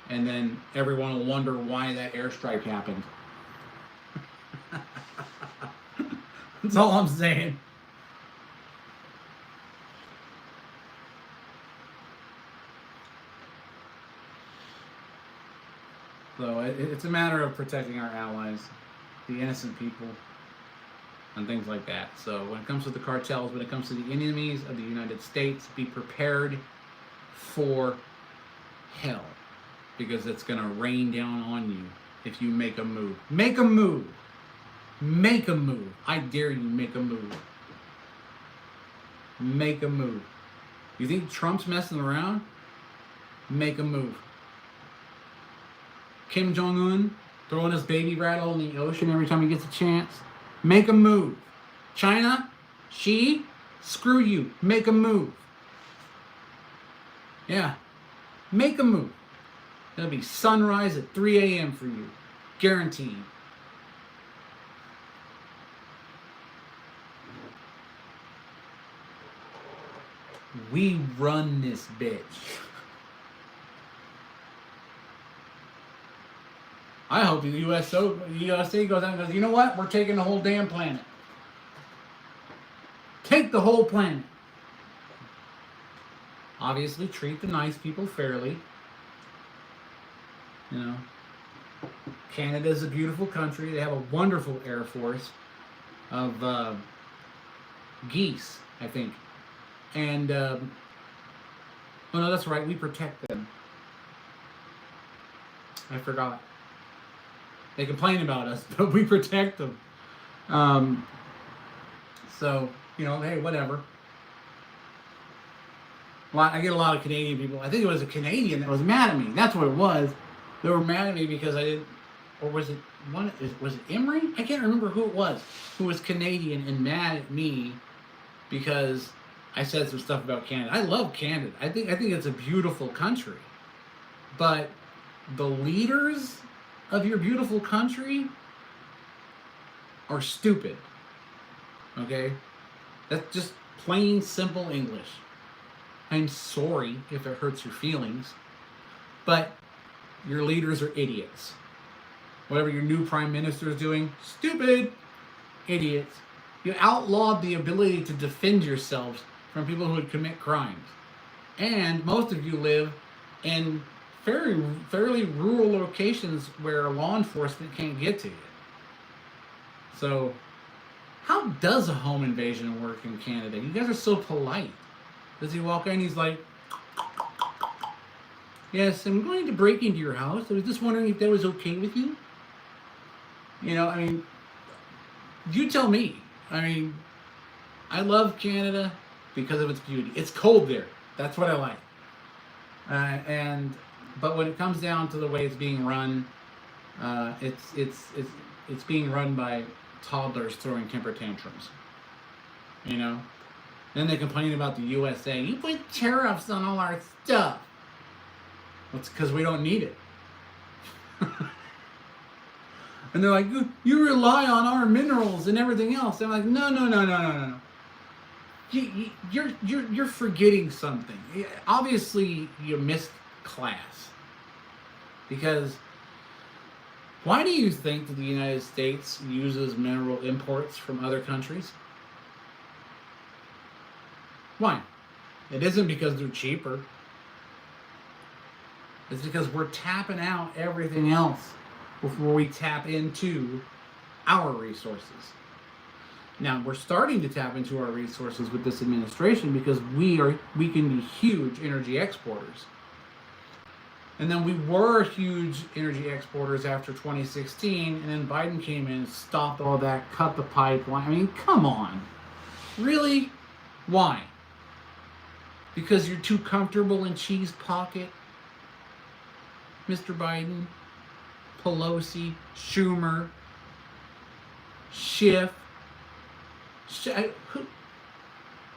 and then everyone will wonder why that airstrike happened. That's all I'm saying. So it's a matter of protecting our allies, the innocent people, and things like that. So when it comes to the cartels, when it comes to the enemies of the United States, be prepared for hell, because it's going to rain down on you if you make a move. Make a move. Make a move. I dare you, make a move. Make a move. You think Trump's messing around? Make a move. Kim Jong-un throwing his baby rattle in the ocean every time he gets a chance. Make a move. China, Xi, screw you. Make a move. Yeah. Make a move. It'll be sunrise at 3 a.m. for you. Guaranteed. We run this bitch. I hope the USA goes out and goes, you know what? We're taking the whole damn planet. Take the whole planet. Obviously, treat the nice people fairly. You know, Canada's a beautiful country. They have a wonderful air force of geese, I think. And, oh no, that's right, we protect them. I forgot. They complain about us, but we protect them. So, hey, whatever. Well, I get a lot of Canadian people. I think it was a Canadian that was mad at me. That's what it was. They were mad at me because I didn't, or was it Emery? I can't remember who it was who was Canadian and mad at me because I said some stuff about Canada. I love Canada. I think it's a beautiful country. But the leaders of your beautiful country are stupid. Okay? That's just plain simple English. I'm sorry if it hurts your feelings, but your leaders are idiots. Whatever your new prime minister is doing, stupid, idiots. You outlawed the ability to defend yourselves from people who would commit crimes. And most of you live in fairly rural locations where law enforcement can't get to you. So, how does a home invasion work in Canada? You guys are so polite. Does he walk in? He's like, yes, I'm going to break into your house. I was just wondering if that was okay with you. You tell me. I love Canada because of its beauty. It's cold there. That's what I like. But when it comes down to the way it's being run, it's being run by toddlers throwing temper tantrums. Then they complain about the USA. You put tariffs on all our stuff. Well, it's because we don't need it. And they're like, you rely on our minerals and everything else. I'm like, no. You're forgetting something. Obviously, you missed class. Because why do you think that the United States uses mineral imports from other countries? Why? It isn't because they're cheaper. It's because we're tapping out everything else before we tap into our resources. Now, we're starting to tap into our resources with this administration because we can be huge energy exporters. And then we were huge energy exporters after 2016, and then Biden came in and stopped all that, cut the pipeline. Come on. Really? Why? Because you're too comfortable in cheese pocket? Mr. Biden, Pelosi, Schumer, Schiff.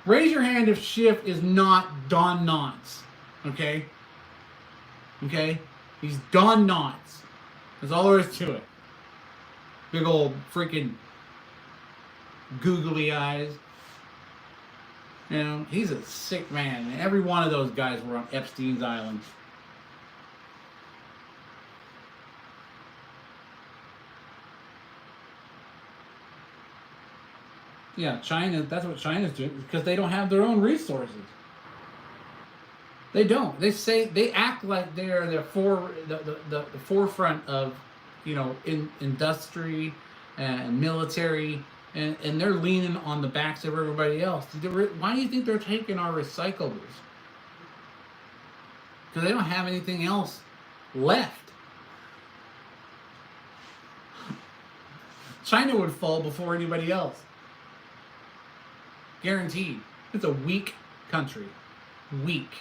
Raise your hand if Schiff is not Don Knotts. Okay? Okay? He's Don Knotts. That's all there is to it. Big old freaking googly eyes. He's a sick man. And every one of those guys were on Epstein's island. Yeah, China, that's what China's doing, because they don't have their own resources. They don't. They act like they're the forefront of, in industry and military, and they're leaning on the backs of everybody else. Why do you think they're taking our recyclables? Because they don't have anything else left. China would fall before anybody else. Guaranteed. It's a weak country. Weak.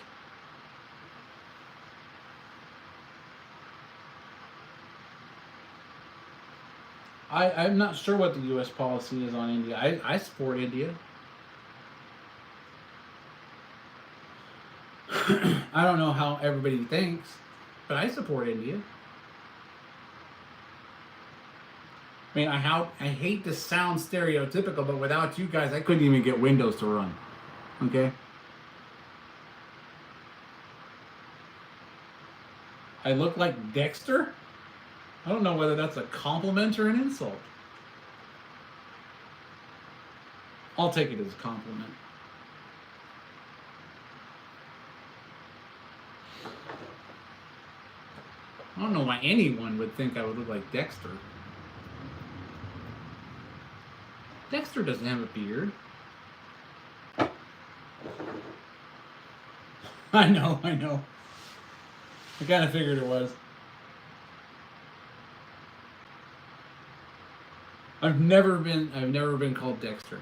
I'm not sure what the U.S. policy is on India. I support India. I don't know how everybody thinks, but I support India. I hate to sound stereotypical, but without you guys, I couldn't even get Windows to run. Okay? I look like Dexter? I don't know whether that's a compliment or an insult. I'll take it as a compliment. I don't know why anyone would think I would look like Dexter. Dexter doesn't have a beard. I know. I kind of figured it was. I've never been called Dexter.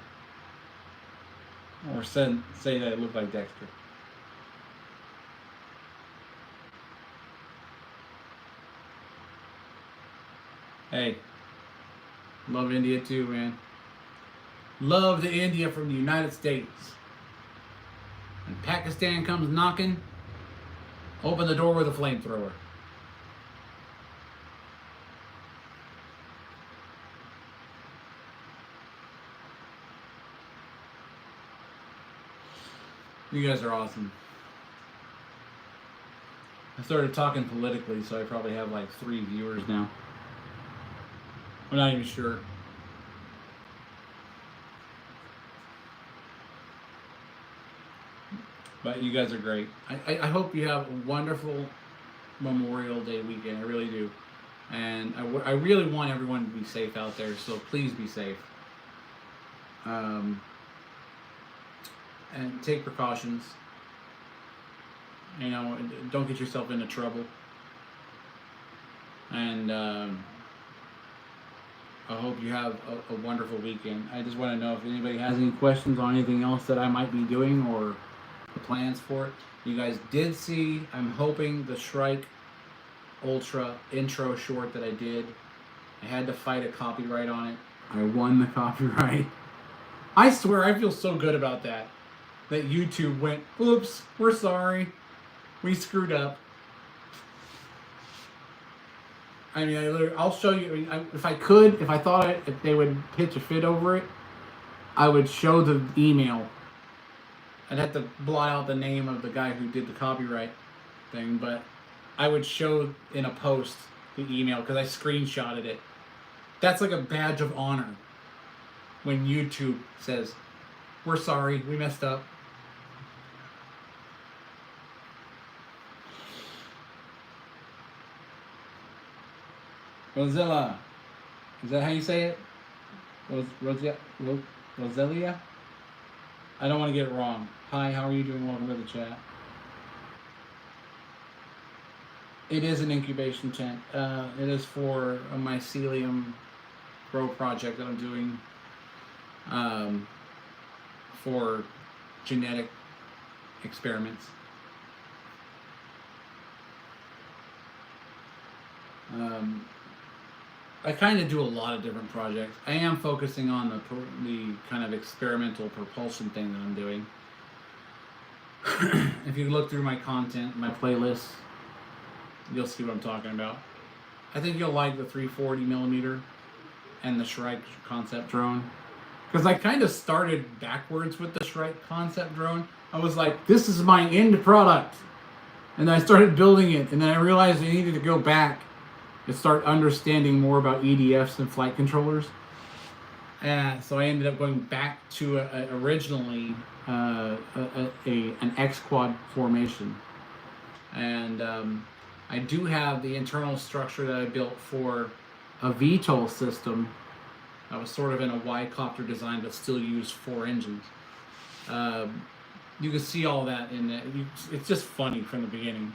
Or say that I look like Dexter. Hey, Love India too, man. Love the India from the United States. When Pakistan comes knocking, open the door with a flamethrower. You guys are awesome. I started talking politically, so I probably have like 3 viewers now. I'm not even sure. but you guys are great. I hope you have a wonderful Memorial Day weekend. I really do. And I really want everyone to be safe out there, so please be safe. And take precautions. You know, don't get yourself into trouble. And I hope you have a wonderful weekend. I just want to know if anybody has any questions on anything else that I might be doing or the plans for it. You guys did see, I'm hoping, the Shrike Ultra intro short that I did. I had to fight a copyright on it. I won the copyright. I swear I feel so good about that. That YouTube went, oops, we're sorry. We screwed up. I mean, I'll show you. I mean, if I could, if I thought if they would pitch a fit over it, I would show the email. I'd have to blot out the name of the guy who did the copyright thing, but I would show in a post the email because I screenshotted it. That's like a badge of honor when YouTube says, we're sorry, we messed up. Rosella. Is that how you say it? Roselia? I don't want to get it wrong. Hi, how are you doing? Welcome to the chat. It is an incubation tent. It is for a mycelium grow project that I'm doing for genetic experiments. I kind of do a lot of different projects. I am focusing on the kind of experimental propulsion thing that I'm doing. If you look through my content, my playlists, you'll see what I'm talking about. I think you'll like the 340 millimeter and the Shrike concept drone. Because I kind of started backwards with the Shrike concept drone. I was like, this is my end product. And then I started building it, and then I realized I needed to go back and start understanding more about EDFs and flight controllers. So I ended up going back to originally an X-quad formation. And I do have the internal structure that I built for a VTOL system. I was sort of in a Y-copter design, but still used 4 engines. You can see all that in it. It's just funny from the beginning.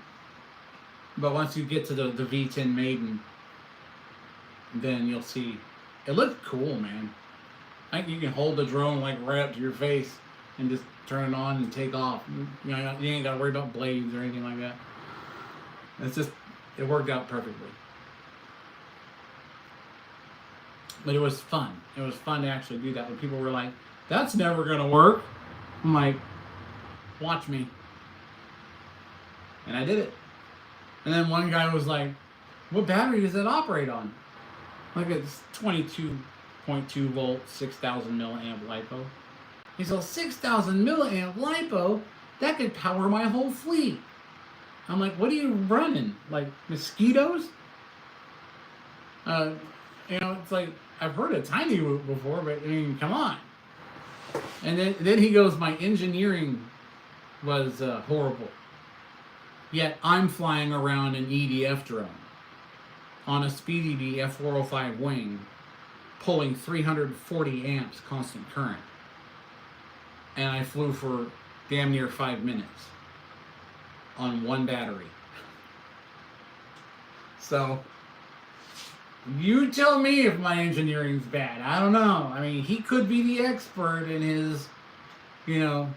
But once you get to the V10 Maiden, then you'll see. It looks cool, man. I think you can hold the drone like right up to your face and just turn it on and take off. You know, you ain't got to worry about blades or anything like that. It's just, it worked out perfectly. But it was fun. It was fun to actually do that. When people were like, that's never going to work. I'm like, watch me. And I did it. And then one guy was like, what battery does that operate on? Like it's 22.2 volt, 6,000 milliamp LiPo. He said, 6,000 milliamp LiPo? That could power my whole fleet. I'm like, what are you running? Like mosquitoes? You know, it's like, I've heard of Tiny Whoop before, but I mean, come on. And then he goes, my engineering was horrible. Yet I'm flying around an EDF drone on a SpeedED F405 wing, pulling 340 amps constant current. And I flew for damn near 5 minutes on one battery. So, You tell me if my engineering's bad. I don't know. I mean, he could be the expert in his, you know,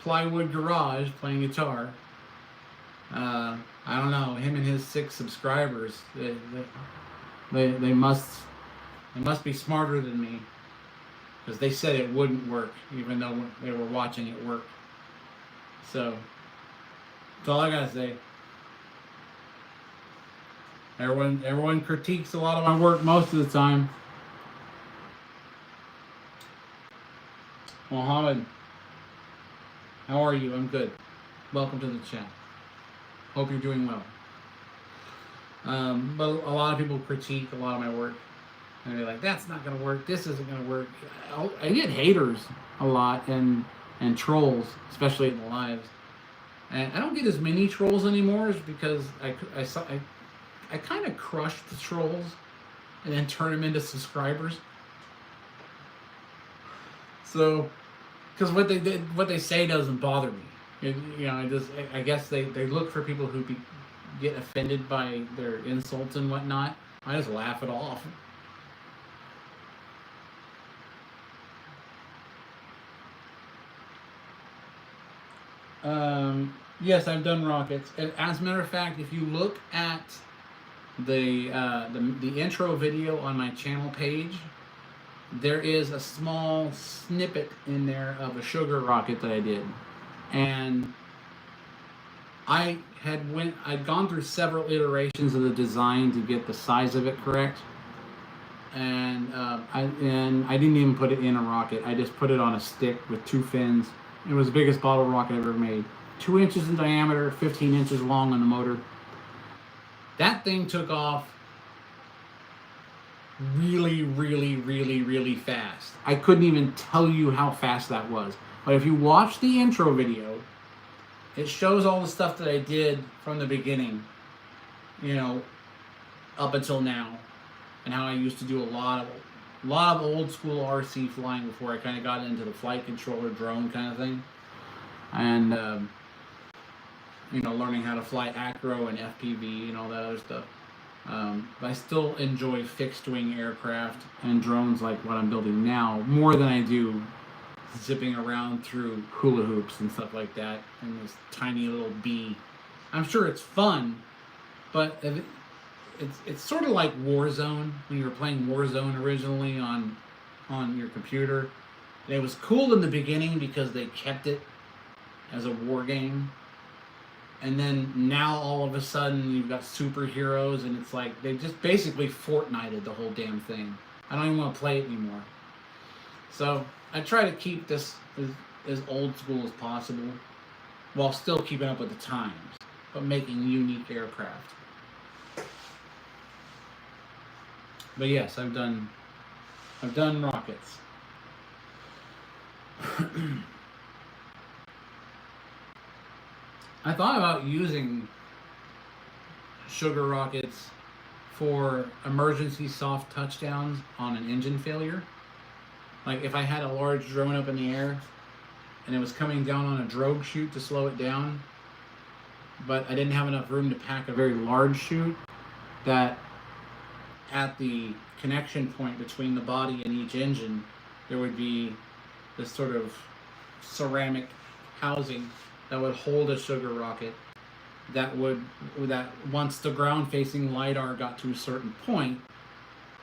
plywood garage playing guitar. I don't know. Him and his 6 subscribers, they must be smarter than me, because they said it wouldn't work, even though they were watching it work. So that's all I gotta say. Everyone critiques a lot of my work most of the time. Mohammed, how are you? I'm good. Welcome to the chat. Hope you're doing well. But a lot of people critique a lot of my work. And they're like, that's not going to work. This isn't going to work. I get haters a lot and trolls, especially in the lives. And I don't get as many trolls anymore because I kind of crush the trolls and then turn them into subscribers. So, because what they say doesn't bother me. I guess they look for people who get offended by their insults and whatnot. I just laugh it off. Yes, I've done rockets. As a matter of fact, if you look at the intro video on my channel page, there is a small snippet in there of a sugar rocket that I did, and I'd gone through several iterations of the design to get the size of it correct, and I didn't even put it in a rocket. I just put it on a stick with 2 fins. It was the biggest bottle rocket I've ever made. 2 inches in diameter, 15 inches long on the motor. That thing took off really, really, really, really fast. I couldn't even tell you how fast that was. But if you watch the intro video, it shows all the stuff that I did from the beginning, up until now, and how I used to do a lot of old school RC flying before I kind of got into the flight controller drone kind of thing, and learning how to fly acro and FPV and all that other stuff. But I still enjoy fixed wing aircraft and drones like what I'm building now more than I do zipping around through hula hoops and stuff like that in this tiny little bee. I'm sure it's fun, but it's sort of like Warzone when you were playing Warzone originally on your computer. And it was cool in the beginning because they kept it as a war game. And then now all of a sudden you've got superheroes, and it's like they just basically Fortnited the whole damn thing. I don't even want to play it anymore. So I try to keep this as old school as possible while still keeping up with the times, but making unique aircraft. But yes, I've done rockets. I thought about using sugar rockets for emergency soft touchdowns on an engine failure. Like if I had a large drone up in the air and it was coming down on a drogue chute to slow it down, but I didn't have enough room to pack a very large chute, that at the connection point between the body and each engine, there would be this sort of ceramic housing that would hold a sugar rocket that once the ground facing LiDAR got to a certain point,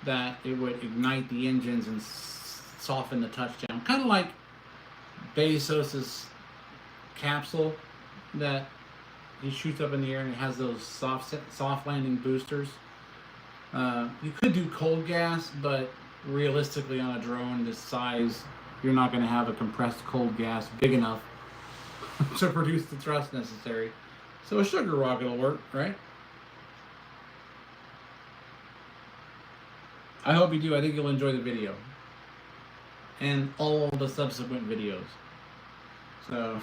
that it would ignite the engines and soften the touchdown. Kind of like Bezos's capsule that he shoots up in the air and it has those soft landing boosters. You could do cold gas, but realistically on a drone this size, you're not going to have a compressed cold gas big enough to produce the thrust necessary. So a sugar rocket will work, right? I hope you do. I think you'll enjoy the video. And all the subsequent videos. So,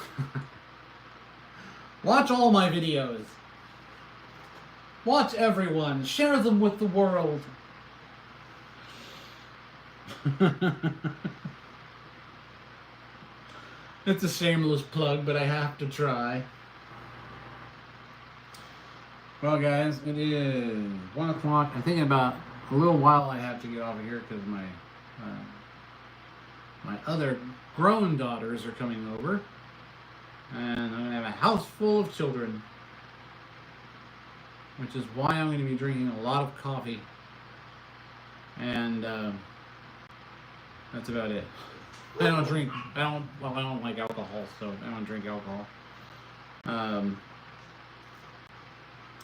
watch all my videos. Watch everyone. Share them with the world. It's a shameless plug, but I have to try. Well, guys, it is 1 o'clock. I think in about a little while I have to get off of here because my other grown daughters are coming over, and I'm gonna have a house full of children, which is why I'm going to be drinking a lot of coffee, and that's about it. I don't like alcohol, so I don't drink alcohol.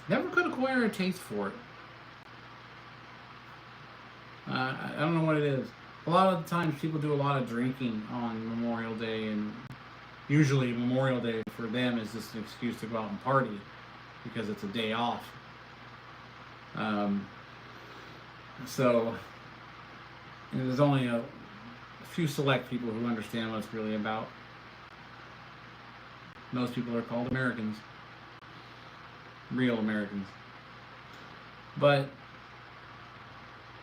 Never could acquire a taste for it. I don't know what it is. A lot of the times people do a lot of drinking on Memorial Day, and usually Memorial Day for them is just an excuse to go out and party because it's a day off. So there's only a few select people who understand what it's really about. Most people are called Americans. Real Americans. But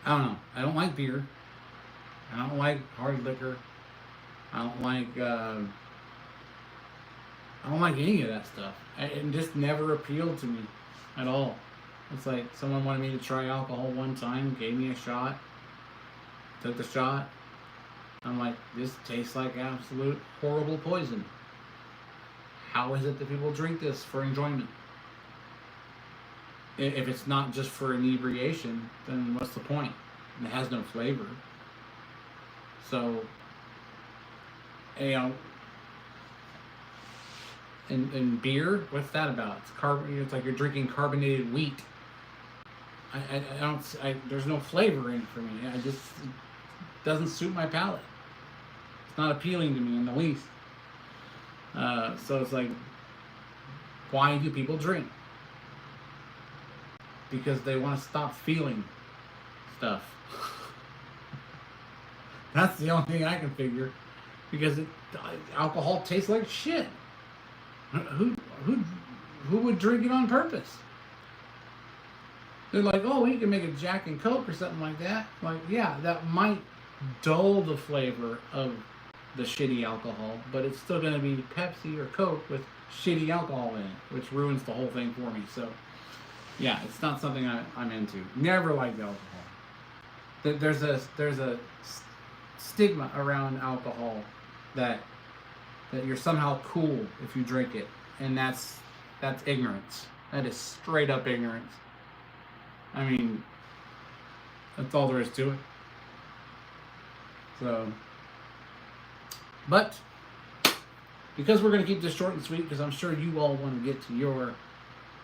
I don't know. I don't like beer. I don't like hard liquor. I don't like any of that stuff. It just never appealed to me at all. It's like someone wanted me to try alcohol one time, gave me a shot, took the shot. I'm like, this tastes like absolute horrible poison. How is it that people drink this for enjoyment? If it's not just for inebriation, then what's the point? It has no flavor. So, you know, and beer, what's that about? It's like you're drinking carbonated wheat. There's no flavor in it for me. It doesn't suit my palate. It's not appealing to me in the least. So it's like, why do people drink? Because they want to stop feeling stuff. That's the only thing I can figure. Because alcohol tastes like shit. Who would drink it on purpose? They're like, oh, we can make a Jack and Coke or something like that. Like, yeah, that might dull the flavor of the shitty alcohol, but it's still going to be Pepsi or Coke with shitty alcohol in it, which ruins the whole thing for me. So, yeah, it's not something I'm into. Never liked alcohol. There's a stigma around alcohol that you're somehow cool if you drink it, and that's ignorance. That is straight up ignorance. I mean, that's all there is to it. So, but because we're going to keep this short and sweet, because I'm sure you all want to get to your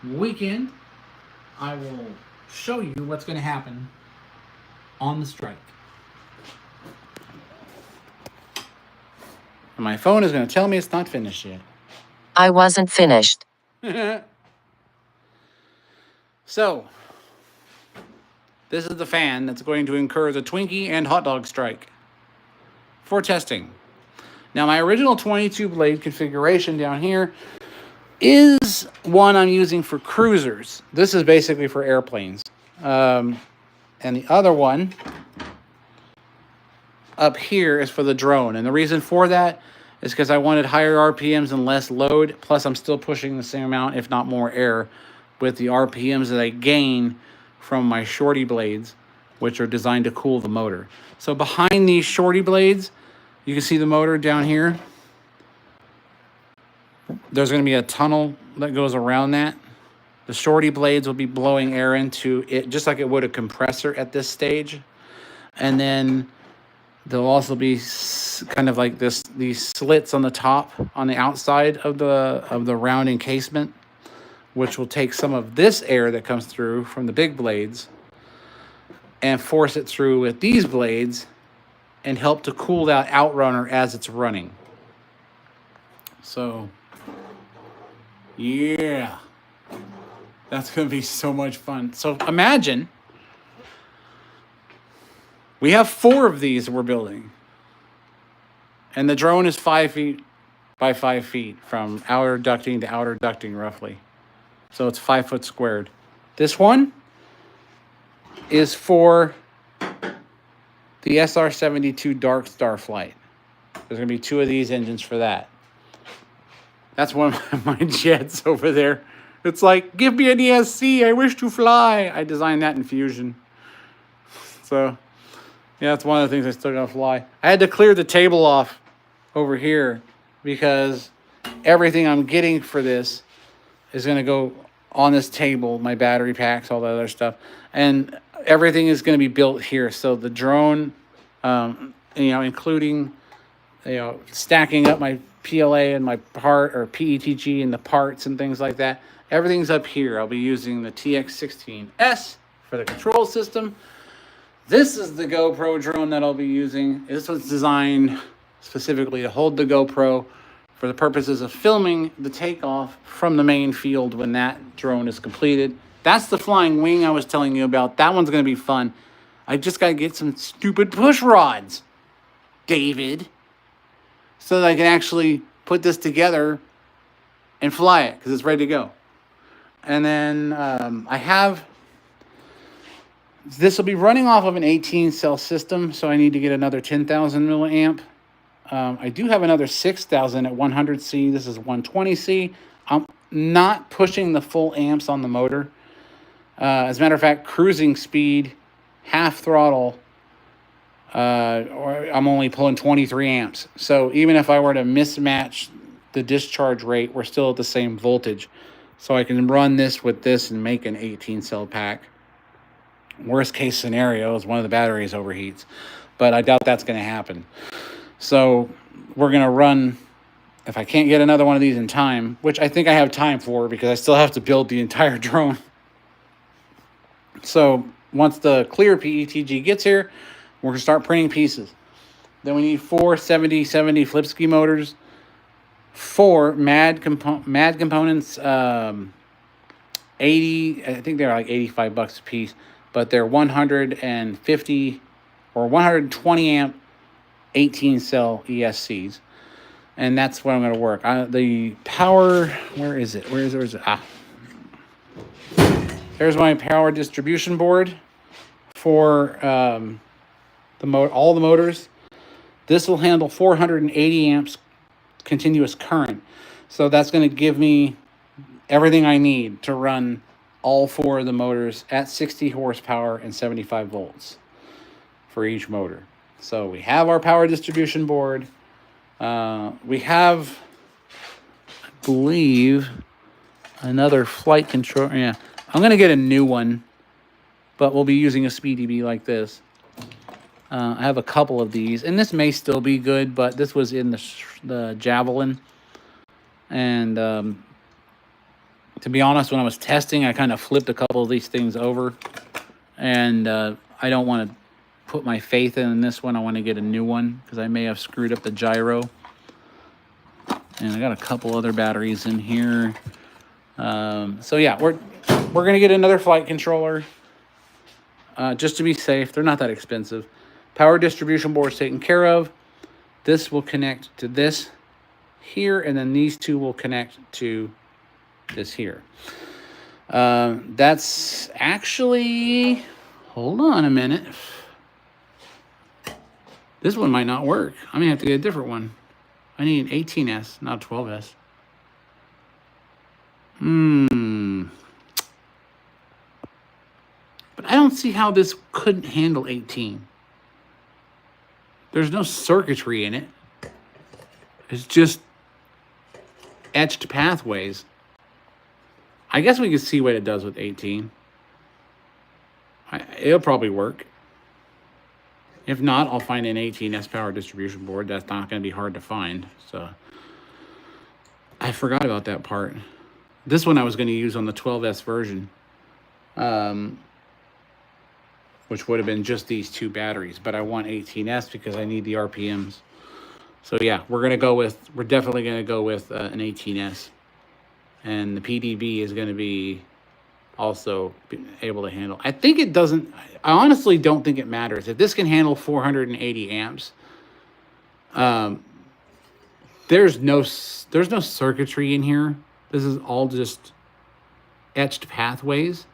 weekend, I will show you what's going to happen on the strike. And my phone is going to tell me it's not finished yet. I wasn't finished. So, this is the fan that's going to incur the Twinkie and hot dog strike for testing. Now, my original 22 blade configuration down here is one I'm using for cruisers. This is basically for airplanes. And the other one up here is for the drone. And the reason for that is because I wanted higher RPMs and less load. Plus, I'm still pushing the same amount, if not more, air with the RPMs that I gain from my shorty blades, which are designed to cool the motor. So behind these shorty blades, you can see the motor down here. There's going to be a tunnel that goes around that. The shorty blades will be blowing air into it just like it would a compressor at this stage. And then there'll also be kind of like these slits on the top, on the outside of the round encasement, which will take some of this air that comes through from the big blades and force it through with these blades and help to cool that outrunner as it's running. So, yeah, that's going to be so much fun. So imagine we have 4 of these we're building, and the drone is 5 feet by 5 feet from outer ducting to outer ducting roughly. So it's 5 foot squared. This one is for the SR-72 Dark Star flight. There's going to be 2 of these engines for that. That's one of my jets over there It's like, give me an ESC, I wish to fly. I designed that in Fusion. So, yeah, that's one of the things I still gotta fly. I had to clear the table off over here because everything I'm getting for this is gonna go on this table, my battery packs, all that other stuff. And everything is gonna be built here. So the drone, including, stacking up my PLA and my part or PETG and the parts and things like that. Everything's up here. I'll be using the TX16S for the control system. This is the GoPro drone that I'll be using. This was designed specifically to hold the GoPro for the purposes of filming the takeoff from the main field when that drone is completed. That's the flying wing I was telling you about. That one's going to be fun. I just got to get some stupid push rods, David, so that I can actually put this together and fly it because it's ready to go. And then this will be running off of an 18 cell system, so I need to get another 10,000 milliamp. I do have another 6,000 at 100C. This is 120C. I'm not pushing the full amps on the motor. As a matter of fact, cruising speed, half throttle, or I'm only pulling 23 amps. So even if I were to mismatch the discharge rate, we're still at the same voltage. So I can run this with this and make an 18 cell pack. Worst case scenario is one of the batteries overheats, but I doubt that's going to happen. So we're going to run, if I can't get another one of these in time, which I think I have time for because I still have to build the entire drone. So once the clear PETG gets here, we're going to start printing pieces. Then we need 4 7070 Flipski motors, 4 MAD components, 80, I think they're like $85 a piece, but they're 150 or 120 amp 18 cell ESCs. And that's what I'm going to work. The power, where is it? Where is it? Ah. There's my power distribution board for all the motors. This will handle 480 amps continuous current. So that's going to give me everything I need to run all 4 of the motors at 60 horsepower and 75 volts for each motor. So we have our power distribution board. We have, I believe, another flight control. Yeah, I'm going to get a new one, but we'll be using a SpeeDB like this. I have a couple of these, and this may still be good, but this was in the Javelin. And to be honest, when I was testing, I kind of flipped a couple of these things over. And I don't want to put my faith in this one. I want to get a new one because I may have screwed up the gyro. And I got a couple other batteries in here. So yeah, we're going to get another flight controller just to be safe. They're not that expensive. Power distribution board is taken care of. This will connect to this here, and then these two will connect to this here. That's actually, hold on a minute. This one might not work. I may have to get a different one. I need an 18S, not a 12S. But I don't see how this couldn't handle 18. There's no circuitry in it. It's just etched pathways. I guess we can see what it does with 18. It'll probably work. If not, I'll find an 18S power distribution board. That's not going to be hard to find. So I forgot about that part. This one I was going to use on the 12S version, which would have been just these 2 batteries. But I want 18S because I need the RPMs. So yeah, we're definitely going to go with an 18S. And the PDB is going to be also able to handle. I think it doesn't, I honestly don't think it matters. If this can handle 480 amps, there's no circuitry in here. This is all just etched pathways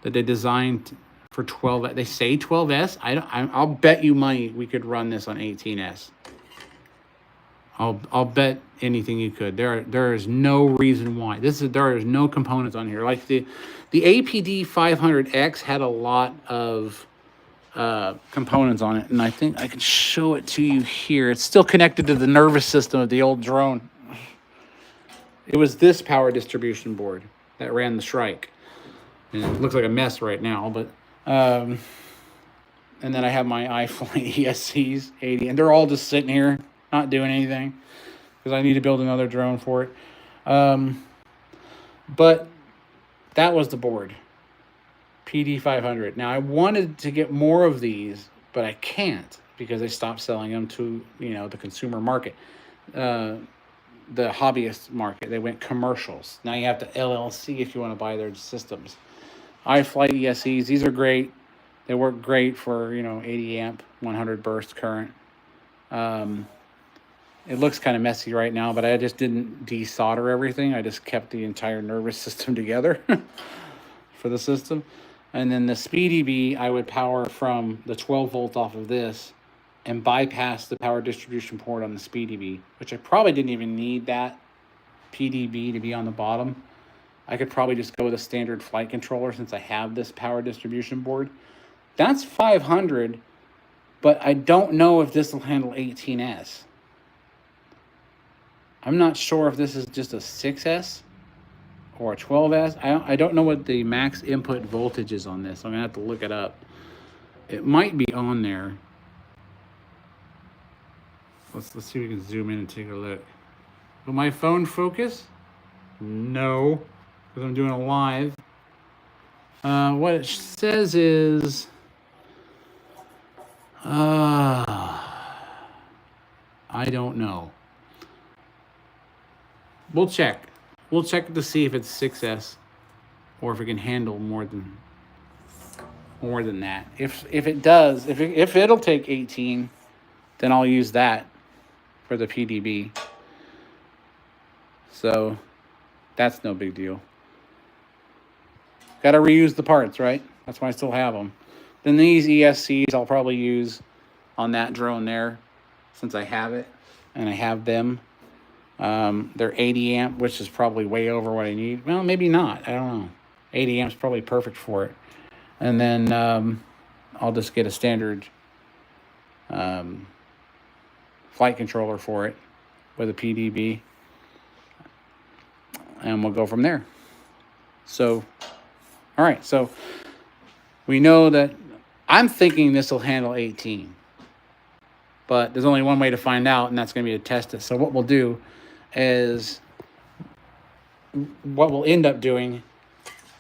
that they designed for 12. They say 12S. I'll bet you money we could run this on 18S. I'll bet anything you could. There is no reason why. There is no components on here. Like the APD 500X had a lot of components on it, and I think I can show it to you here. It's still connected to the nervous system of the old drone. It was this power distribution board that ran the Shrike, and it looks like a mess right now. But and then I have my iFlight ESCs 80, and they're all just sitting here, not doing anything, because I need to build another drone for it. But that was the board, PD500. Now I wanted to get more of these, but I can't because they stopped selling them to the consumer market, the hobbyist market. They went commercials. Now you have to LLC if you want to buy their systems. iFlight ESCs, these are great. They work great for 80 amp, 100 burst current. It looks kind of messy right now, but I just didn't desolder everything. I just kept the entire nervous system together for the system. And then the SpeedyBee, I would power from the 12 volts off of this and bypass the power distribution port on the SpeedyBee, which I probably didn't even need that PDB to be on the bottom. I could probably just go with a standard flight controller since I have this power distribution board. That's 500, but I don't know if this will handle 18S. I'm not sure if this is just a 6S or a 12S. I don't know what the max input voltage is on this. I'm going to have to look it up. It might be on there. Let's see if we can zoom in and take a look. Will my phone focus? No, because I'm doing a live. What it says is... I don't know. We'll check. We'll check to see if it's 6S or if it can handle more than that. If it does, if it'll take 18, then I'll use that for the PDB. So that's no big deal. Got to reuse the parts, right? That's why I still have them. Then these ESCs I'll probably use on that drone there, since I have it and I have them. They're 80 amp, which is probably way over what I need. Well, maybe not. I don't know. 80 amps probably perfect for it. And then I'll just get a standard flight controller for it with a PDB, and we'll go from there. So, all right. So we know that I'm thinking this will handle 18. But there's only one way to find out, and that's going to be to test it. So what we'll do is, what we'll end up doing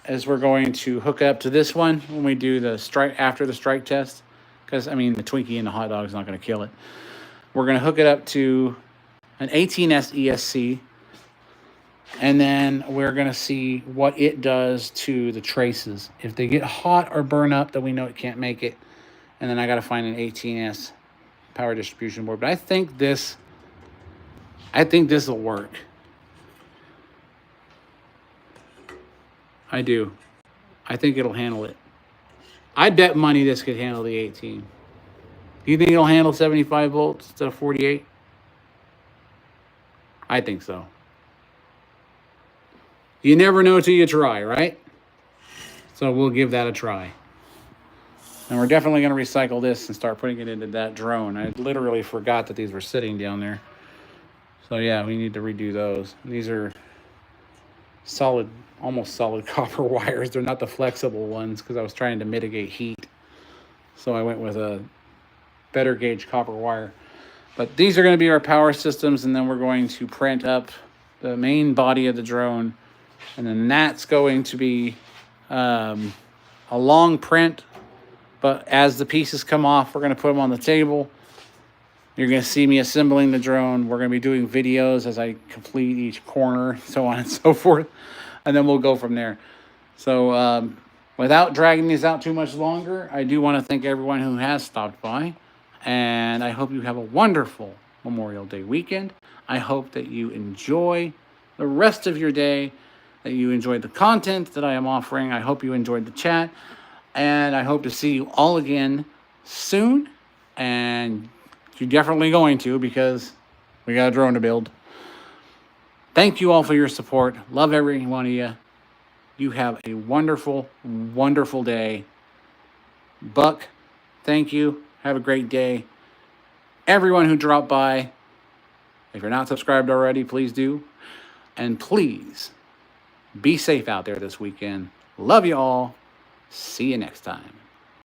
is we're going to hook up to this one when we do the strike, after the strike test. Because, I mean, the Twinkie and the hot dog is not going to kill it. We're going to hook it up to an 18S ESC. And then we're going to see what it does to the traces. If they get hot or burn up, then we know it can't make it. And then I got to find an 18S power distribution board. But I think this will work. I do. I think it'll handle it. I bet money this could handle the 18. Do you think it'll handle 75 volts instead of 48? I think so. You never know till you try, right? So we'll give that a try. And we're definitely going to recycle this and start putting it into that drone. I literally forgot that these were sitting down there. So yeah, we need to redo those. These are solid, almost solid copper wires. They're not the flexible ones because I was trying to mitigate heat. So I went with a better gauge copper wire. But these are going to be our power systems, and then we're going to print up the main body of the drone. And then that's going to be a long print. But as the pieces come off, we're going to put them on the table. You're going to see me assembling the drone. We're going to be doing videos as I complete each corner, so on and so forth. And then we'll go from there. So without dragging these out too much longer, I do want to thank everyone who has stopped by. And I hope you have a wonderful Memorial Day weekend. I hope that you enjoy the rest of your day, that you enjoyed the content that I am offering. I hope you enjoyed the chat. And I hope to see you all again soon. And you're definitely going to, because We got a drone to build. Thank you all for your support. Love every one of you. You have a wonderful, wonderful day. Buck, thank you. Have a great day. Everyone who dropped by, if you're not subscribed already, please do. And please be safe out there this weekend. Love you all. See you next time.